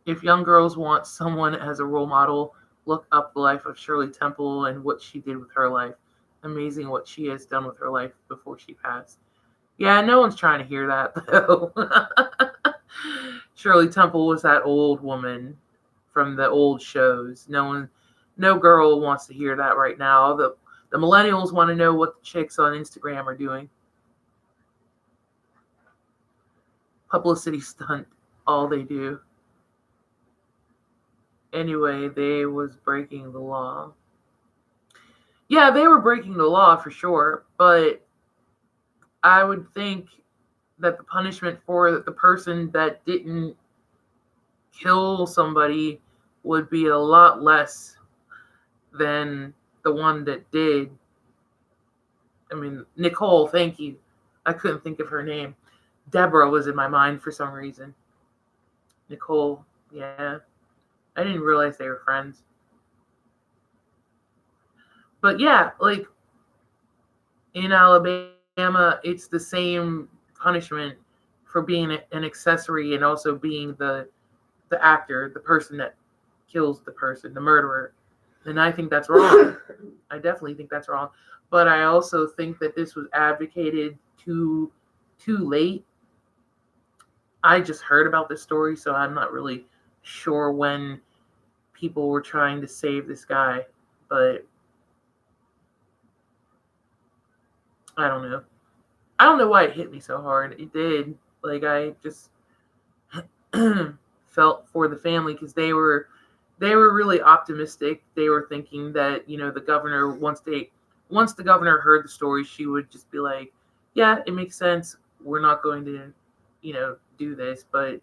If young girls want someone as a role model, look up the life of Shirley Temple and what she did with her life. Amazing what she has done with her life before she passed. Yeah, no one's trying to hear that, though. Shirley Temple was that old woman from the old shows. No girl wants to hear that right now. The millennials want to know what the chicks on Instagram are doing. Publicity stunt, all they do. Anyway, they was breaking the law. Yeah, they were breaking the law for sure, but I would think that the punishment for the person that didn't kill somebody would be a lot less than the one that did. I mean, Nicole, thank you. I couldn't think of her name. Deborah was in my mind for some reason. Nicole, yeah. I didn't realize they were friends. But yeah, in Alabama, it's the same punishment for being an accessory and also being the actor, the person that kills the person, the murderer. And I think that's wrong. I definitely think that's wrong. But I also think that this was advocated too late. I just heard about this story, so I'm not really sure when people were trying to save this guy, but I don't know. I don't know why it hit me so hard. It did. Like, I just felt for the family because they were really optimistic. They were thinking that, the governor, once the governor heard the story, she would just be like, yeah, it makes sense. We're not going to, do this. But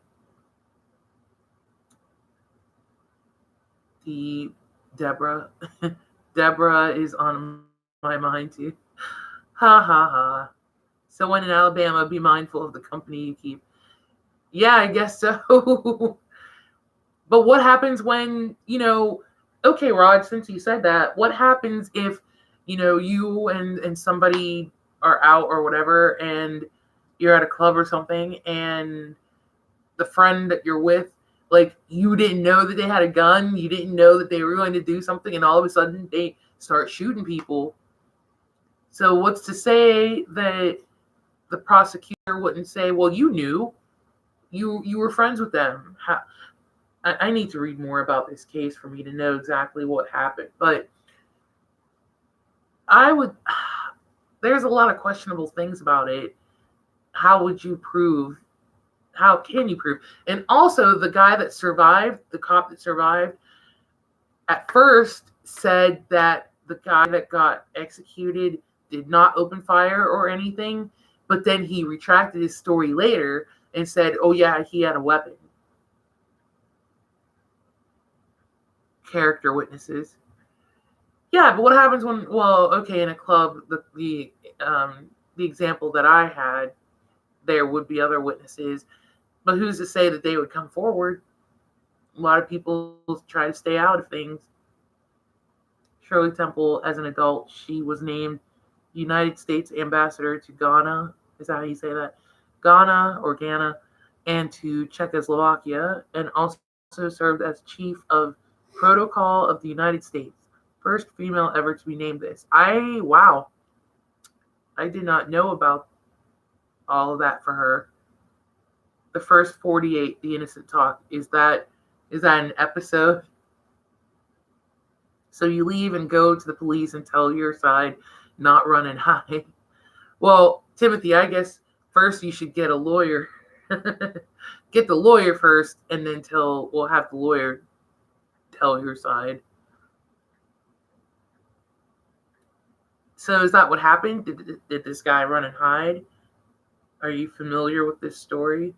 the Deborah is on my mind too. Ha ha ha. So when in Alabama, be mindful of the company you keep. Yeah, I guess so. But what happens when, okay, Rod, since you said that, what happens if, you and somebody are out or whatever, and you're at a club or something, and the friend that you're with, like, you didn't know that they had a gun, you didn't know that they were going to do something, and all of a sudden they start shooting people. So what's to say that the prosecutor wouldn't say, well, you knew, you were friends with them? I need to read more about this case for me to know exactly what happened. But there's a lot of questionable things about it. How would you prove? How can you prove? And also, the guy that survived, the cop that survived, at first said that the guy that got executed did not open fire or anything. But then he retracted his story later and said, oh, yeah, he had a weapon. Character witnesses. Yeah, but what happens when, in a club, the example that I had, there would be other witnesses, but who's to say that they would come forward? A lot of people try to stay out of things. Shirley Temple, as an adult, she was named United States Ambassador to Ghana. Is that how you say that? Ghana or Ghana, and to Czechoslovakia, and also served as Chief of Protocol of the United States. First female ever to be named this. Wow. I did not know about all of that for her. The first 48, The Innocent Talk. Is that an episode? So you leave and go to the police and tell your side, not run and hide. Well, Timothy, I guess first you should get a lawyer. Get the lawyer first, and then we'll have the lawyer tell your side. So is that what happened? Did this guy run and hide? Are you familiar with this story?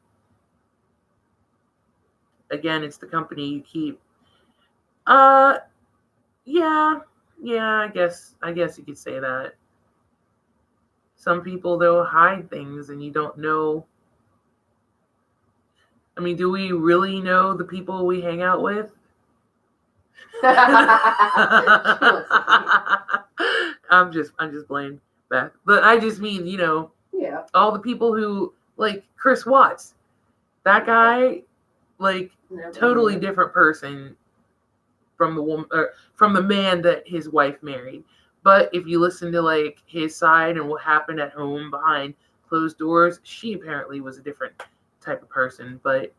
Again, it's the company you keep. Yeah, I guess you could say that. Some people, they'll hide things and you don't know. I mean, do we really know the people we hang out with? I'm just playing Beth. But I just mean, Yeah. all the people who, like Chris Watts, that guy, like, totally different person from the woman, or from the man that his wife married. But if you listen to, like, his side and what happened at home behind closed doors, she apparently was a different type of person, but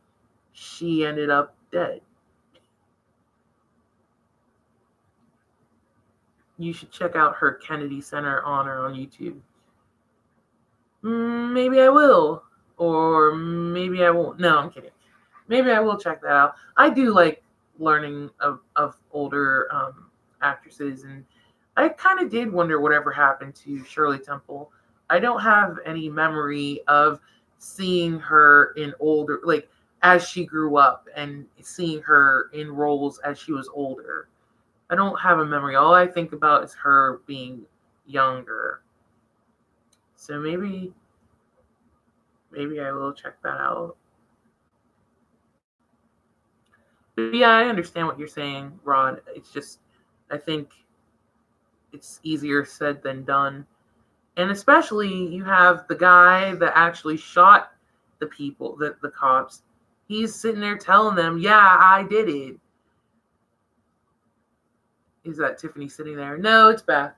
she ended up dead. You should check out her Kennedy Center honor on YouTube. Maybe I will, or maybe I won't. No, I'm kidding. Maybe I will check that out. I do like learning of older actresses, and I kind of did wonder whatever happened to Shirley Temple. I don't have any memory of seeing her in older, like, as she grew up, and seeing her in roles as she was older. I don't have a memory. All I think about is her being younger. So maybe I will check that out. But yeah, I understand what you're saying, Rod. It's just, I think it's easier said than done. And especially, you have the guy that actually shot the people, the cops. He's sitting there telling them, yeah, I did it. Is that Tiffany sitting there? No, it's Beth.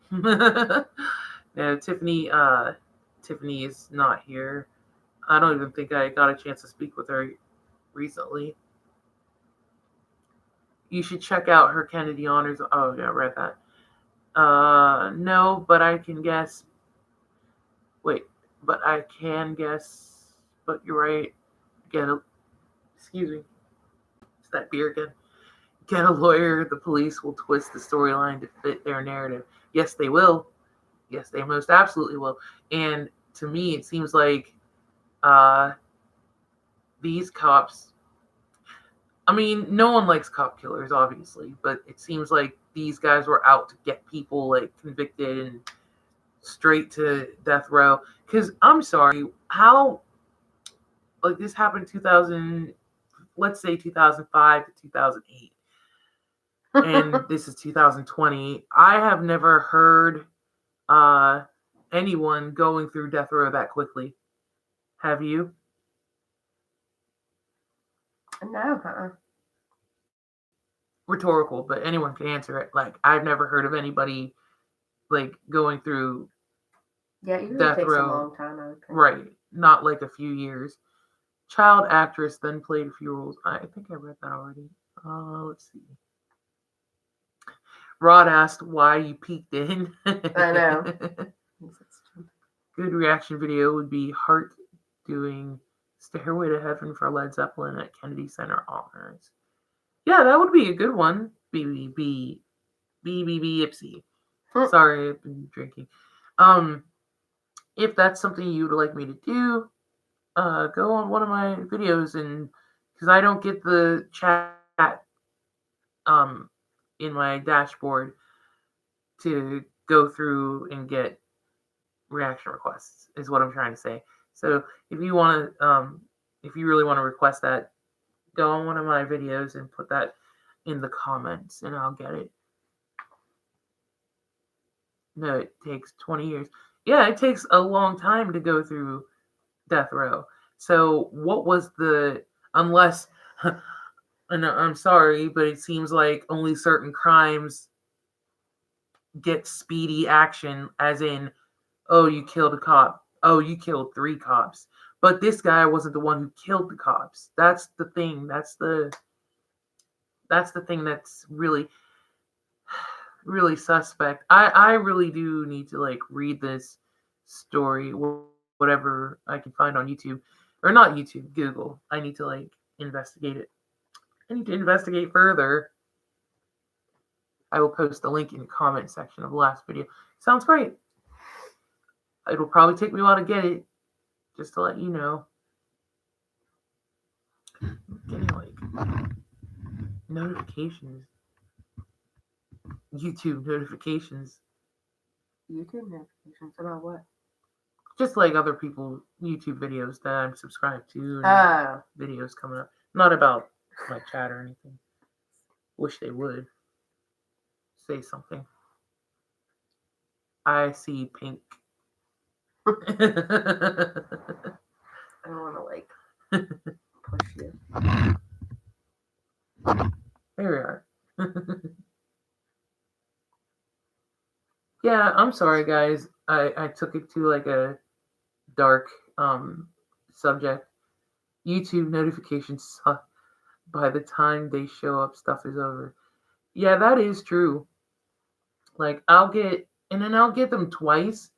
No, Tiffany is not here. I don't even think I got a chance to speak with her recently. You should check out her Kennedy Honors. Oh, yeah, I read that. No, but I can guess. Wait, but I can guess. But you're right. Excuse me. It's that beer again. Get a lawyer. The police will twist the storyline to fit their narrative. Yes, they will. Yes, they most absolutely will. And to me, it seems like these cops. I mean, no one likes cop killers, obviously, but it seems like these guys were out to get people like convicted and straight to death row. Because I'm sorry, how like this happened 2000, let's say 2005 to 2008, and this is 2020. I have never heard anyone going through death row that quickly. Have you? No, huh? Rhetorical, but anyone can answer it. Like, I've never heard of anybody like going through Yeah, it usually death takes row. a long time, I would think. Right, not like a few years. Child actress then played a few roles. I think I read that already. Let's see. Rod asked why you peeked in. I know. Good reaction video would be Hart doing Stairway to Heaven for Led Zeppelin at Kennedy Center Honors. Yeah, that would be a good one. BBB Ipsy. Sorry, I've been drinking. If that's something you would like me to do, go on one of my videos, and because I don't get the chat in my dashboard to go through and get reaction requests is what I'm trying to say. So if you want to, if you really want to request that, go on one of my videos and put that in the comments, and I'll get it. No, it takes 20 years. Yeah, it takes a long time to go through death row. So what was the, unless, and I'm sorry, but it seems like only certain crimes get speedy action, as in, oh, you killed a cop. Oh, you killed 3 cops. But this guy wasn't the one who killed the cops. That's the thing. That's the thing that's really, really suspect. I really do need to like read this story, whatever I can find on YouTube, or not YouTube, Google. I need to like investigate it. I need to investigate further. I will post the link in the comment section of the last video. Sounds great. It'll probably take me a while to get it, just to let you know. I'm getting like notifications. YouTube notifications. YouTube notifications about what? Just like other people YouTube videos that I'm subscribed to. And Oh. videos coming up. Not about my chat or anything. Wish they would. Say something. I see pink. I don't want to like push you. There we are. Yeah, I'm sorry guys. I took it to like a dark subject. YouTube notifications suck. By the time they show up, stuff is over. Yeah, that is true. Like I'll get them twice.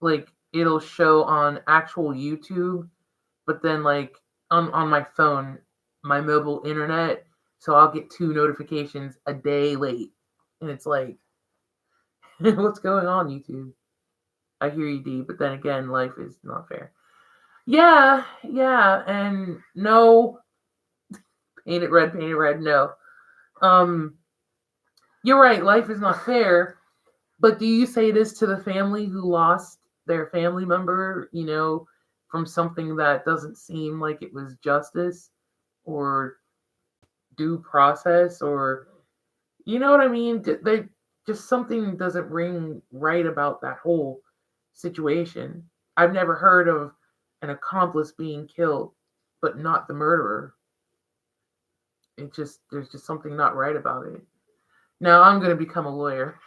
Like it'll show on actual YouTube, but then like on my phone, my mobile internet, so I'll get 2 notifications a day late. And it's like, what's going on, YouTube? I hear you, D, but then again, life is not fair. Yeah, and no, paint it red, no. You're right, life is not fair, but do you say this to the family who lost their family member, from something that doesn't seem like it was justice or due process, or, you know what I mean? They just, something doesn't ring right about that whole situation. I've never heard of an accomplice being killed, but not the murderer. There's just something not right about it. Now I'm going to become a lawyer.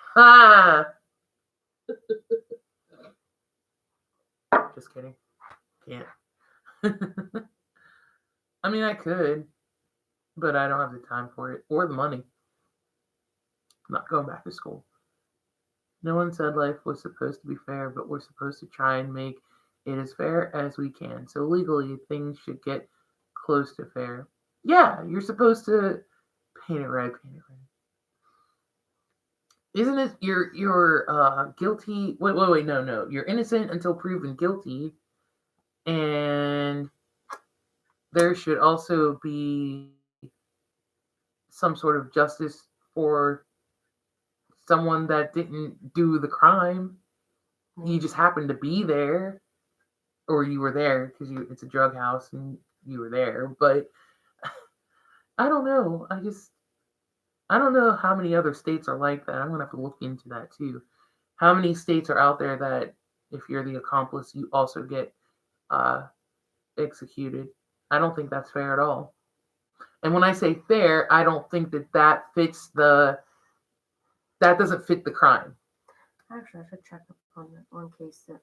Just kidding. Can't. I mean, I could, but I don't have the time for it or the money. not going back to school. No one said life was supposed to be fair, but we're supposed to try and make it as fair as we can. So legally, things should get close to fair. Yeah, you're supposed to paint it red, paint it red. Isn't it you're guilty? Wait, no. You're innocent until proven guilty, and there should also be some sort of justice for someone that didn't do the crime. You just happened to be there, or you were there because it's a drug house and you were there. But I don't know. I don't know how many other states are like that. I'm gonna have to look into that too. How many states are out there that if you're the accomplice, you also get executed? I don't think that's fair at all. And when I say fair, I don't think that fits that doesn't fit the crime. Actually, I should check up on that one case that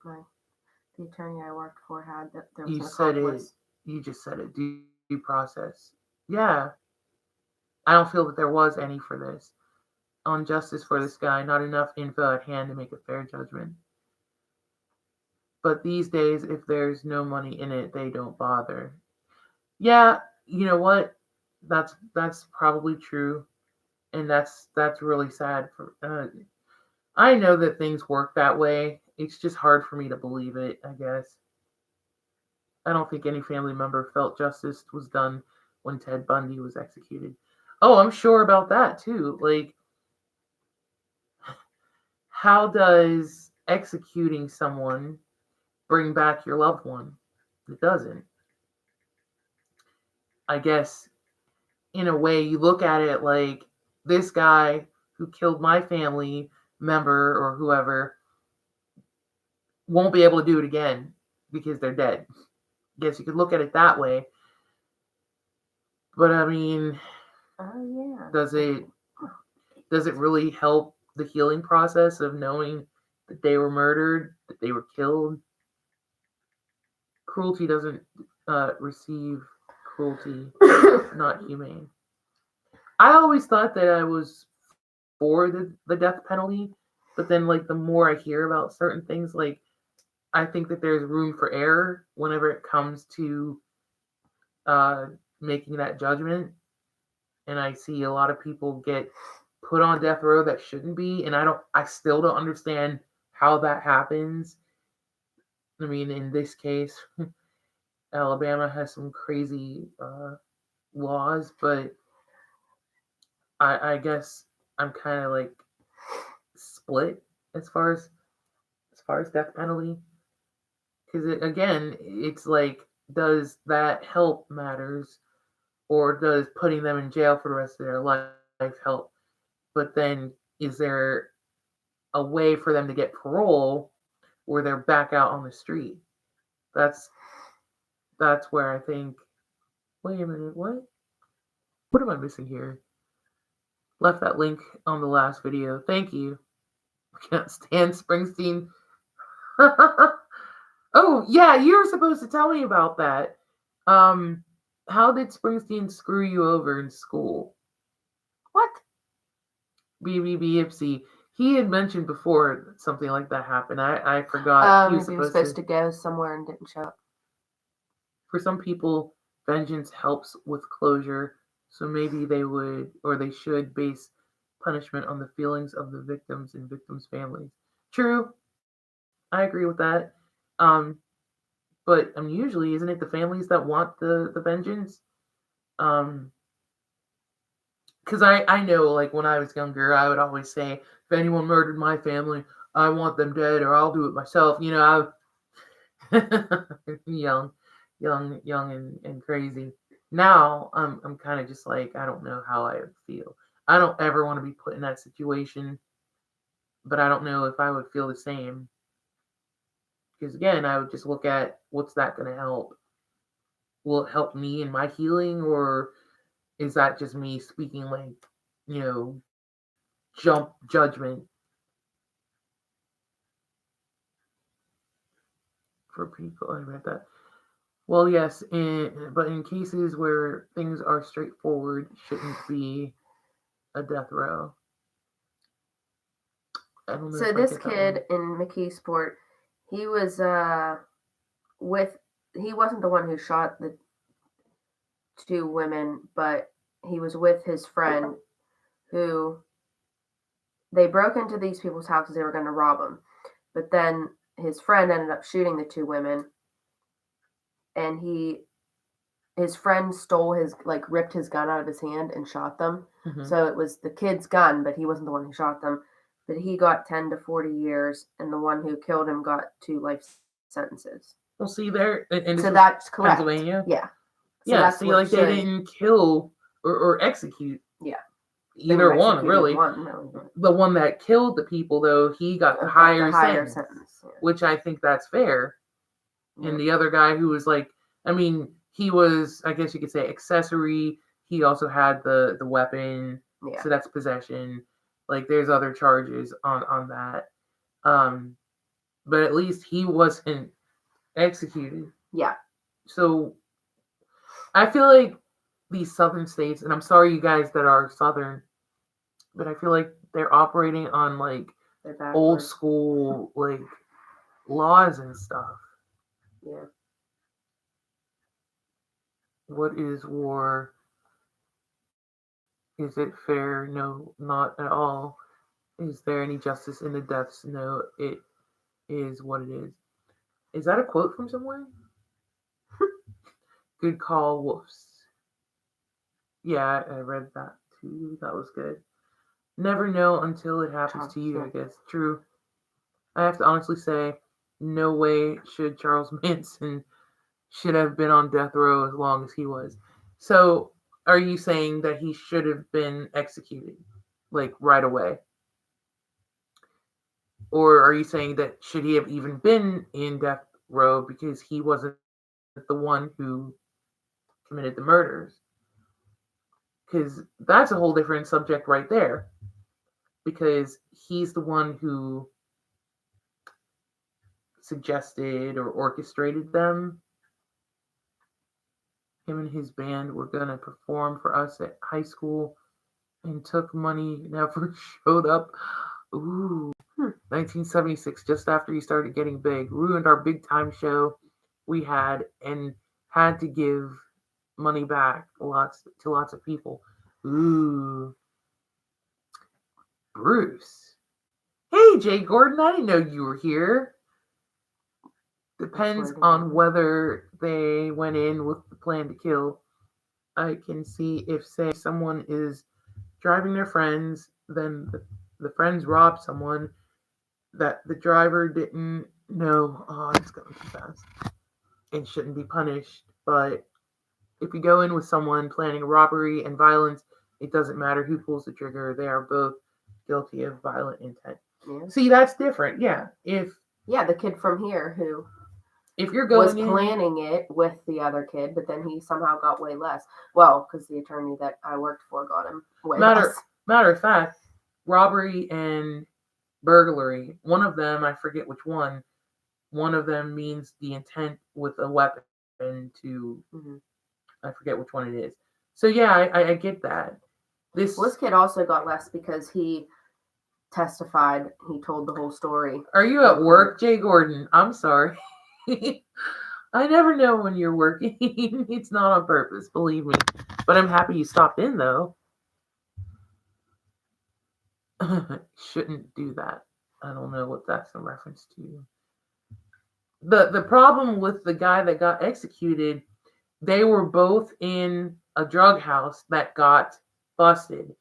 the attorney I worked for had, that there was You an said accomplice. it. You just said it. Due process. Yeah. I don't feel that there was any for this. On justice for this guy, not enough info at hand to make a fair judgment. But these days, if there's no money in it, they don't bother. Yeah, you know what? That's probably true, and that's really sad. For I know that things work that way. It's just hard for me to believe it. I guess I don't think any family member felt justice was done when Ted Bundy was executed. Oh, I'm sure about that too. Like, how does executing someone bring back your loved one? It doesn't. I guess in a way you look at it like this guy who killed my family member or whoever won't be able to do it again because they're dead. Guess you could look at it that way. But I mean, Oh yeah. does it really help the healing process of knowing that they were murdered, that they were killed? Cruelty doesn't receive cruelty, not humane. I always thought that I was for the death penalty, but then like the more I hear about certain things, like I think that there's room for error whenever it comes to making that judgment. And I see a lot of people get put on death row that shouldn't be, and I still don't understand how that happens. I mean, in this case, Alabama has some crazy laws, but I guess I'm kind of like split as far as death penalty, because again, it's like, does that help matters, or does putting them in jail for the rest of their life help? But then, is there a way for them to get parole where they're back out on the street? That's where I think. Wait a minute, what? What am I missing here? Left that link on the last video. Thank you. Can't stand Springsteen. Oh yeah, you were supposed to tell me about that. How did Springsteen screw you over in school? What? BBBFC. He had mentioned before something like that happened. I forgot. He was supposed to go somewhere and didn't show up. For some people, vengeance helps with closure, so maybe they would or they should base punishment on the feelings of the victims and victims' families. True. I agree with that. But usually, isn't it the families that want the vengeance? Because I know, like, when I was younger, I would always say, if anyone murdered my family, I want them dead, or I'll do it myself. You know, young and crazy. Now I'm kind of just like, I don't know how I would feel. I don't ever want to be put in that situation, but I don't know if I would feel the same. Because again, I would just look at what's that going to help. Will it help me in my healing, or is that just me speaking like, jump judgment for people? I read that. Well, yes, but in cases where things are straightforward, shouldn't be a death row. I don't know. So if I this get that kid in McKeesport, he was he wasn't the one who shot the two women, but he was with his friend who they broke into these people's houses. They were going to rob them, but then his friend ended up shooting the two women, and his friend stole his ripped his gun out of his hand and shot them. one. So it was the kid's gun, but he wasn't the one who shot them. But he got 10 to 40 years, and the one who killed him got 2 life sentences. Well, see there, and this So was that's correct. Pennsylvania. Yeah. So Yeah. that's See, what like they should- didn't kill or execute. Yeah. Either one, executed really. one, really, but The one that killed the people, though, he got the higher sentence, sentence. Yeah. which I think that's fair. Yeah. And the other guy who was like, I mean, he was, I guess you could say, accessory. He also had the weapon, Yeah. so that's possession. Like, there's other charges on that. But at least he wasn't executed. Yeah. So I feel like these southern states, and I'm sorry you guys that are southern, but I feel like they're operating on like They're old backwards. school like laws and stuff. Yeah. What is war? Is it fair? No, not at all. Is there any justice in the deaths? No, it is what it is. Is that a quote from somewhere? Good call, wolves. Yeah, I read that too. That was good. Never know until it happens to you, I guess. True. I have to honestly say, no way should Charles Manson should have been on death row as long as he was. So, are you saying that he should have been executed, like right away? Or are you saying that should he have even been in death row because he wasn't the one who committed the murders? Because that's a whole different subject right there. Because he's the one who suggested or orchestrated them. Him and his band were going to perform for us at high school and took money, never showed up. Ooh, 1976, just after he started getting big, ruined our big time show we had and had to give money back to lots of people. Ooh, Bruce. Hey, Jay Gordon, I didn't know you were here. Depends on whether they went in with the plan to kill. I can see if, say, someone is driving their friends, then the friends rob someone that the driver didn't know. Oh, it's going too fast. And shouldn't be punished. But if you go in with someone planning a robbery and violence, it doesn't matter who pulls the trigger. They are both guilty of violent intent. Yeah. See, that's different. Yeah. The kid from here who If you're was going in, planning it with the other kid, but then he somehow got way less. Well, because the attorney that I worked for got him way less. matter of fact, robbery and burglary, one of them, I forget which one of them means the intent with a weapon to, I forget which one it is. So yeah, I get that. This kid also got less because he testified. He told the whole story. Are you at work, Jay Gordon? I'm sorry. I never know when you're working. It's not on purpose, believe me. But I'm happy you stopped in, though. Shouldn't do that. I don't know what that's in reference to. The problem with the guy that got executed, they were both in a drug house that got busted.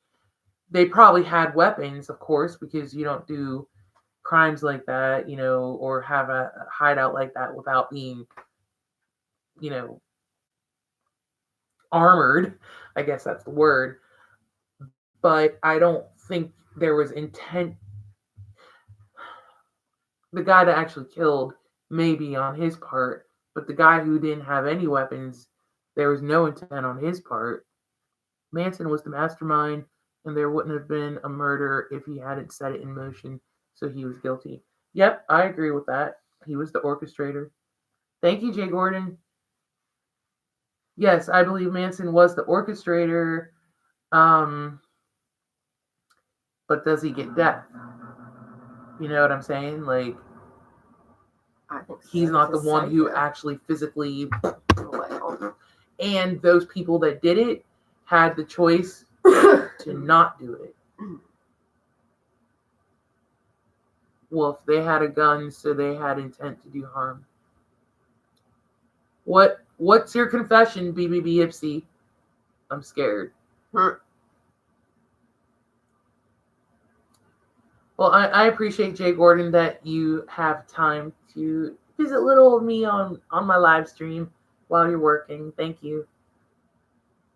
They probably had weapons, of course, because you don't do crimes like that, or have a hideout like that without being, armored. I guess that's the word. But I don't think there was intent. The guy that actually killed, maybe on his part, but the guy who didn't have any weapons, there was no intent on his part. Manson was the mastermind, and there wouldn't have been a murder if he hadn't set it in motion, so he was guilty. Yep, I agree with that. He was the orchestrator. Thank you, Jay Gordon. Yes, I believe Manson was the orchestrator. But does he get death? You know what I'm saying? Like, I think so. he's not the It's a one who psycho. actually physically. Well, And those people that did it had the choice to not do it. Well, if they had a gun, so they had intent to do harm. What's your confession, BBB Ipsy? I'm scared. Hmm. Well, I appreciate, Jay Gordon, that you have time to visit little old me on my live stream while you're working. Thank you.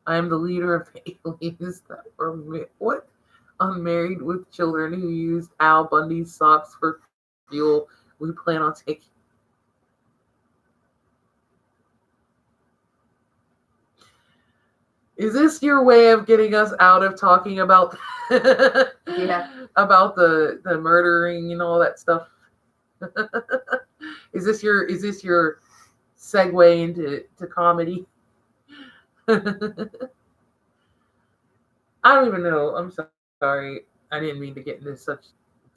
I am the leader of the aliens that were unmarried with children who used Al Bundy's socks for fuel. We plan on taking. Is this your way of getting us out of talking about Yeah. about the murdering and all that stuff? Is this your segue into comedy? I don't even know. I'm sorry. I didn't mean to get into such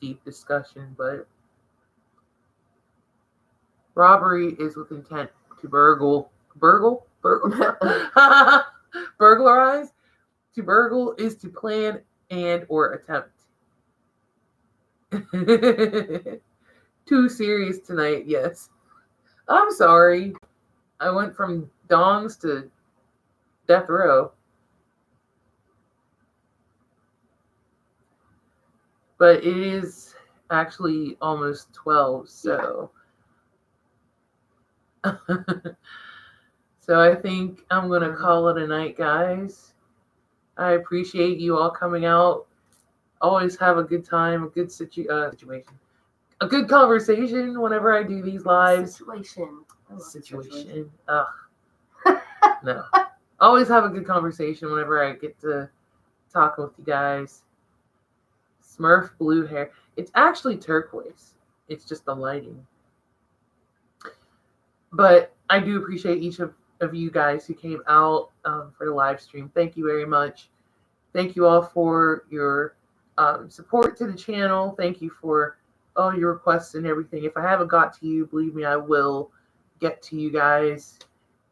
deep discussion, but robbery is with intent to burglarize. To burgle is to plan and or attempt. Too serious tonight, yes. I'm sorry. I went from dongs to death row. But it is actually almost 12, so so I think I'm gonna call it a night, guys. I appreciate you all coming out. Always have a good time, a good situation, a good conversation whenever I do these lives. Situation. I love Situation. Ugh. No. Always have a good conversation whenever I get to talk with you guys. Smurf blue hair. It's actually turquoise. It's just the lighting. But I do appreciate each of you guys who came out for the live stream. Thank you very much. Thank you all for your support to the channel. Thank you for all your requests and everything. If I haven't got to you, believe me, I will get to you guys.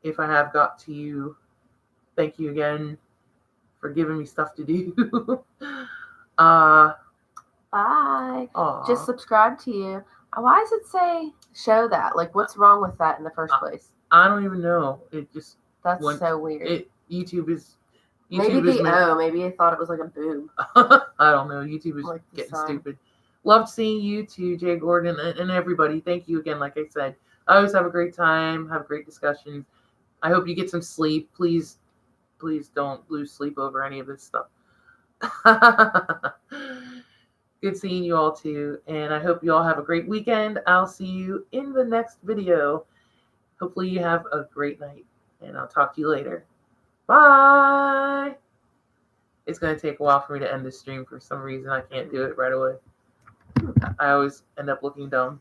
If I have got to you, thank you again for giving me stuff to do. Bye. Aw. Just subscribe to you. Why does it say show that? Like, what's wrong with that in the first place? I don't even know. It just That's went- so weird. YouTube is Maybe maybe I thought it was like a boob. I don't know. YouTube is Like the getting sun. stupid. Loved seeing you too, Jay Gordon, and everybody. Thank you again. Like I said, I always have a great time, have great discussions. I hope you get some sleep. Please don't lose sleep over any of this stuff. Good seeing you all too, and I hope you all have a great weekend. I'll see you in the next video. Hopefully you have a great night, and I'll talk to you later. Bye. It's going to take a while for me to end this stream. For some reason, I can't do it right away. I always end up looking dumb.